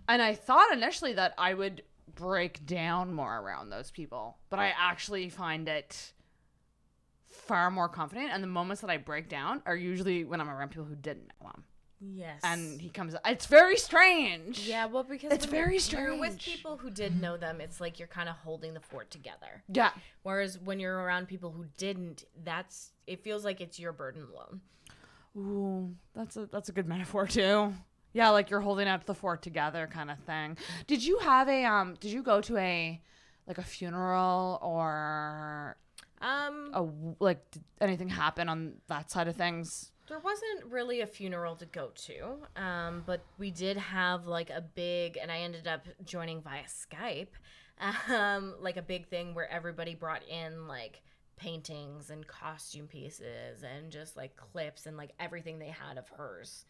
J: And I thought initially that I would break down more around those people, but I actually find it far more confident, and the moments that I break down are usually when I'm around people who didn't know him.
H: Yes.
J: And he comes, it's very strange.
H: Yeah, well, because
J: it's very
H: you're
J: strange.
H: with people who did know them, it's like you're kind of holding the fort together.
J: Yeah.
H: Whereas when you're around people who didn't, it feels like it's your burden alone.
J: Ooh, that's a good metaphor too. Yeah, like you're holding out the fort together kind of thing. Did you have did you go to a funeral or did anything happen on that side of things?
H: There wasn't really a funeral to go to, but we did have like a big, and I ended up joining via Skype, like a big thing where everybody brought in like paintings and costume pieces and just like clips and like everything they had of hers.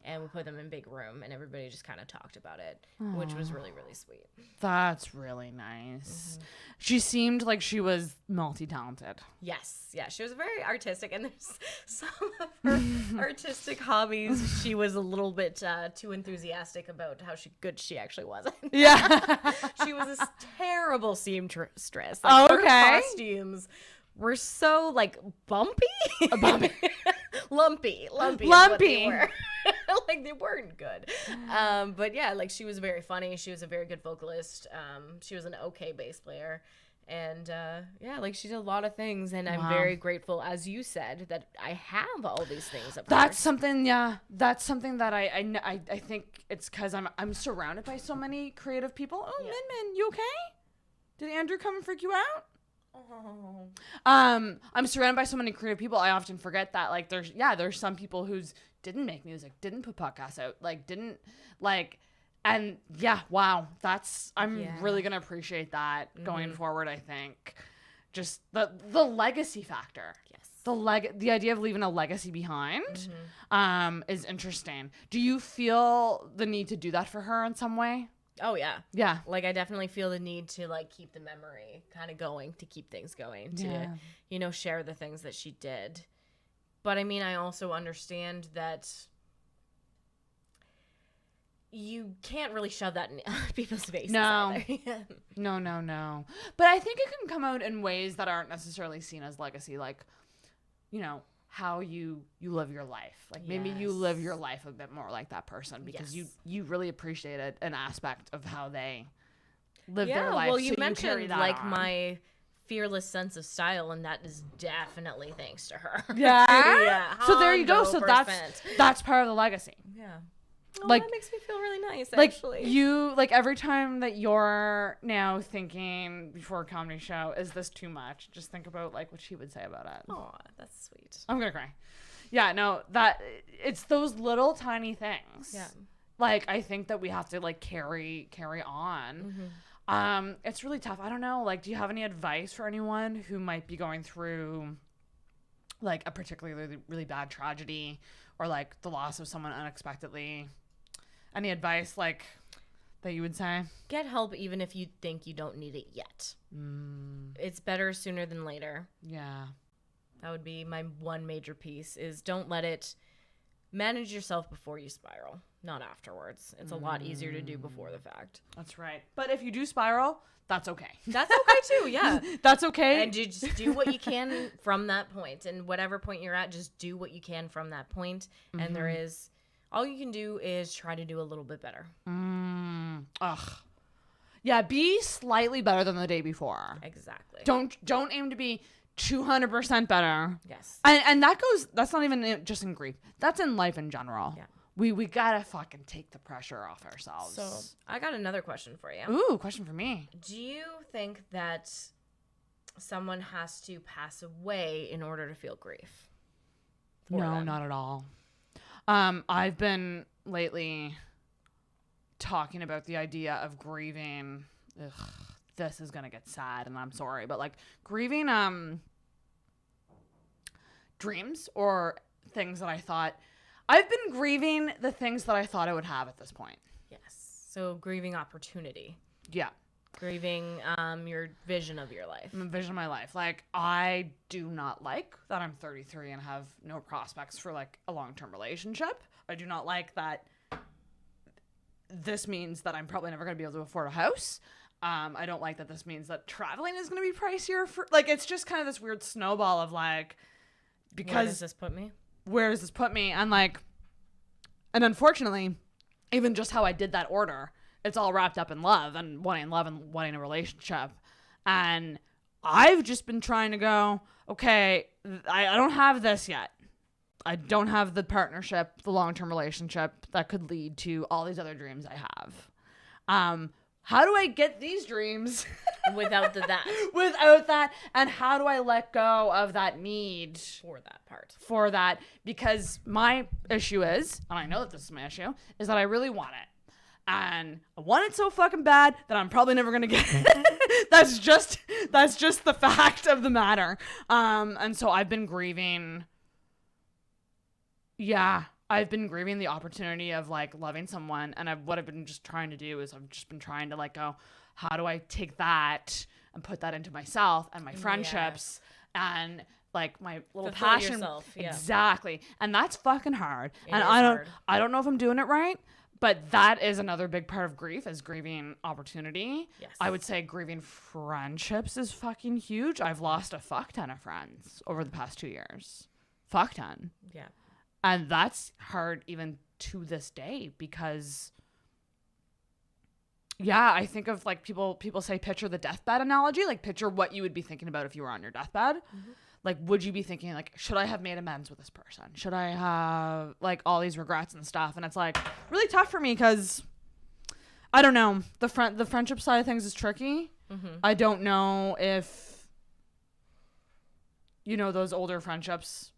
H: And we put them in a big room, and everybody just kind of talked about it, which was really, really sweet.
J: That's really nice. Mm-hmm. She seemed like she was multi-talented.
H: Yes. Yeah. She was very artistic, and there's some of her artistic hobbies. She was a little bit too enthusiastic about how good she actually was.
J: Yeah.
H: She was a terrible seamstress.
J: Like,
H: her costumes were so like bumpy. Lumpy is what they were. Like they weren't good. But yeah, like she was very funny. She was a very good vocalist. She was an okay bass player. And yeah, like she did a lot of things, and I'm very grateful, as you said, that I have all these things of
J: That's
H: hers.
J: something that I think it's because I'm surrounded by so many creative people. Oh, yeah. Min, you okay? Did Andrew come and freak you out?
H: Oh.
J: I'm surrounded by so many creative people. I often forget that like there's some people who's didn't make music, didn't put podcasts out, like didn't like, and yeah, wow, I'm really gonna appreciate that going forward. I think just the legacy factor. Yes. The idea of leaving a legacy behind is interesting. Do you feel the need to do that for her in some way?
H: Oh, yeah.
J: Yeah.
H: Like, I definitely feel the need to, like, keep the memory kind of going, to keep things going, to, share the things that she did. But, I mean, I also understand that you can't really shove that in people's faces.
J: No.
H: Either.
J: No. But I think it can come out in ways that aren't necessarily seen as legacy, like, how you live your life. Like maybe you live your life a bit more like that person because you really appreciated an aspect of how they live their life.
H: Well, you
J: so
H: mentioned
J: you that
H: like
J: on.
H: My fearless sense of style, and that is definitely thanks to her.
J: Yeah.
H: Yeah.
J: So there you go. So
H: 100%.
J: that's part of the legacy.
H: Yeah. Oh,
J: like,
H: that makes me feel really nice,
J: like
H: actually.
J: You, like every time that you're now thinking before a comedy show, is this too much? Just think about like what she would say about it.
H: Oh, that's sweet.
J: I'm gonna cry. Yeah, no, it's those little tiny things.
H: Yeah.
J: Like I think that we have to like carry on. Mm-hmm. It's really tough. I don't know. Like, do you have any advice for anyone who might be going through like a particularly really bad tragedy or like the loss of someone unexpectedly? Any advice like that you would say?
H: Get help even if you think you don't need it yet. It's better sooner than later.
J: Yeah.
H: That would be my one major piece is don't let it manage yourself before you spiral, not afterwards. It's a lot easier to do before the fact.
J: That's right. But if you do spiral, that's okay.
H: That's okay too, yeah.
J: That's okay.
H: And you just do what you can from that point. And whatever point you're at, just do what you can from that point. And there is, all you can do is try to do a little bit better.
J: Ugh. Yeah, be slightly better than the day before.
H: Exactly.
J: Don't aim to be 200% better.
H: Yes.
J: And that's not even just in grief. That's in life in general.
H: Yeah.
J: We gotta fucking take the pressure off ourselves.
H: So I got another question for you.
J: Ooh, question for me.
H: Do you think that someone has to pass away in order to feel grief?
J: No, not at all. I've been lately talking about the idea of grieving. Ugh, this is gonna get sad, and I'm sorry, but like grieving dreams or things that I thought. I've been grieving the things that I thought I would have at this point.
H: Yes. So grieving opportunity.
J: Yeah.
H: Grieving your vision of your life.
J: Vision of my life. Like, I do not like that I'm 33 and have no prospects for like a long-term relationship. I do not like that this means that I'm probably never going to be able to afford a house. I don't like that this means that traveling is going to be pricier for, like, it's just kind of this weird snowball of like, because
H: where does this put me?
J: Where does this put me? And like, and unfortunately, even just how I did that order, it's all wrapped up in love and wanting a relationship. And I've just been trying to go, okay, I don't have this yet. I don't have the partnership, the long-term relationship that could lead to all these other dreams I have. How do I get these dreams
H: without that?
J: Without that, and how do I let go of that need
H: for that part? For
J: that, because my issue is, and I know that this is my issue, is that I really want it. And I want it so fucking bad that I'm probably never gonna get it. That's just the fact of the matter. And so I've been grieving. Yeah, I've been grieving the opportunity of like loving someone, and what I've been just trying to do is I've just been trying to like go, how do I take that and put that into myself and my friendships and like my little
H: fulfill
J: passion.
H: Yourself, yeah.
J: Exactly, and that's fucking hard.
H: It
J: and
H: is
J: I don't know if I'm doing it right. But that is another big part of grief, is grieving opportunity.
H: Yes.
J: I would say grieving friendships is fucking huge. I've lost a fuck ton of friends over the past 2 years. Fuck ton.
H: Yeah.
J: And that's hard even to this day because, yeah, I think of like people say picture the deathbed analogy, like picture what you would be thinking about if you were on your deathbed. Mm-hmm. Like, would you be thinking, like, should I have made amends with this person? Should I have, like, all these regrets and stuff? And it's, like, really tough for me because, I don't know. The friendship side of things is tricky. Mm-hmm. I don't know if, you know, those older friendships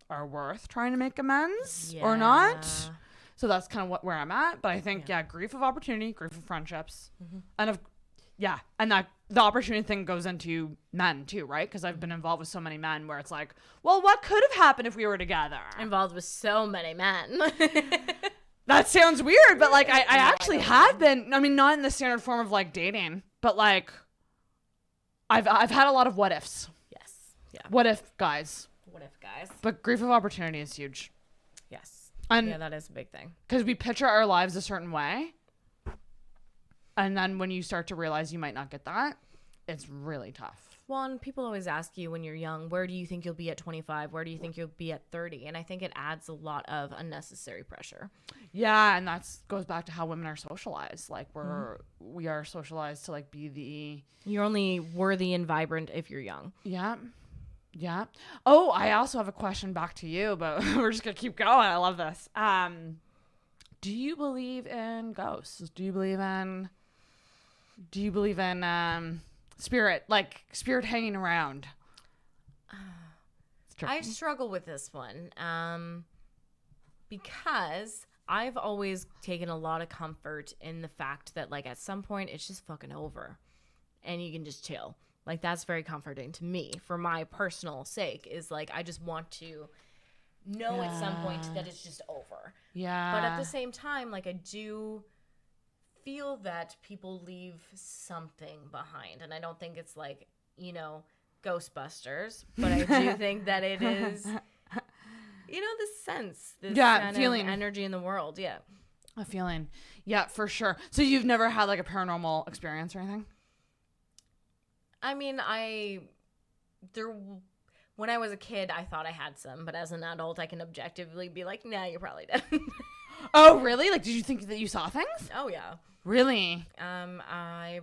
J: are worth trying to make amends or not. So that's kind of where I'm at. But I think, grief of opportunity, grief of friendships. Mm-hmm. And that the opportunity thing goes into men too, right? Because I've been involved with so many men where it's like, well, what could have happened if we were together?
H: Involved with so many men.
J: That sounds weird, but like I actually have been. I mean, not in the standard form of like dating, but like I've had a lot of what ifs.
H: Yes. Yeah.
J: What if guys?
H: What if guys?
J: But grief of opportunity is huge.
H: Yes.
J: And
H: yeah, that is a big thing.
J: Because we picture our lives a certain way. And then when you start to realize you might not get that, it's really tough.
H: Well, and people always ask you when you're young, where do you think you'll be at 25? Where do you think you'll be at 30? And I think it adds a lot of unnecessary pressure.
J: Yeah, and that goes back to how women are socialized. Like we are socialized to like be the...
H: You're only worthy and vibrant if you're young.
J: Yeah. Yeah. Oh, I also have a question back to you, but we're just going to keep going. I love this. Do you believe in ghosts? Do you believe in spirit, like spirit hanging around?
H: I struggle with this one because I've always taken a lot of comfort in the fact that like at some point it's just fucking over and you can just chill. Like that's very comforting to me for my personal sake, is like I just want to know at some point that it's just over.
J: Yeah.
H: But at the same time, like I do feel that people leave something behind, and I don't think it's like, you know, Ghostbusters, but I do think that it is, you know, this sense, this kind
J: feeling,
H: of energy in the world. Yeah.
J: A feeling. Yeah, for sure. So you've never had like a paranormal experience or anything?
H: I mean, when I was a kid, I thought I had some, but as an adult, I can objectively be like, nah, you probably didn't.
J: Oh, really? Like, did you think that you saw things?
H: Oh, yeah.
J: Really?
H: I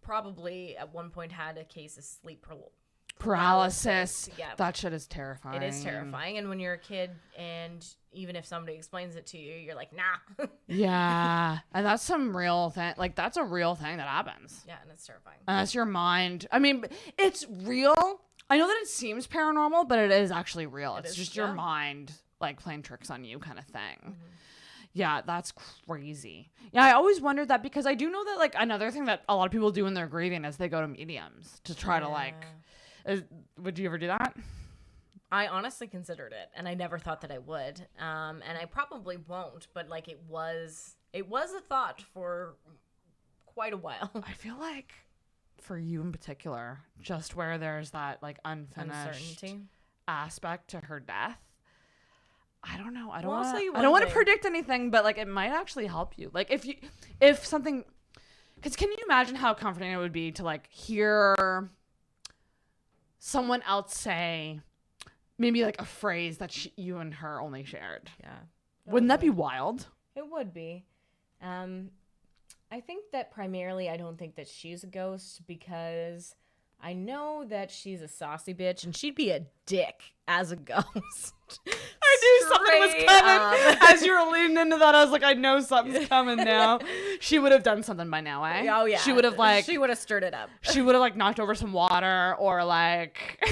H: probably at one point had a case of sleep
J: paralysis.
H: Yeah.
J: That shit is terrifying.
H: It is terrifying. And when you're a kid, and even if somebody explains it to you, you're like, nah.
J: Yeah. And that's some real thing. Like, that's a real thing that happens.
H: Yeah, and it's terrifying.
J: And that's your mind. I mean, it's real. I know that it seems paranormal, but it is actually real. It's just your mind, like, playing tricks on you kind of thing. Mm-hmm. Yeah, that's crazy. Yeah, I always wondered that because I do know that, like, another thing that a lot of people do when they're grieving is they go to mediums to try to, like... would you ever do that?
H: I honestly considered it, and I never thought that I would. And I probably won't, but, like, it was a thought for quite a while.
J: I feel like... for you in particular, just where there's that like unfinished aspect to her death. I don't know. I don't want to predict anything, but like it might actually help you. Like if something, Because can you imagine how comforting it would be to like hear someone else say maybe like a phrase that you and her only shared?
H: Yeah.
J: Wouldn't that be wild?
H: It would be. I think that primarily I don't think that she's a ghost because I know that she's a saucy bitch and she'd be a dick as a ghost.
J: I knew something was coming. As you were leaning into that, I was like, I know something's coming now. She would have done something by now, eh?
H: Oh, yeah.
J: She would have
H: stirred it up.
J: She would have like knocked over some water or like...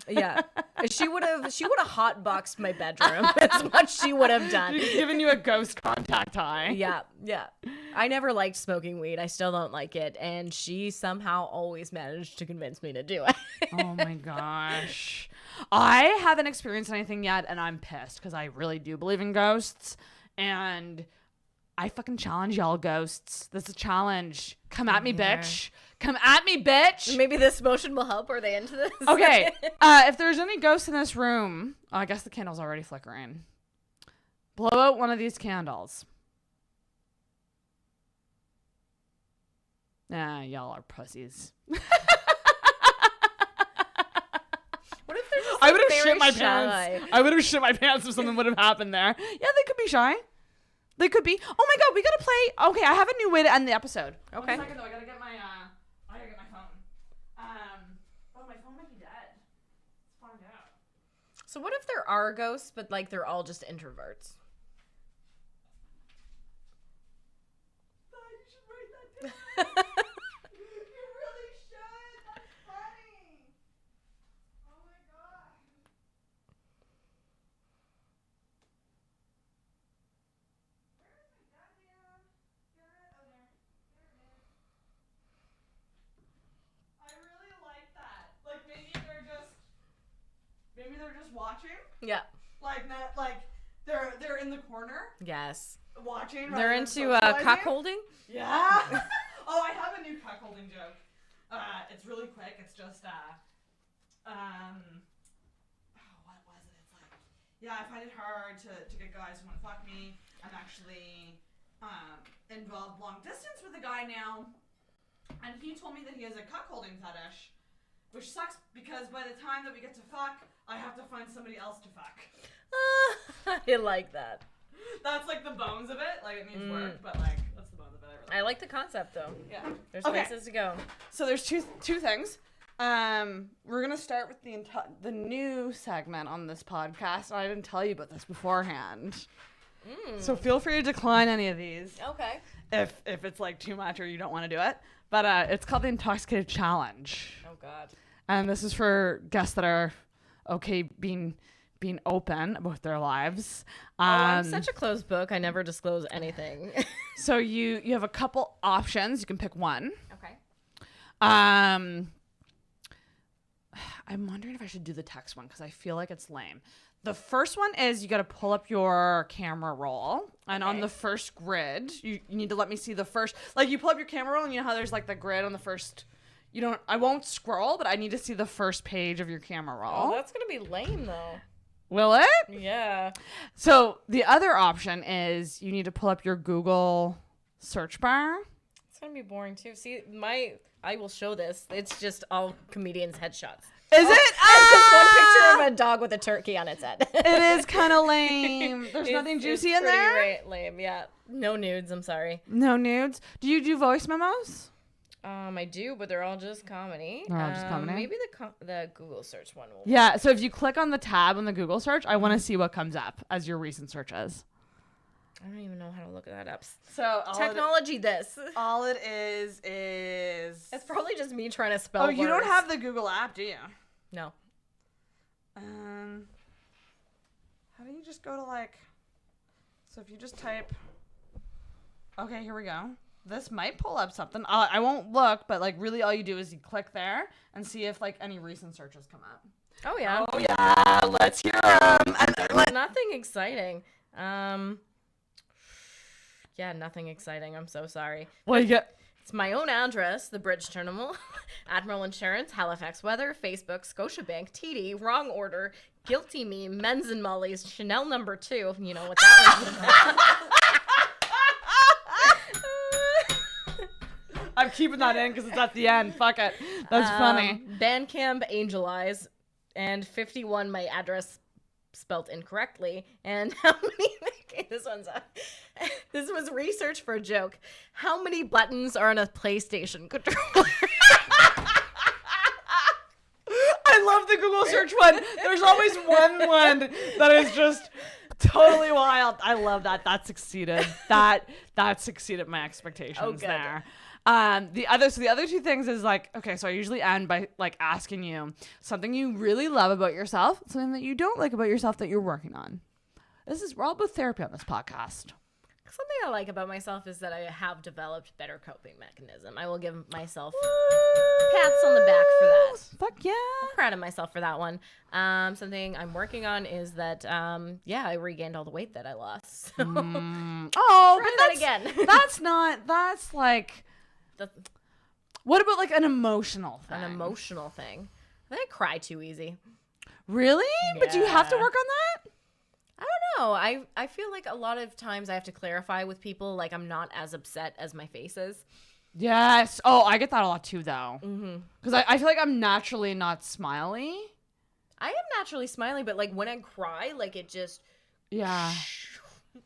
H: Yeah. She would have hotboxed my bedroom. That's what she would have done.
J: Given you a ghost contact high.
H: Yeah. I never liked smoking weed. I still don't like it. And she somehow always managed to convince me to do it.
J: Oh my gosh. I haven't experienced anything yet, and I'm pissed because I really do believe in ghosts. And I fucking challenge y'all ghosts. This is a challenge. Come at me, bitch. Come at me, bitch.
H: Maybe this motion will help. Are they into this?
J: Okay. If there's any ghosts in this room, I guess the candle's already flickering. Blow out one of these candles. Nah, y'all are pussies.
H: What if they're just
J: I would have
H: very
J: shit my
H: shy?
J: pants. I would have shit my pants if something would have happened there. Yeah, they could be shy. They could be. Oh my god, we gotta play. Okay, I have a new way to end the episode.
H: Okay.
J: 1 second though, I gotta get my phone. Oh, my phone might be dead. Let's find out.
H: So what if there are ghosts, but like they're all just introverts?
J: You should write that down. You really should. That's funny. Oh my god. Where is my goddamn? Oh, there. There it is. I really like that. Like maybe they're just watching.
H: Yeah.
J: Like not like they're in the corner
H: Yes.
J: watching.
H: They're
J: rather than
H: into
J: socializing.
H: cuckolding?
J: Yeah. Oh, I have a new cuckolding joke. It's really quick. It's just what was it? It's like, yeah, I find it hard to get guys who want to fuck me. I'm actually involved long distance with a guy now, and he told me that he has a cuckolding fetish, which sucks because by the time that we get to fuck, I have to find somebody else to fuck.
H: I like that.
J: That's like the bones of it. Like it needs work, but like that's the bones of it.
H: I like the concept though.
J: Yeah.
H: There's
J: Okay.
H: places to go.
J: So there's two things. We're gonna start with the new segment on this podcast. I didn't tell you about this beforehand, so feel free to decline any of these
H: Okay.
J: if it's like too much or you don't want to do it. But it's called the Intoxicated Challenge,
H: Oh God.
J: and this is for guests that are okay being open about their lives.
H: I'm such a closed book. I never disclose anything.
J: So you have a couple options. You can pick one.
H: Okay.
J: I'm wondering if I should do the text one because I feel like it's lame. The first one is you got to pull up your camera roll, and on the first grid, you need to let me see the first. Like you pull up your camera roll, and you know how there's like the grid on the first. You don't. I won't scroll, but I need to see the first page of your camera roll.
H: Oh, that's gonna be lame though.
J: Will it?
H: Yeah.
J: So the other option is you need to pull up your Google search bar.
H: It's gonna be boring too. See, I will show this. It's just all comedians' headshots.
J: Is it?
H: It's just one picture of a dog with a turkey on its head.
J: It is kind of lame. There's nothing juicy in there.
H: Lame, yeah. No nudes. I'm sorry.
J: No nudes. Do you do voice memos?
H: I do, but they're all just comedy.
J: They're all just comedy?
H: Maybe the Google search one will.
J: Yeah. So if you click on the tab on the Google search, I want to see what comes up as your recent searches.
H: I don't even know how to look that up.
J: So
H: Technology.
J: All it is.
H: It's probably just me trying to spell.
J: Oh, you don't
H: words.
J: have the Google app, do you?
H: No.
J: How do you just go to like? So if you just type. Okay, here we go. This might pull up something. I won't look, but like really all you do is you click there and see if like any recent searches come up.
H: Oh yeah.
J: Oh yeah, let's hear them.
H: Nothing exciting. Yeah, nothing exciting. I'm so sorry.
J: What you get?
H: It's my own address, the Bridge Terminal, Admiral Insurance, Halifax Weather, Facebook, Scotiabank, TD, Wrong Order, Guilty Me, Men's and Molly's, Chanel No. 2. You know what that was about.
J: I'm keeping that in because it's at the end. Fuck it. That's funny.
H: Bandcamp Angel Eyes, and 51 my address spelt incorrectly. And how many? Okay, this was research for a joke. How many buttons are on a PlayStation controller?
J: I love the Google search one. There's always one that is just totally wild. I love that. That succeeded. That succeeded my expectations there. The other two things is like, okay, so I usually end by like asking you something you really love about yourself, something that you don't like about yourself that you're working on. We're all about therapy on this podcast.
H: Something I like about myself is that I have developed better coping mechanism. I will give myself pats on the back for that.
J: Fuck yeah.
H: I'm proud of myself for that one. Something I'm working on is that, I regained all the weight that I lost. So try that again.
J: That's like, what about like an emotional thing?
H: An emotional thing. I think I cry too easy.
J: Really? Yeah. But do you have to work on that?
H: I don't know. I feel like a lot of times I have to clarify with people, like I'm not as upset as my face is.
J: Yes. Oh, I get that a lot too, though. Because I feel like I'm naturally not smiley.
H: I am naturally smiley, but like when I cry, like it just...
J: Yeah,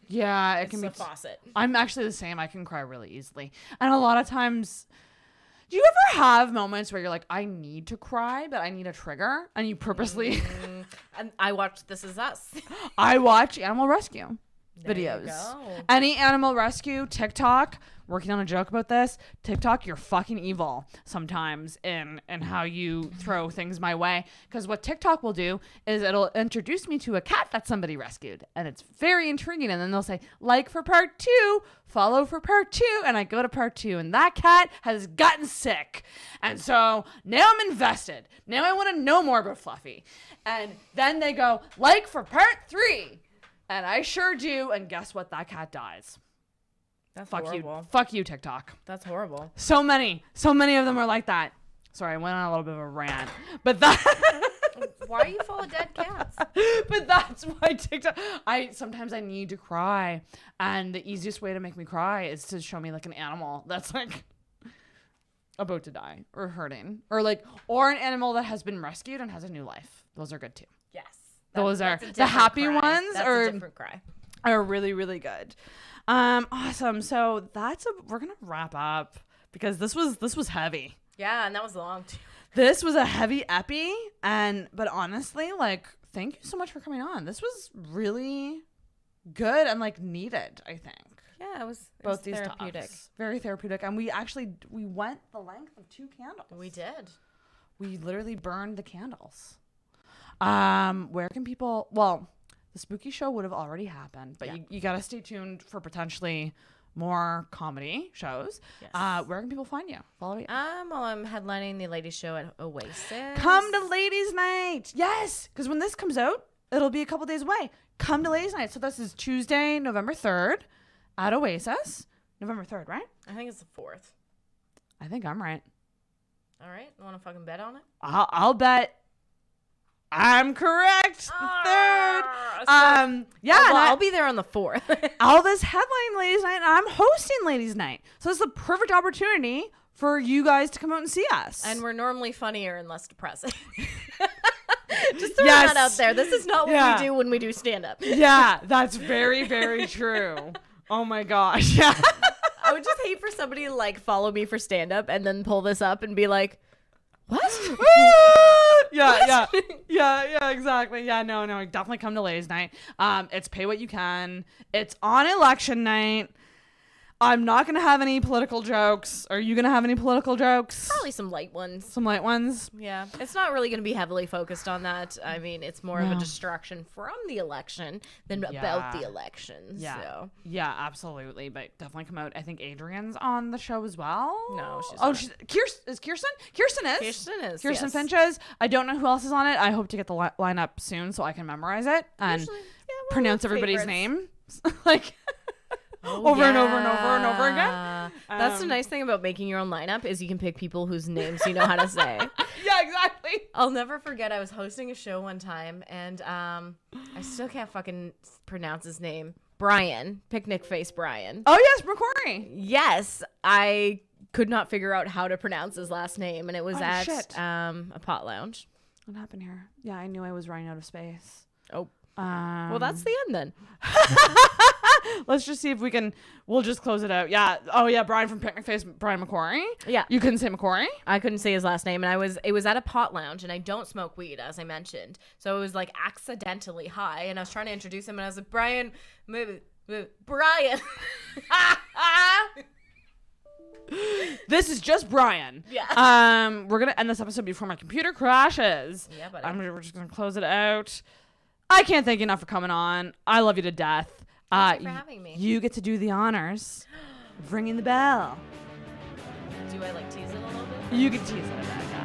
J: it can be...
H: It's a faucet.
J: I'm actually the same. I can cry really easily. And a lot of times... Do you ever have moments where you're like, I need to cry, but I need a trigger? And you purposely...
H: And I watched This Is Us.
J: I watch animal rescue
H: There
J: videos.
H: you go.
J: Any animal rescue, TikTok, working on a joke about this. TikTok, you're fucking evil sometimes in how you throw things my way. Because what TikTok will do is it'll introduce me to a cat that somebody rescued. And it's very intriguing. And then they'll say, like for part 2, follow for part 2. And I go to part 2 and that cat has gotten sick. And so now I'm invested. Now I want to know more about Fluffy. And then they go, like for part 3. And I sure do. And guess what? That cat dies.
H: That's
J: Fuck
H: horrible.
J: you. Fuck you, TikTok.
H: That's horrible.
J: So many of them are like that. Sorry, I went on a little bit of a rant. But that...
H: Why are you full of dead cats?
J: But that's why TikTok... Sometimes I need to cry. And the easiest way to make me cry is to show me like an animal that's like about to die or hurting. Or an animal that has been rescued and has a new life. Those are good too.
H: Yes.
J: Those are the happy
H: cry.
J: ones.
H: That's
J: are
H: a different cry.
J: Are really, really good. Awesome. So we're gonna wrap up because this was heavy.
H: Yeah, and that was long too.
J: This was a heavy epi, but honestly, like, thank you so much for coming on. This was really good and like needed, I think.
H: Yeah, it was
J: both these
H: therapeutic.
J: Talks. Very therapeutic. And we went the length of 2 candles.
H: We did.
J: We literally burned the candles. Where can people, well, the spooky show would have already happened, but you got to stay tuned for potentially more comedy shows. Yes. Where can people find you? Follow you.
H: Well, I'm headlining the ladies show at Oasis.
J: Come to ladies night. Yes. Because when this comes out, it'll be a couple days away. Come to ladies night. So this is Tuesday, November 3rd at Oasis. November 3rd, right?
H: I think it's the 4th.
J: I think I'm right.
H: All right. You want to fucking bet on it?
J: I'll bet I'm correct. Third.
H: I'll be there on the 4th.
J: Alva's headline ladies night, and I'm hosting ladies night. So it's the perfect opportunity for you guys to come out and see us.
H: And we're normally funnier and less depressing. Just throwing that out there. This is not what we do when we do stand-up.
J: Yeah, that's very, very true. Oh my gosh. Yeah.
H: I would just hate for somebody to like follow me for stand-up and then pull this up and be like, what?
J: Yeah, exactly. Yeah, no, definitely come to ladies night. It's pay what you can. It's on election night. I'm not going to have any political jokes. Are you going to have any political jokes?
H: Probably some light ones.
J: Some light ones?
H: Yeah. It's not really going to be heavily focused on that. I mean, it's more of a distraction from the election than about the election.
J: Yeah.
H: So.
J: Yeah, absolutely. But definitely come out. I think Adrian's on the show as well.
H: No, she's
J: not.
H: Kirsten is.
J: Kirsten Finches. I don't know who else is on it. I hope to get the lineup soon so I can memorize it and pronounce everybody's name. Like... over and over and over and over again.
H: That's the nice thing about making your own lineup is you can pick people whose names you know how to say.
J: Yeah, exactly.
H: I'll never forget. I was hosting a show one time, and I still can't fucking pronounce his name. Brian, Picnic Face Brian.
J: Oh yes, McQuarrie.
H: Yes, I could not figure out how to pronounce his last name, and it was at a pot lounge.
J: What happened here? Yeah, I knew I was running out of space.
H: Oh. Well, that's the end then.
J: Let's just see if we can. We'll just close it out. Yeah. Oh yeah, Brian from Picnic Face, Brian McQuarrie.
H: Yeah.
J: You couldn't say McQuarrie?
H: I couldn't say his last name, and it was at a pot lounge, and I don't smoke weed, as I mentioned, so it was like accidentally high, and I was trying to introduce him, and I was like, Brian.
J: This is just Brian.
H: Yeah.
J: We're gonna end this episode before my computer crashes.
H: Yeah, buddy.
J: We're just gonna close it out. I can't thank you enough for coming on. I love you to death.
H: Thank you for having me.
J: You get to do the honors. Ringing the bell.
H: Do I like tease it a little bit?
J: You can tease it a bit, yeah.